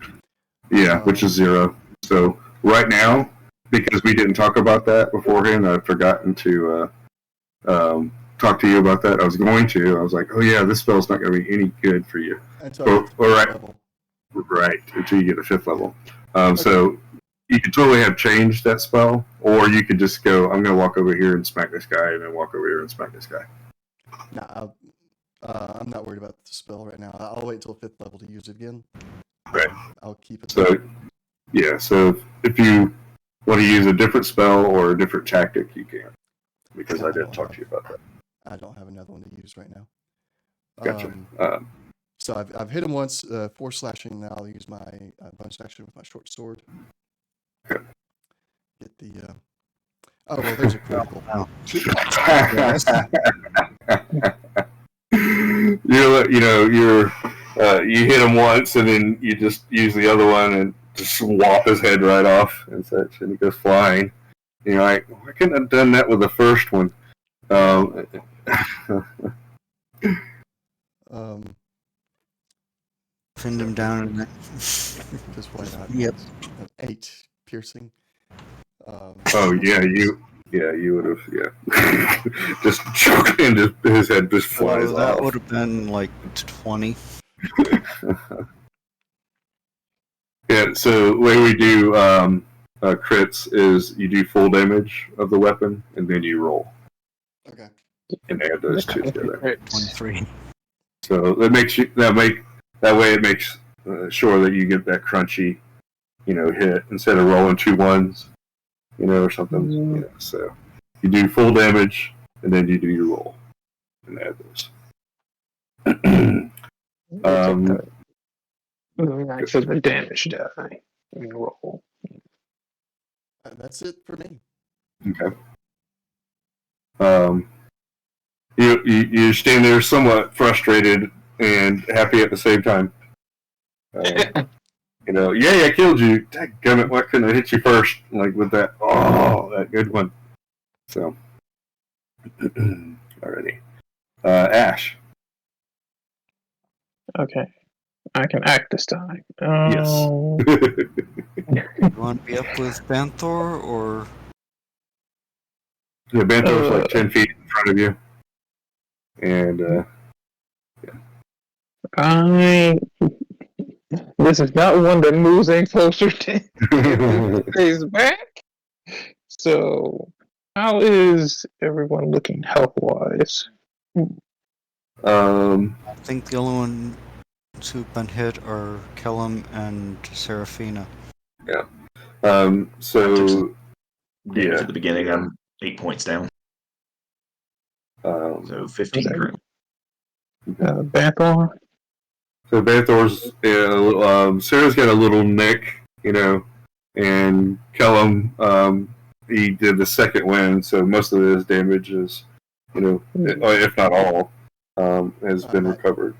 Speaker 2: Yeah, which is 0. So right now, because we didn't talk about that beforehand, I've forgotten to talk to you about that. I was going to. I was like, oh yeah, this spell's not going to be any good for you.
Speaker 1: Until
Speaker 2: Right, until you get a 5th level. So you could totally have changed that spell, or you could just go, I'm going to walk over here and smack this guy, and then walk over here and smack this guy.
Speaker 1: Nah, I'm not worried about the spell right now. I'll wait till 5th level to use it again.
Speaker 2: Right.
Speaker 1: I'll keep it.
Speaker 2: So, yeah, so if you want to use a different spell or a different tactic, you can. Because I didn't talk to you about that.
Speaker 1: I don't have another one to use right now.
Speaker 2: Gotcha.
Speaker 1: So I've hit him once, 4 slashing. Now I'll use my bonus action with my short sword.
Speaker 2: Okay.
Speaker 1: Get the. Oh well, there's a critical.
Speaker 2: You hit him once, and then you just use the other one and just swap his head right off and such, and he goes flying. You're like, I couldn't have done that with the first one.
Speaker 4: Pinned him down in that.
Speaker 1: Just why not?
Speaker 4: Yep.
Speaker 1: 8 piercing.
Speaker 2: Oh yeah, you would have, yeah. Just and his head just flies off.
Speaker 4: That would have been like 20.
Speaker 2: Yeah, so the way we do crits is you do full damage of the weapon, and then you roll.
Speaker 1: Okay.
Speaker 2: And add those two together.
Speaker 4: 23.
Speaker 2: So that way it makes sure that you get that crunchy, hit instead of rolling 2 1s, or something. So you do full damage, and then you do your roll, and add those.
Speaker 5: Actually, the damage die and roll.
Speaker 1: That's it for me.
Speaker 2: Okay. You stand there somewhat frustrated and happy at the same time. Yeah, I killed you. Dadgummit, why couldn't I hit you first? Like with that, that good one. So, alrighty. Ash.
Speaker 5: Okay. I can act this time.
Speaker 2: Yes.
Speaker 4: You want to be up with Banthor, or?
Speaker 2: Yeah, Banthor's like 10 feet in front of you. And,
Speaker 5: This is not one that moves any closer to stays back. So, how is everyone looking health-wise?
Speaker 4: I think the only one who've been hit are Kellum and Serafina.
Speaker 2: So
Speaker 3: Damage
Speaker 2: Yeah.
Speaker 3: at the beginning. I'm 8 points down, so 15
Speaker 5: Okay.
Speaker 3: current.
Speaker 5: Bathor.
Speaker 2: So Banthor's, Sarah's got a little nick, and Kellum, he did the second win, so most of his damage is, if not all, has been
Speaker 1: Right.
Speaker 2: recovered.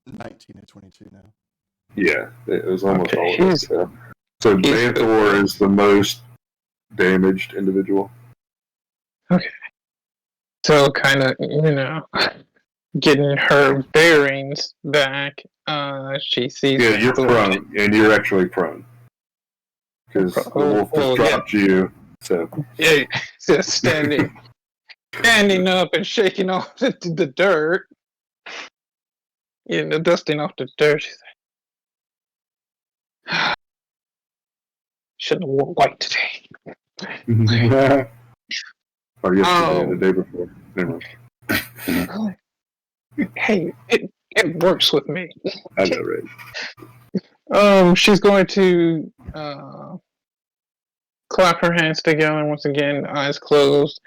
Speaker 1: 19 and 22 now.
Speaker 2: Yeah, it was almost
Speaker 5: Okay,
Speaker 2: all of it. So
Speaker 5: he's
Speaker 2: Banthor is the most damaged individual.
Speaker 5: Okay. So kind of, getting her bearings back. She sees.
Speaker 2: Yeah, you're
Speaker 5: Bathor.
Speaker 2: prone, and you're actually prone. Because the wolf just dropped you, so...
Speaker 5: Yeah, just standing up and shaking off the dirt. Dusting off the dirt. She's like, shouldn't have worn white today.
Speaker 2: Or yesterday, or the day before. Never mind.
Speaker 5: Hey, it works with me.
Speaker 2: I know, right?
Speaker 5: She's going to clap her hands together once again, eyes closed.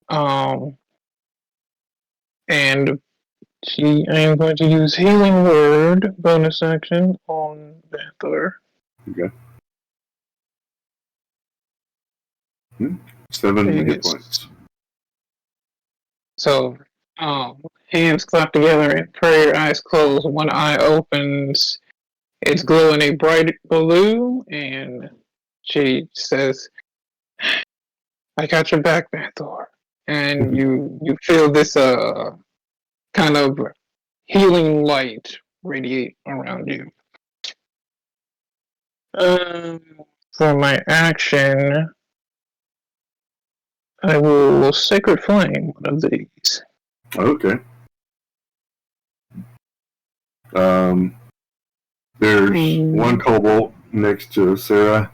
Speaker 5: And I am going to use Healing Word bonus action on Banthor.
Speaker 2: Okay. 7 hit points.
Speaker 5: So, hands clapped together in prayer, eyes closed. One eye opens. It's glowing a bright blue, and she says, "I got your back, Banthor." And you feel this kind of healing light radiate around you. For my action, I will Sacred Flame one of these.
Speaker 2: Okay. There's one Cobalt next to Sarah,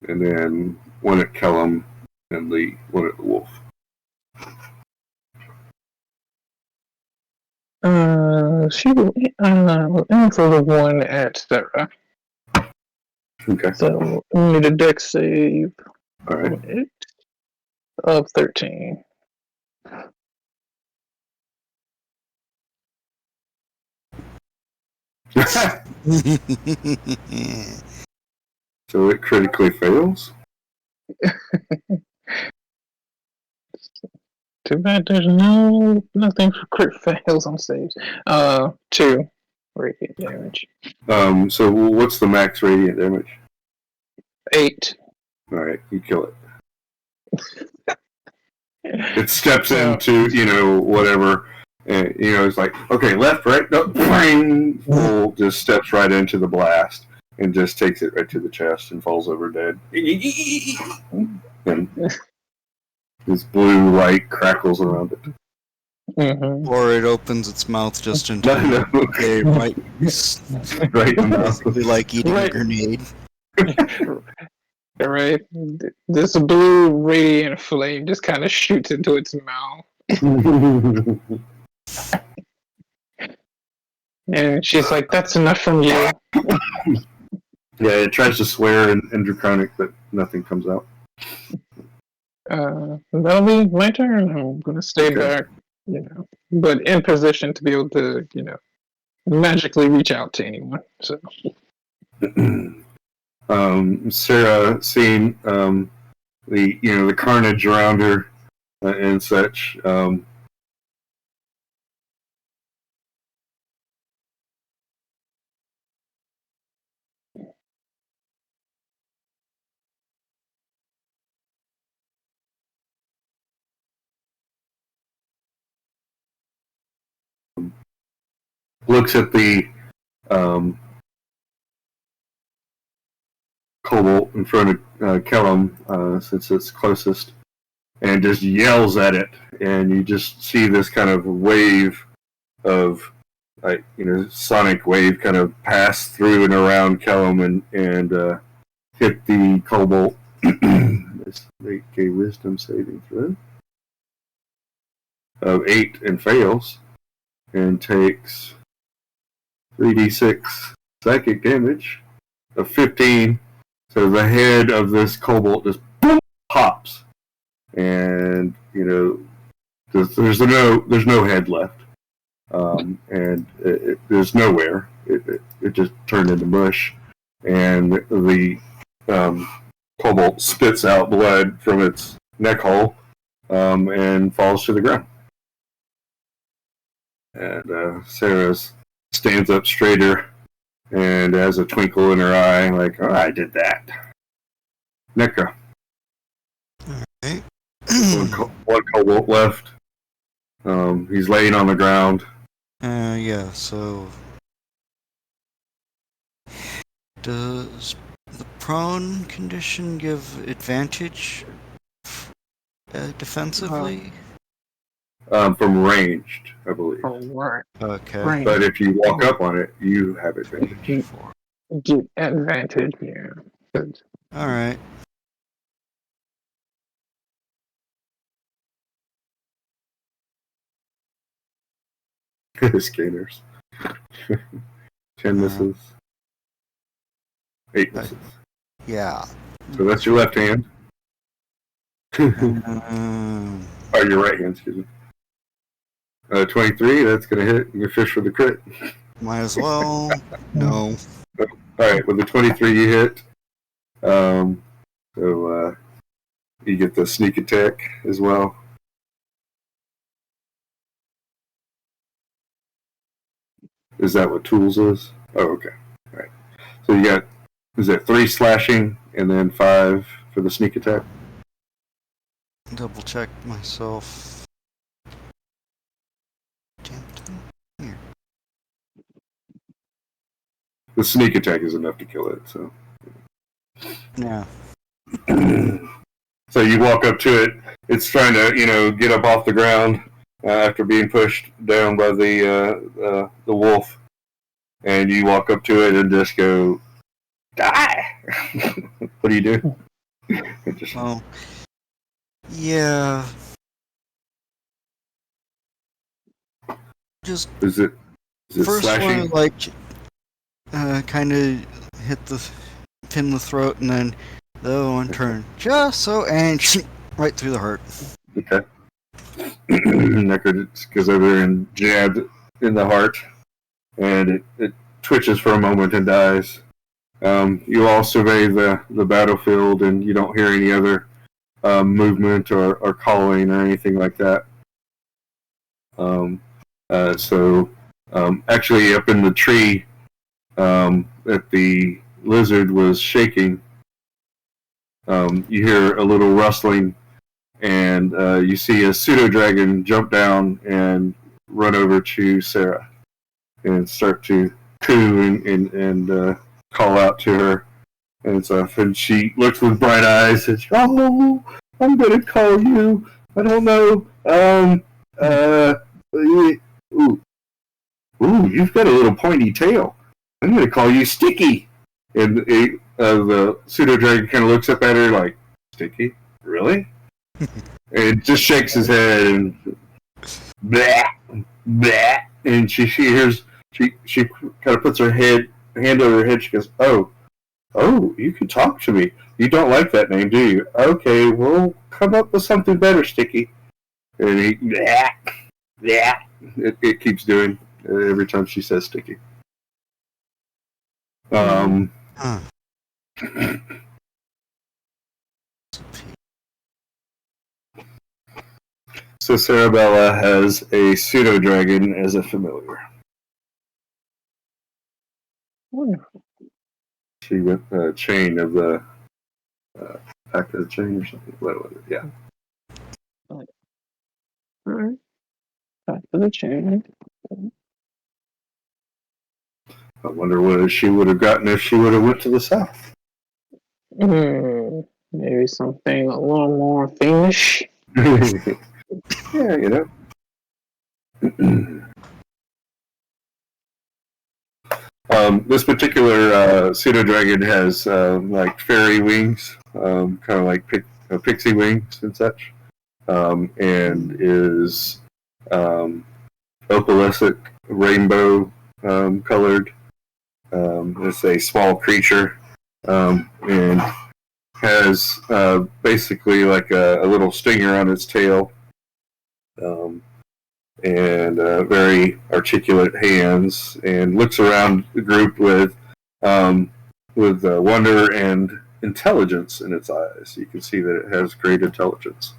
Speaker 2: and then one at Kellum, and one at the Wolf.
Speaker 5: She will aim for the one at Sarah.
Speaker 2: Okay.
Speaker 5: So we need a dex save.
Speaker 2: All right.
Speaker 5: Of 13.
Speaker 2: So it critically fails?
Speaker 5: Too bad there's nothing for crit fails on saves. 2 radiant damage.
Speaker 2: So what's the max radiant damage?
Speaker 5: 8.
Speaker 2: All right, you kill it. It steps into, whatever, and, it's like, okay, left, right, no, bang! Bull just steps right into the blast and just takes it right to the chest and falls over dead. And this blue light crackles around it.
Speaker 5: Mm-hmm.
Speaker 4: Or it opens its mouth just in time.
Speaker 2: No.
Speaker 4: It might
Speaker 2: Right in the mouth.
Speaker 4: basically like eating a grenade.
Speaker 5: Right? This blue radiant flame just kind of shoots into its mouth. And she's like, "That's enough from you."
Speaker 2: Yeah, it tries to swear in Draconic, but nothing comes out.
Speaker 5: That'll be my turn. I'm gonna stay back, but in position to be able to, magically reach out to anyone. So,
Speaker 2: Sarah, seeing the carnage around her and such, looks at the Cobalt in front of Kellum, since it's closest, and just yells at it, and you just see this kind of wave of, sonic wave kind of pass through and around Kellum and hit the Cobalt. Make a wisdom saving throw of 8 and fails, and takes 3d6 psychic damage of 15. So the head of this kobold just boom, pops, and there's no head left, and there's nowhere. It just turned into mush, and the kobold spits out blood from its neck hole, and falls to the ground. And Sarah stands up straighter and has a twinkle in her eye, like, "Oh, I did that." Necro.
Speaker 4: Alright.
Speaker 2: One kobold left. He's laying on the ground.
Speaker 4: Yeah, so... Does the prone condition give advantage defensively?
Speaker 2: From ranged, I believe.
Speaker 5: Right.
Speaker 4: Okay.
Speaker 5: Right.
Speaker 2: But if you walk up on it, you have advantage.
Speaker 5: Get advantage, yeah. Good.
Speaker 4: Alright.
Speaker 2: Scanners. 10 misses. 8 misses.
Speaker 4: Yeah.
Speaker 2: So that's your left hand. Or your right hand, excuse me. 23, that's going to hit. You fish for the crit.
Speaker 4: Might as well. No.
Speaker 2: Alright, with the 23 you hit. So you get the sneak attack as well. Is that what tools is? Oh, okay. Alright. So you got, is it 3 slashing and then 5 for the sneak attack?
Speaker 4: Double check myself. Damn it. Here.
Speaker 2: The sneak attack is enough to kill it, so.
Speaker 4: Yeah.
Speaker 2: So you walk up to it. It's trying to, get up off the ground after being pushed down by the wolf, and you walk up to it and just go, die. What do you do?
Speaker 4: Well, yeah. Just
Speaker 2: Is it
Speaker 4: first
Speaker 2: slashing?
Speaker 4: one, kind of pin the throat, and then the other one turn just so, and right through the heart.
Speaker 2: Okay. Necro goes over there and jabs in the heart, and it twitches for a moment and dies. You all survey the battlefield, and you don't hear any other movement or calling or anything like that. Actually, up in the tree that the lizard was shaking, you hear a little rustling, and you see a pseudo dragon jump down and run over to Sarah and start to coo and call out to her and stuff. And she looks with bright eyes and she, "Oh, I'm gonna call you. I don't know. Ooh, you've got a little pointy tail. I'm gonna call you Sticky." And the pseudo dragon kind of looks up at her like, "Sticky? Really?" And just shakes his head and blah, blah. And she hears, she kind of puts her hand over her head. She goes, "Oh, you can talk to me. You don't like that name, do you? Okay, well, come up with something better, Sticky." And he, blah, blah. It keeps doing every time she says Sticky. So Sarabella has a pseudo dragon as a familiar.
Speaker 5: Wonderful.
Speaker 2: She went the chain of the pack of the chain or something. What was it? Yeah.
Speaker 5: Alright. Back to the chain.
Speaker 2: I wonder what she would have gotten if she would have went to the south.
Speaker 5: Maybe something a little more fiendish.
Speaker 2: Yeah, this particular pseudo dragon has like fairy wings, kind of like pixie wings and such, and is opalescent rainbow colored. It's a small creature, and has basically like a little stinger on its tail, and very articulate hands, and looks around the group with wonder and intelligence in its eyes. You can see that it has great intelligence.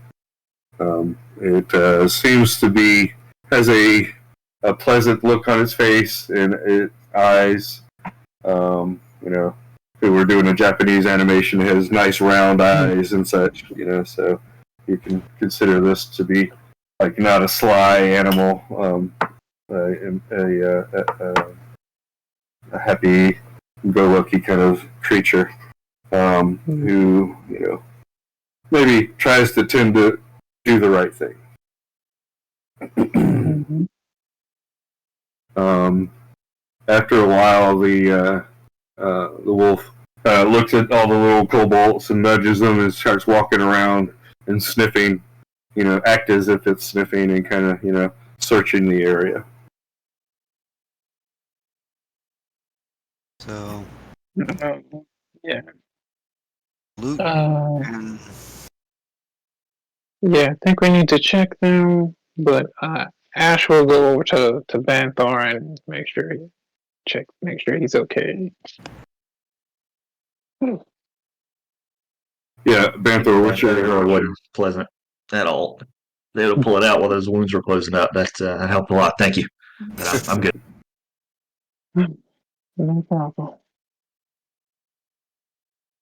Speaker 2: It seems to be has a pleasant look on its face and its eyes. If we were doing a Japanese animation, it has nice round eyes and such. So you can consider this to be like not a sly animal, a happy-go-lucky kind of creature, who maybe tries to tend to do the right thing. After a while, the wolf looks at all the little kobolds and nudges them and starts walking around and sniffing. Act as if it's sniffing and kind of searching the area.
Speaker 4: So
Speaker 5: Yeah.
Speaker 4: Luke
Speaker 5: Uh,
Speaker 4: and
Speaker 5: yeah, I think we need to check them, but Ash will go over to Banthor and make sure he's okay.
Speaker 2: Yeah, Banthor, what's your what?
Speaker 3: Pleasant at all. They able to pull it out while those wounds were closing up. That helped a lot. Thank you. But I'm good.
Speaker 5: No problem.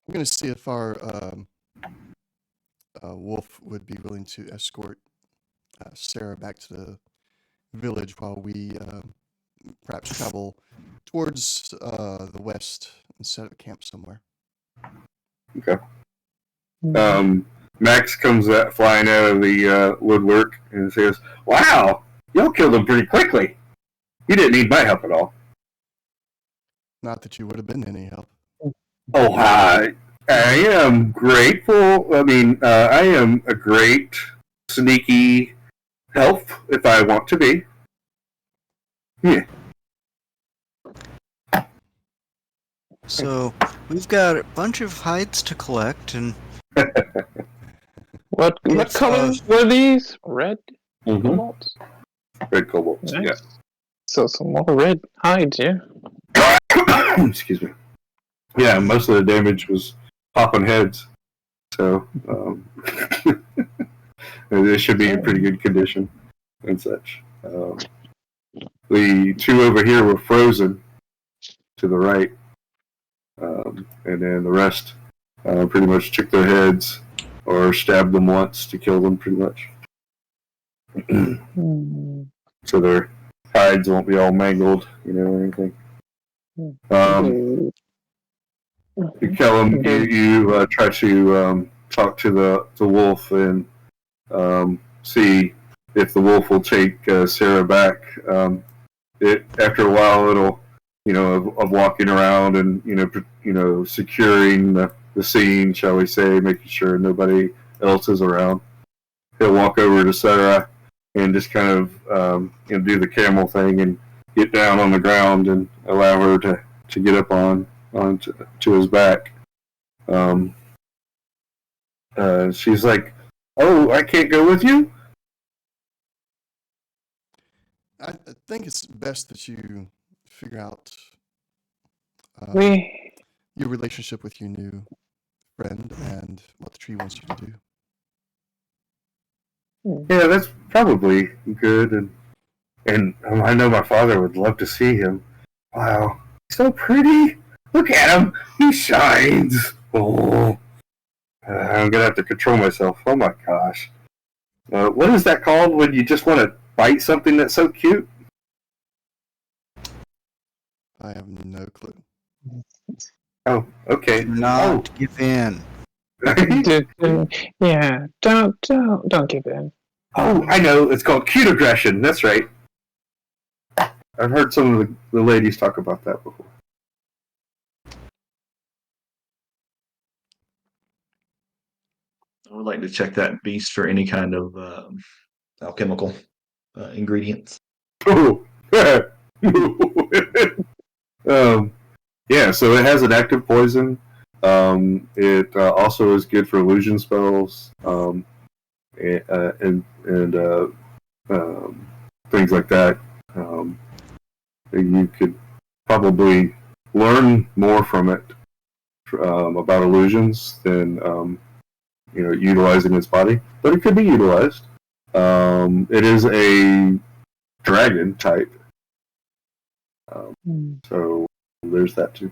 Speaker 1: I'm going to see if our wolf would be willing to escort Sarah back to the village while we perhaps travel towards the west and set up a camp somewhere.
Speaker 2: Okay. Max comes flying out of the woodwork and says, "Wow, y'all killed him pretty quickly. You didn't need my help at all."
Speaker 1: Not that you would have been any help.
Speaker 2: Oh, hi. I am grateful. I mean, I am a great sneaky help if I want to be. Yeah.
Speaker 4: so we've got a bunch of hides to collect, and
Speaker 5: What
Speaker 4: It's,
Speaker 5: colors were these? Red
Speaker 2: Mm-hmm.
Speaker 5: kobolds?
Speaker 2: Red kobolds.
Speaker 5: Nice. So some more red hides, yeah.
Speaker 2: Yeah. Excuse me. Yeah, most of the damage was popping heads. So they should be in pretty good condition and such. The two over here were frozen to the right. And then the rest pretty much took their heads or stabbed them once to kill them, pretty much. So their hides won't be all mangled, or anything. Kellum, you try to talk to the wolf and see if the wolf will take Sarah back. After a while, it'll of walking around and securing the scene, shall we say, making sure nobody else is around. He'll walk over to Sarah and just kind of do the camel thing and get down on the ground and allow her to get up onto his back. She's like, "Oh, I can't go with you?"
Speaker 1: I think it's best that you figure out your relationship with your new friend and what the tree wants you to do.
Speaker 2: Yeah, that's probably good, and I know my father would love to see him. Wow, so pretty! Look at him, he shines. Oh, I'm gonna have to control myself. Oh my gosh, what is that called when you just want to bite something that's so cute?
Speaker 1: I have no clue.
Speaker 2: Oh, okay.
Speaker 4: do not give in.
Speaker 5: Yeah, don't give in.
Speaker 2: Oh, I know. It's called cute aggression. That's right. I've heard some of the ladies talk about that before.
Speaker 3: I would like to check that beast for any kind of alchemical ingredients.
Speaker 2: Oh, Yeah, so it has an active poison. It also is good for illusion spells, and things like that. You could probably learn more from it about illusions than utilizing its body, but it could be utilized. It is a dragon type, so there's that too.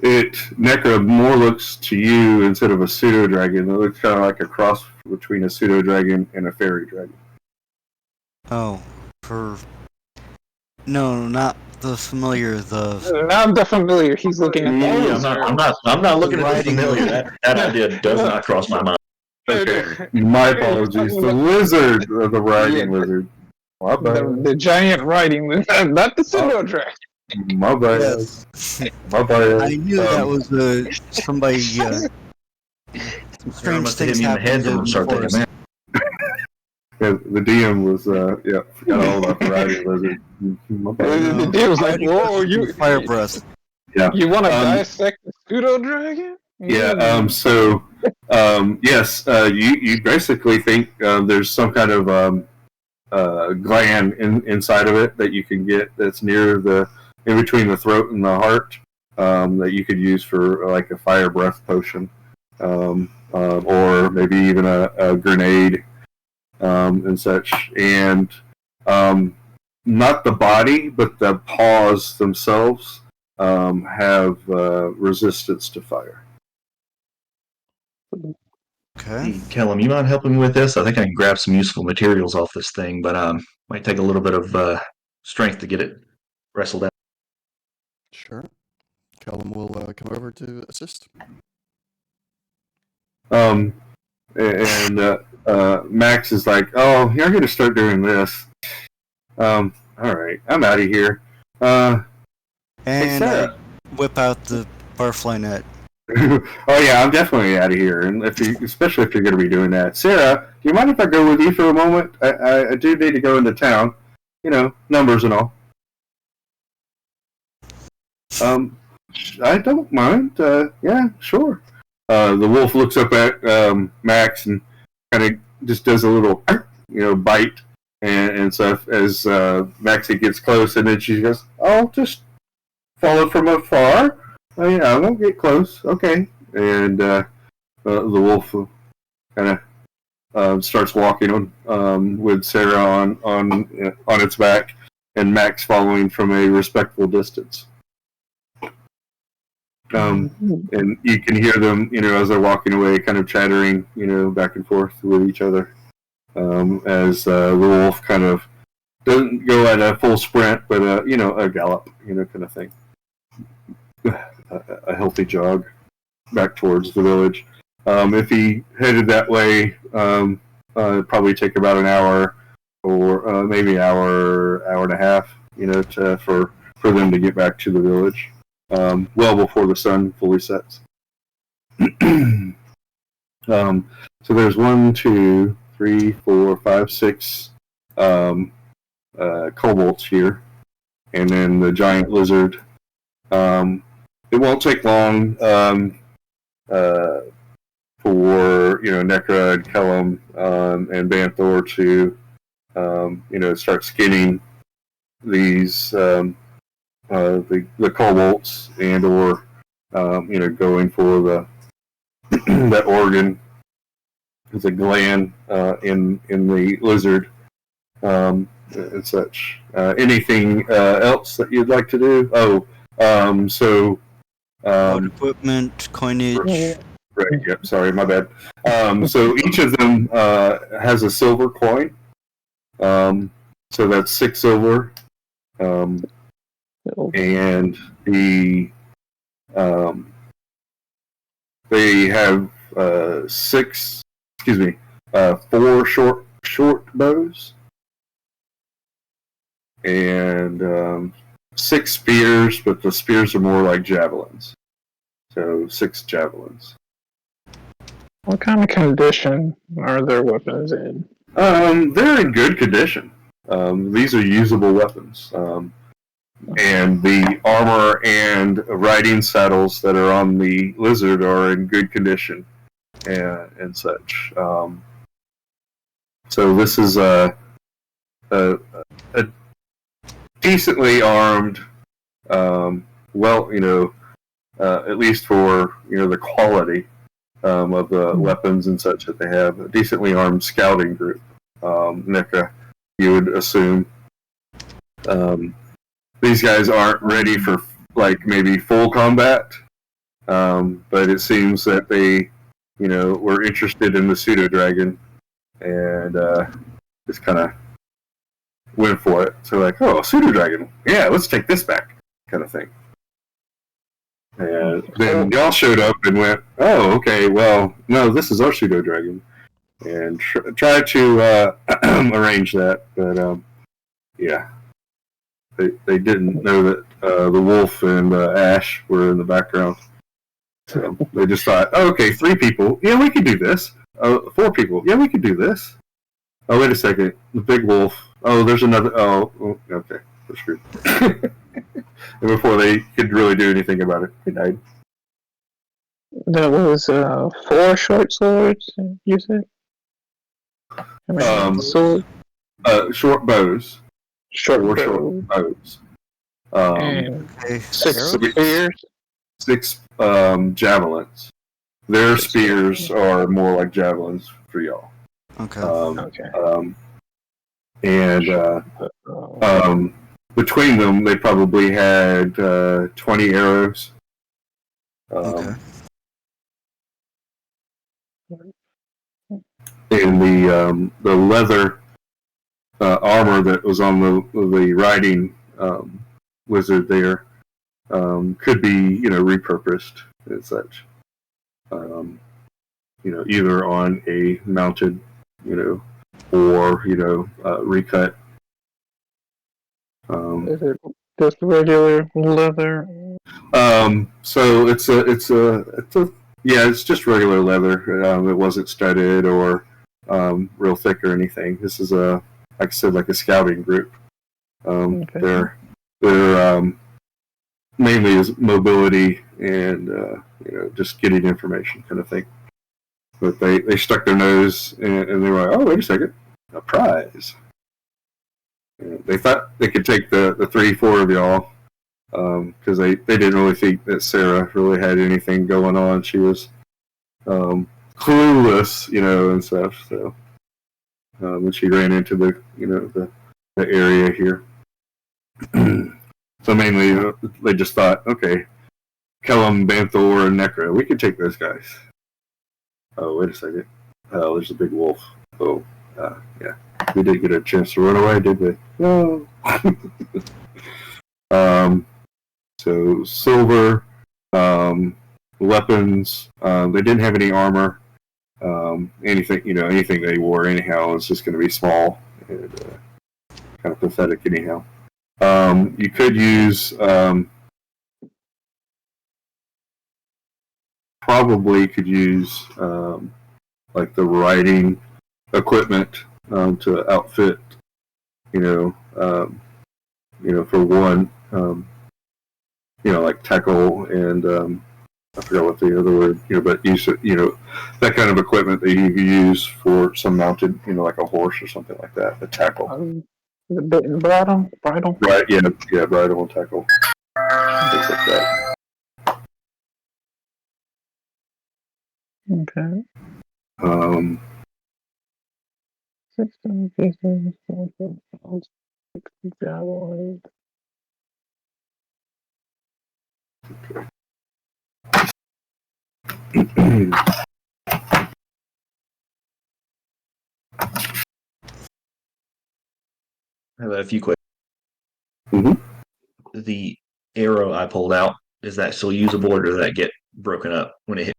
Speaker 2: Necra more looks to you instead of a pseudo dragon. It looks kind of like a cross between a pseudo dragon and a fairy dragon.
Speaker 4: Oh, no, not the familiar.
Speaker 5: Not the familiar. He's looking at the
Speaker 3: Yeah,
Speaker 5: lizard.
Speaker 3: I'm not looking at the
Speaker 4: Riding
Speaker 3: familiar.
Speaker 4: lizard.
Speaker 3: That idea does not cross my mind.
Speaker 2: Okay, my apologies. The lizard, the riding lizard. My bad.
Speaker 5: The giant riding lizard, not the pseudo dragon.
Speaker 2: My bad.
Speaker 4: Yes.
Speaker 2: My bad.
Speaker 4: I knew that was somebody. Some
Speaker 3: Someone
Speaker 4: strange
Speaker 3: must have hit
Speaker 4: things
Speaker 3: me in the head
Speaker 4: happened
Speaker 3: and
Speaker 4: in the
Speaker 3: start thinking,
Speaker 4: forest.
Speaker 3: man.
Speaker 2: Yeah, the DM was forgot all about the riding lizard. My bad.
Speaker 5: The dude was like,
Speaker 4: Riding
Speaker 5: "Whoa,
Speaker 4: lizard
Speaker 5: you
Speaker 4: and fire breath.
Speaker 2: Yeah.
Speaker 5: you want to dissect the pseudo dragon?"
Speaker 2: Yeah. So yes. You basically think there's some kind of gland inside of it that you can get that's near in between the throat and the heart that you could use for like a fire breath potion, or maybe even a grenade and such. And not the body, but the paws themselves have resistance to fire.
Speaker 4: Okay.
Speaker 3: Hey, Kellum, you mind helping me with this? I think I can grab some useful materials off this thing, but might take a little bit of strength to get it wrestled out.
Speaker 1: Sure. Callum will come over to assist.
Speaker 2: And Max is like, "Oh, you're going to start doing this. All right, I'm out of here." Hey,
Speaker 4: And
Speaker 2: Sarah.
Speaker 4: I whip out the barfly net.
Speaker 2: Oh yeah, I'm definitely out of here, and especially if you're going to be doing that. Sarah, do you mind if I go with you for a moment? I do need to go into town. Numbers and all. I don't mind. Yeah, sure. The wolf looks up at Max and kind of just does a little, bite and stuff as Maxie gets close, and then she goes, "I'll just follow from afar. I won't get close. Okay." And the wolf kind of starts walking on with Sarah on its back, and Max following from a respectful distance. And you can hear them, as they're walking away, kind of chattering, back and forth with each other. As the wolf kind of doesn't go at a full sprint, but a gallop, kind of thing. A healthy jog back towards the village. If he headed that way, it'd probably take about an hour or maybe hour and a half, for them to get back to the village. Well before the sun fully sets. So there's 1, 2, 3, 4, 5, 6 kobolds here, and then the giant lizard. It won't take long for Necra and Kellum and Banthor to start skinning these the kobolds and or going for the that organ, the gland in the lizard and such. Anything else that you'd like to do? So
Speaker 4: Equipment, coinage.
Speaker 2: right. Yep. Sorry, my bad. So each of them has a silver coin. So that's 6 silver. And they have 4 short bows and 6 spears, but the spears are more like javelins. So 6 javelins.
Speaker 5: What kind of condition are their weapons in?
Speaker 2: They're in good condition. these are usable weapons. And the armor and riding saddles that are on the lizard are in good condition and such. So this is a decently armed, well, at least for the quality of the weapons and such that they have, a decently armed scouting group. NECA, you would assume. These guys aren't ready for maybe full combat, but it seems that they, were interested in the pseudo dragon and just kind of went for it. So oh, pseudo dragon, yeah, let's take this back, kind of thing. And then y'all showed up and went, oh, okay, well, no, this is our pseudo dragon, and tried to arrange that, but yeah. They didn't know that the wolf and Ash were in the background. So they just thought, oh, okay, 3 people, yeah, we could do this. 4 people, yeah, we could do this. Oh, wait a second, the big wolf. Oh, there's another. Oh, okay, we're screwed. And before they could really do anything about it, they died.
Speaker 5: That was 4 short swords, you said? Sword?
Speaker 2: Short bows.
Speaker 5: Short
Speaker 2: bows.
Speaker 5: And 6 spears?
Speaker 2: 6 javelins. Their spears are more like javelins for y'all.
Speaker 4: Okay.
Speaker 2: And between them, they probably had 20 arrows.
Speaker 4: Okay.
Speaker 2: And the leather armor that was on the riding wizard there could be repurposed and such. Either on a mounted, or recut.
Speaker 5: Is it just regular leather?
Speaker 2: So it's just regular leather. It wasn't studded or real thick or anything. This is like I said, like a scouting group. Okay. They're mainly is mobility and just getting information kind of thing. But they stuck their nose and they were like, oh, wait a second, a prize. And they thought they could take the 3-4 of y'all because they didn't really think that Sarah really had anything going on. She was clueless, and stuff. So when she ran into the area here. So mainly they just thought, okay, Kellum, Banthor, and Necra, we could take those guys. Oh, wait a second. Oh, there's a big wolf. Oh, yeah. We did get a chance to run away, did we? No. So silver, weapons. They didn't have any armor. Anything they wore anyhow is just going to be small and kind of pathetic anyhow. You could use probably could use like the riding equipment to outfit, for one, like tackle and I forgot what the other word, but use that kind of equipment that you use for some mounted, like a horse or something like that, a tackle.
Speaker 5: The bridle?
Speaker 2: Right, yeah, bridle and tackle. Things like that.
Speaker 5: Okay. 16 pieces, 6 javelins.
Speaker 3: I have a few questions.
Speaker 2: Mm-hmm.
Speaker 3: The arrow I pulled out, is that still usable or does that get broken up when it hits?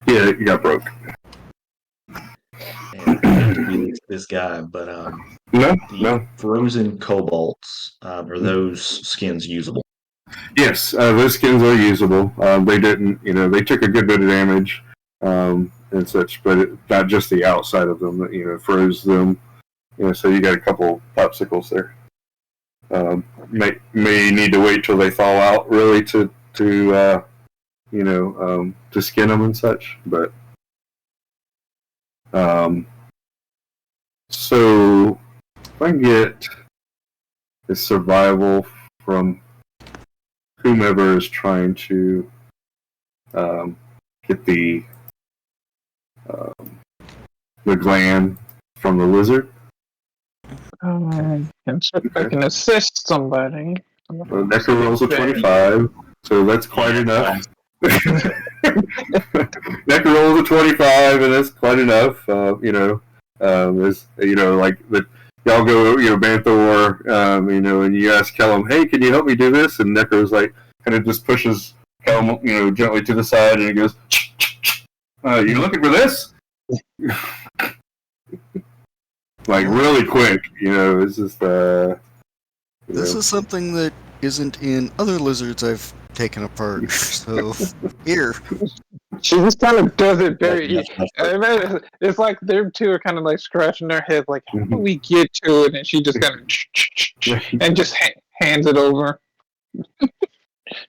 Speaker 2: Yeah, it got broke.
Speaker 3: And I hate to be this guy, but
Speaker 2: No.
Speaker 3: frozen kobolds, are those skins usable?
Speaker 2: Yes, those skins are usable. They didn't, they took a good bit of damage. and such, but not just the outside of them. Froze them. So you got a couple popsicles there. May need to wait till they thaw out really to skin them and such. But so if I can get a survival from whomever is trying to get the gland from the lizard.
Speaker 5: And so if I can assist somebody.
Speaker 2: Necker rolls a 25, so that's quite enough. Necker rolls a 25, and that's quite enough. Like the y'all go, Banthor, and you ask Kellum, hey, can you help me do this? And Necker was like, kind of just pushes Kellum, gently to the side, and he goes, you looking for this? Like really quick, it's just
Speaker 4: This is something that isn't in other lizards I've taken apart. So here,
Speaker 5: She just kind of does it very. It's like them two are kind of like scratching their head, like how do we get to it? And she just kind of and just hands it over.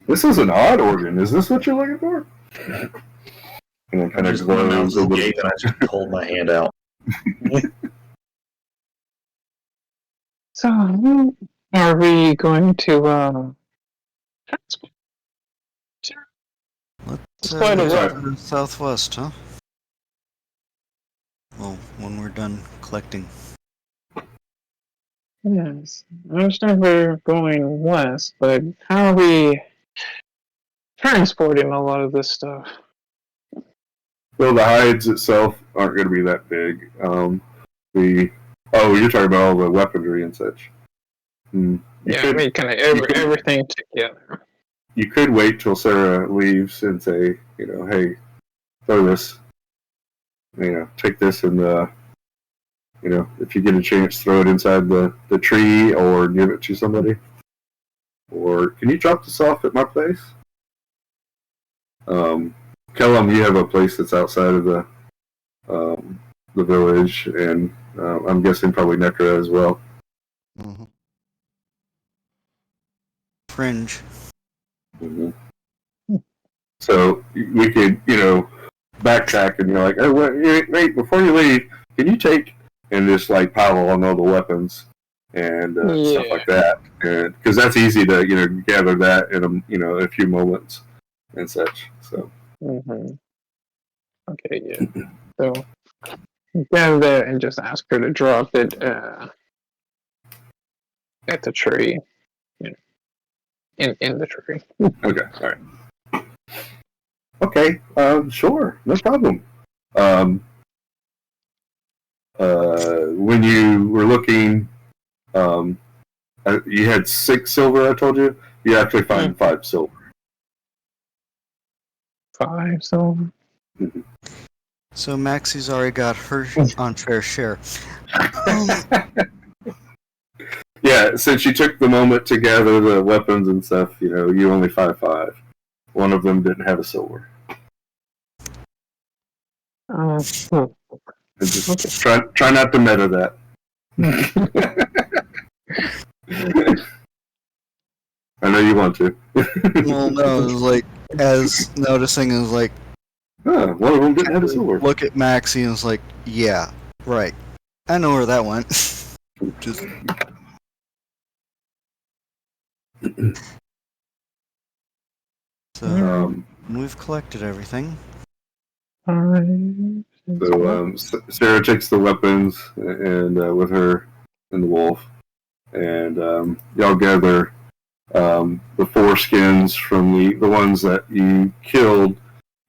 Speaker 2: This is an odd organ. Is this what you're looking for? And then kind of glows a little.
Speaker 3: And I just hold my hand out.
Speaker 5: So, are we going to?
Speaker 4: let's
Speaker 5: quite a lot.
Speaker 4: to the southwest, huh? Well, when we're done collecting.
Speaker 5: Yes, I understand we're going west, but how are we transporting a lot of this stuff?
Speaker 2: Well, the hides itself aren't going to be that big. You're talking about all the weaponry and such.
Speaker 5: Kind of everything together.
Speaker 2: You could wait till Sarah leaves and say, hey, throw this. Take this and if you get a chance, throw it inside the tree or give it to somebody. Or can you drop this off at my place? Kellum, you have a place that's outside of the village, and I'm guessing probably Nekra as well.
Speaker 1: Mm-hmm.
Speaker 4: Fringe.
Speaker 2: Mm-hmm. So we could, backtrack, and you're like, oh, wait, before you leave, can you take and just like pile on all the weapons and stuff like that, because that's easy to gather that in a few moments and such. So.
Speaker 5: Mm-hmm. Okay, yeah. So gather there and just ask her to drop it at the tree. In the tree.
Speaker 2: Okay, all right. Okay, sure, no problem. When you were looking, you had 6 silver. I told you. You actually find 5 silver.
Speaker 5: 5 silver.
Speaker 2: Mm-hmm.
Speaker 4: So Maxie's already got her unfair share.
Speaker 2: Yeah, since you took the moment to gather the weapons and stuff, you only find 5. One of them didn't have a silver. Just try not to meta that. I know you want to.
Speaker 4: Well, no, it was like, as noticing is like,
Speaker 2: one of them didn't have a silver.
Speaker 4: look at Maxie and it's like, yeah, right. I know where that went. Just... So, we've collected everything.
Speaker 2: So Sarah takes the weapons and with her and the wolf, and y'all gather the 4 skins from the ones that you killed,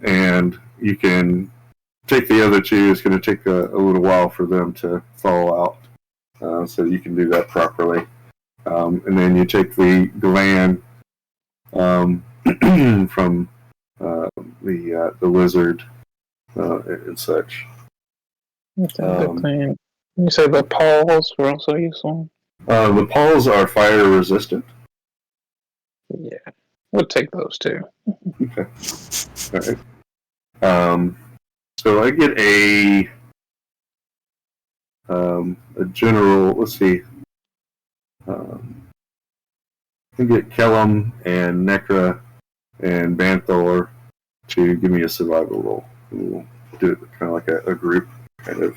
Speaker 2: and you can take the other 2. It's going to take a little while for them to thaw out, so you can do that properly. And then you take the gland from the lizard and such.
Speaker 5: You say the paws were also useful?
Speaker 2: The paws are fire resistant.
Speaker 5: Yeah, we'll take those too.
Speaker 2: Okay. All right. So I get a general. Let's see. I get Kellum and Necra and Banthor to give me a survival roll. We'll do it kind of like a group, kind of,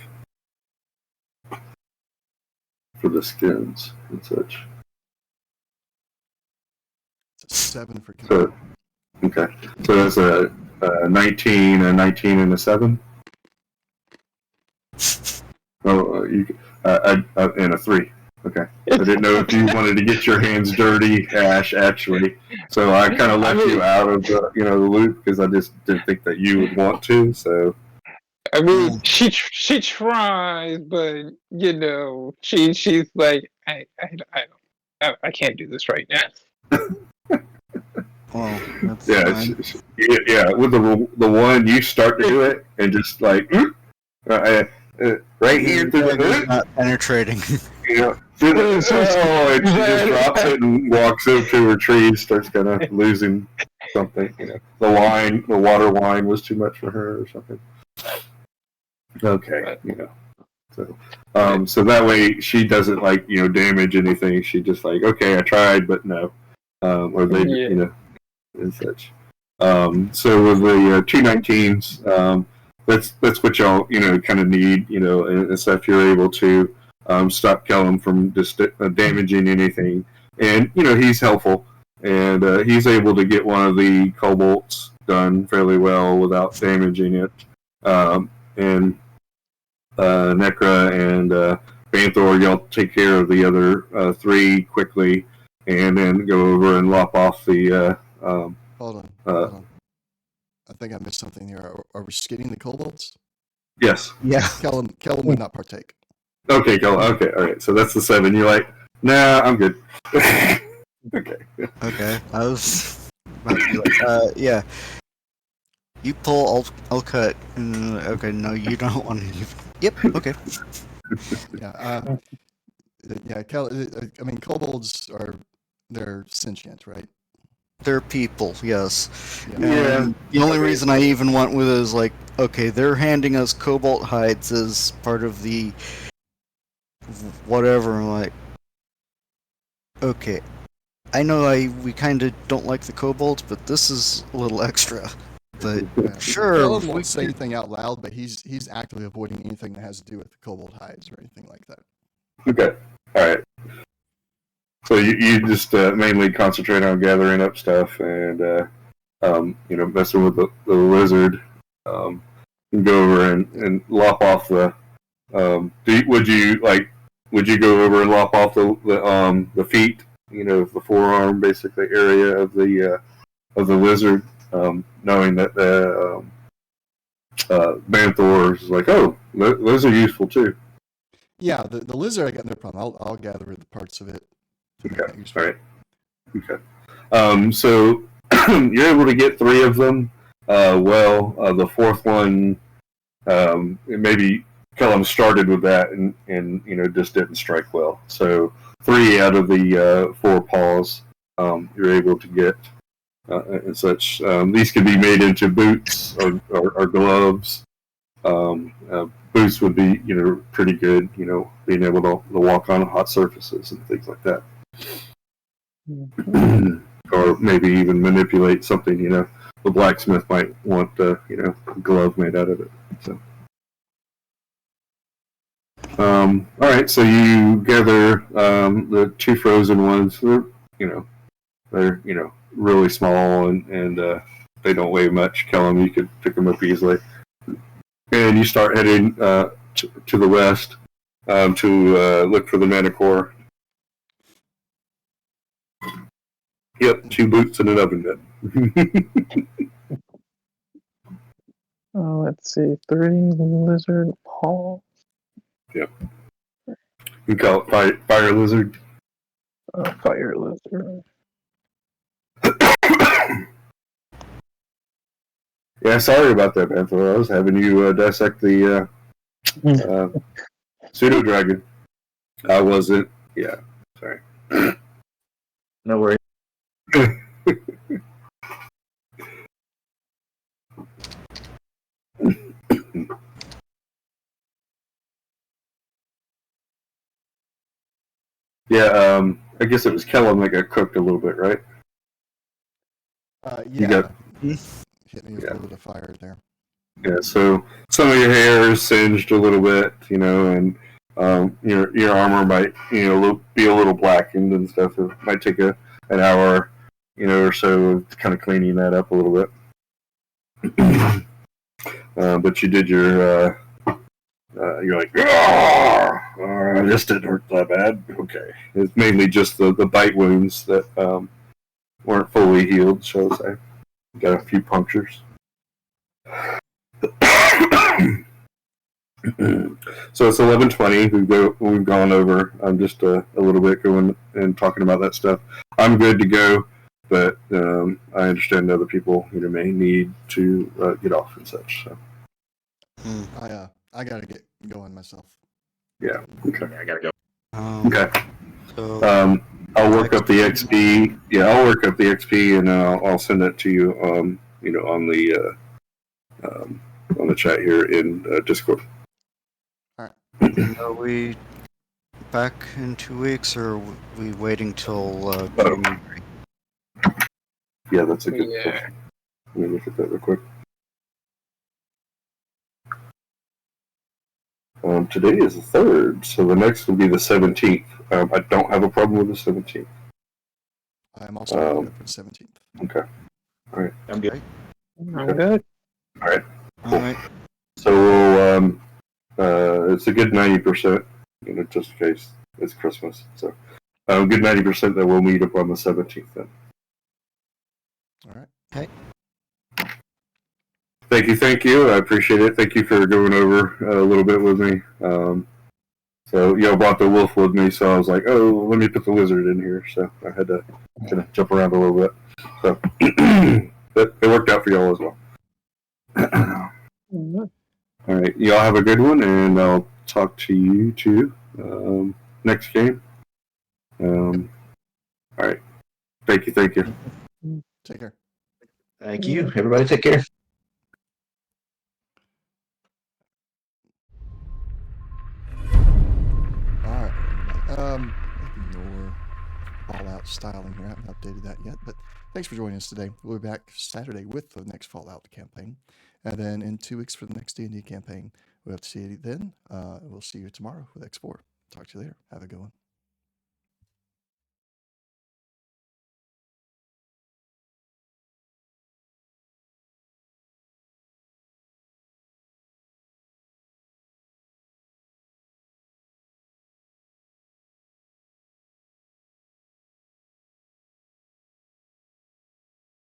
Speaker 2: for the skins and such.
Speaker 1: It's a 7 for Kellum.
Speaker 2: So, okay. So that's a 19, a 19, and a 7. Oh, and a 3. Okay. I didn't know if you wanted to get your hands dirty, Ash, actually. So I kind of left you out of the loop because I just didn't think that you would want to. So
Speaker 5: I mean, she tries, but she's like, I can't do this right now.
Speaker 4: Well, that's
Speaker 2: yeah,
Speaker 4: fine.
Speaker 2: yeah. With the one, you start to do it and just like right here through the
Speaker 4: not penetrating.
Speaker 2: and she just drops it and walks over to her tree and starts kind of losing something. The water wine was too much for her or something. Okay, so that way she doesn't damage anything. She just like, okay, I tried, but no, or they and such. So with the 219s, that's what y'all kind of need, and stuff. You're able to stop Kellum from just damaging anything, and he's helpful, and he's able to get one of the kobolds done fairly well without damaging it, and Necra and Banthor, y'all take care of the other 3 quickly, and then go over and lop off the.
Speaker 1: Hold on. I think I missed something here. Are we skidding the kobolds?
Speaker 2: Yes.
Speaker 4: Yeah.
Speaker 1: Kellum would not partake.
Speaker 2: Okay, okay, all right. So that's the 7. You're like, nah, I'm good. Okay.
Speaker 4: Okay. I was about to be like, yeah. You pull, I'll cut. Okay, no, you don't want to. Yep. Okay.
Speaker 1: Yeah. I mean, kobolds they're sentient, right?
Speaker 4: They're people, yes.
Speaker 2: Yeah.
Speaker 4: And the only reason I even went with it is like, okay, they're handing us cobalt hides as part of the whatever. I'm like, okay, I know we kind of don't like the kobolds, but this is a little extra. But sure.
Speaker 1: Kellum won't say anything out loud, but he's actively avoiding anything that has to do with the kobold hides or anything like that.
Speaker 2: Okay. All right. So you just mainly concentrate on gathering up stuff and messing with the lizard. And go over and lop off the. Would you go over and lop off the feet? The forearm basically area of the lizard, knowing that the Banthor is like, oh, those are useful too.
Speaker 1: Yeah, the lizard, I got no problem. I'll gather the parts of it.
Speaker 2: Okay. All right. Okay. So you're able to get 3 of them. The 4th one, maybe Kellum started with that and just didn't strike well. So 3 out of the 4 paws you're able to get and such. These can be made into boots or gloves. Boots would be pretty good. Being able to walk on hot surfaces and things like that. Or maybe even manipulate something. The blacksmith might want a glove made out of it. So. All right, so you gather the 2 frozen ones. They're really small and they don't weigh much. Kellum, you could pick them up easily. And you start heading to the west to look for the manicore. Yep, 2 boots and an oven mitt.
Speaker 5: Let's see, 3 lizard paws.
Speaker 2: Yep. You call it fire lizard.
Speaker 5: Fire lizard.
Speaker 2: Yeah, sorry about that, Banthor. I was having you dissect the pseudo dragon. I wasn't. Yeah, sorry.
Speaker 3: No worries.
Speaker 2: Yeah, I guess it was Kellum that got cooked a little bit, right? You
Speaker 1: Yeah,
Speaker 2: got
Speaker 1: hit me with a little bit of fire there.
Speaker 2: Yeah, so some of your hair is singed a little bit, and your armor might be a little blackened and stuff. It might take an hour, or so of kind of cleaning that up a little bit. But you did your you're like, this didn't hurt that bad. Okay, it's mainly just the bite wounds that weren't fully healed. So I got a few punctures. So it's 11:20. We've gone over just a little bit going and talking about that stuff. I'm good to go, but I understand other people may need to get off and such. So
Speaker 1: I gotta get going myself.
Speaker 2: yeah, okay.
Speaker 3: I gotta go.
Speaker 2: Okay.
Speaker 4: So
Speaker 2: I'll work up the XP. Yeah, I'll work up the XP and I'll send that to you. On the chat here in Discord.
Speaker 1: All right.
Speaker 4: Are we back in 2 weeks, or are we waiting till January?
Speaker 2: Yeah, that's a good question. Let me look at that real quick. Today is the 3rd, so the next will be the 17th. I don't have a problem with the 17th.
Speaker 1: I'm also good for the 17th.
Speaker 2: Okay. All right.
Speaker 3: I'm good.
Speaker 5: I'm good.
Speaker 2: All right.
Speaker 4: All right.
Speaker 2: So we'll it's a good 90%, just in case it's Christmas. So good 90% that we'll meet up on the 17th then.
Speaker 1: All right.
Speaker 4: Okay.
Speaker 2: Thank you. I appreciate it. Thank you for going over a little bit with me. So I brought the wolf with me, so I was like, oh, let me put the lizard in here. So I had to kind of jump around a little bit. So but it worked out for y'all as well. All right, y'all have a good one, and I'll talk to you too next game. All right, thank you.
Speaker 1: Take care.
Speaker 3: Thank you. Everybody take care.
Speaker 1: All right. Ignore Fallout styling here. I haven't updated that yet, but thanks for joining us today. We'll be back Saturday with the next Fallout campaign, and then in 2 weeks for the next D&D campaign. We'll have to see you then. We'll see you tomorrow with X4. Talk to you later. Have a good one.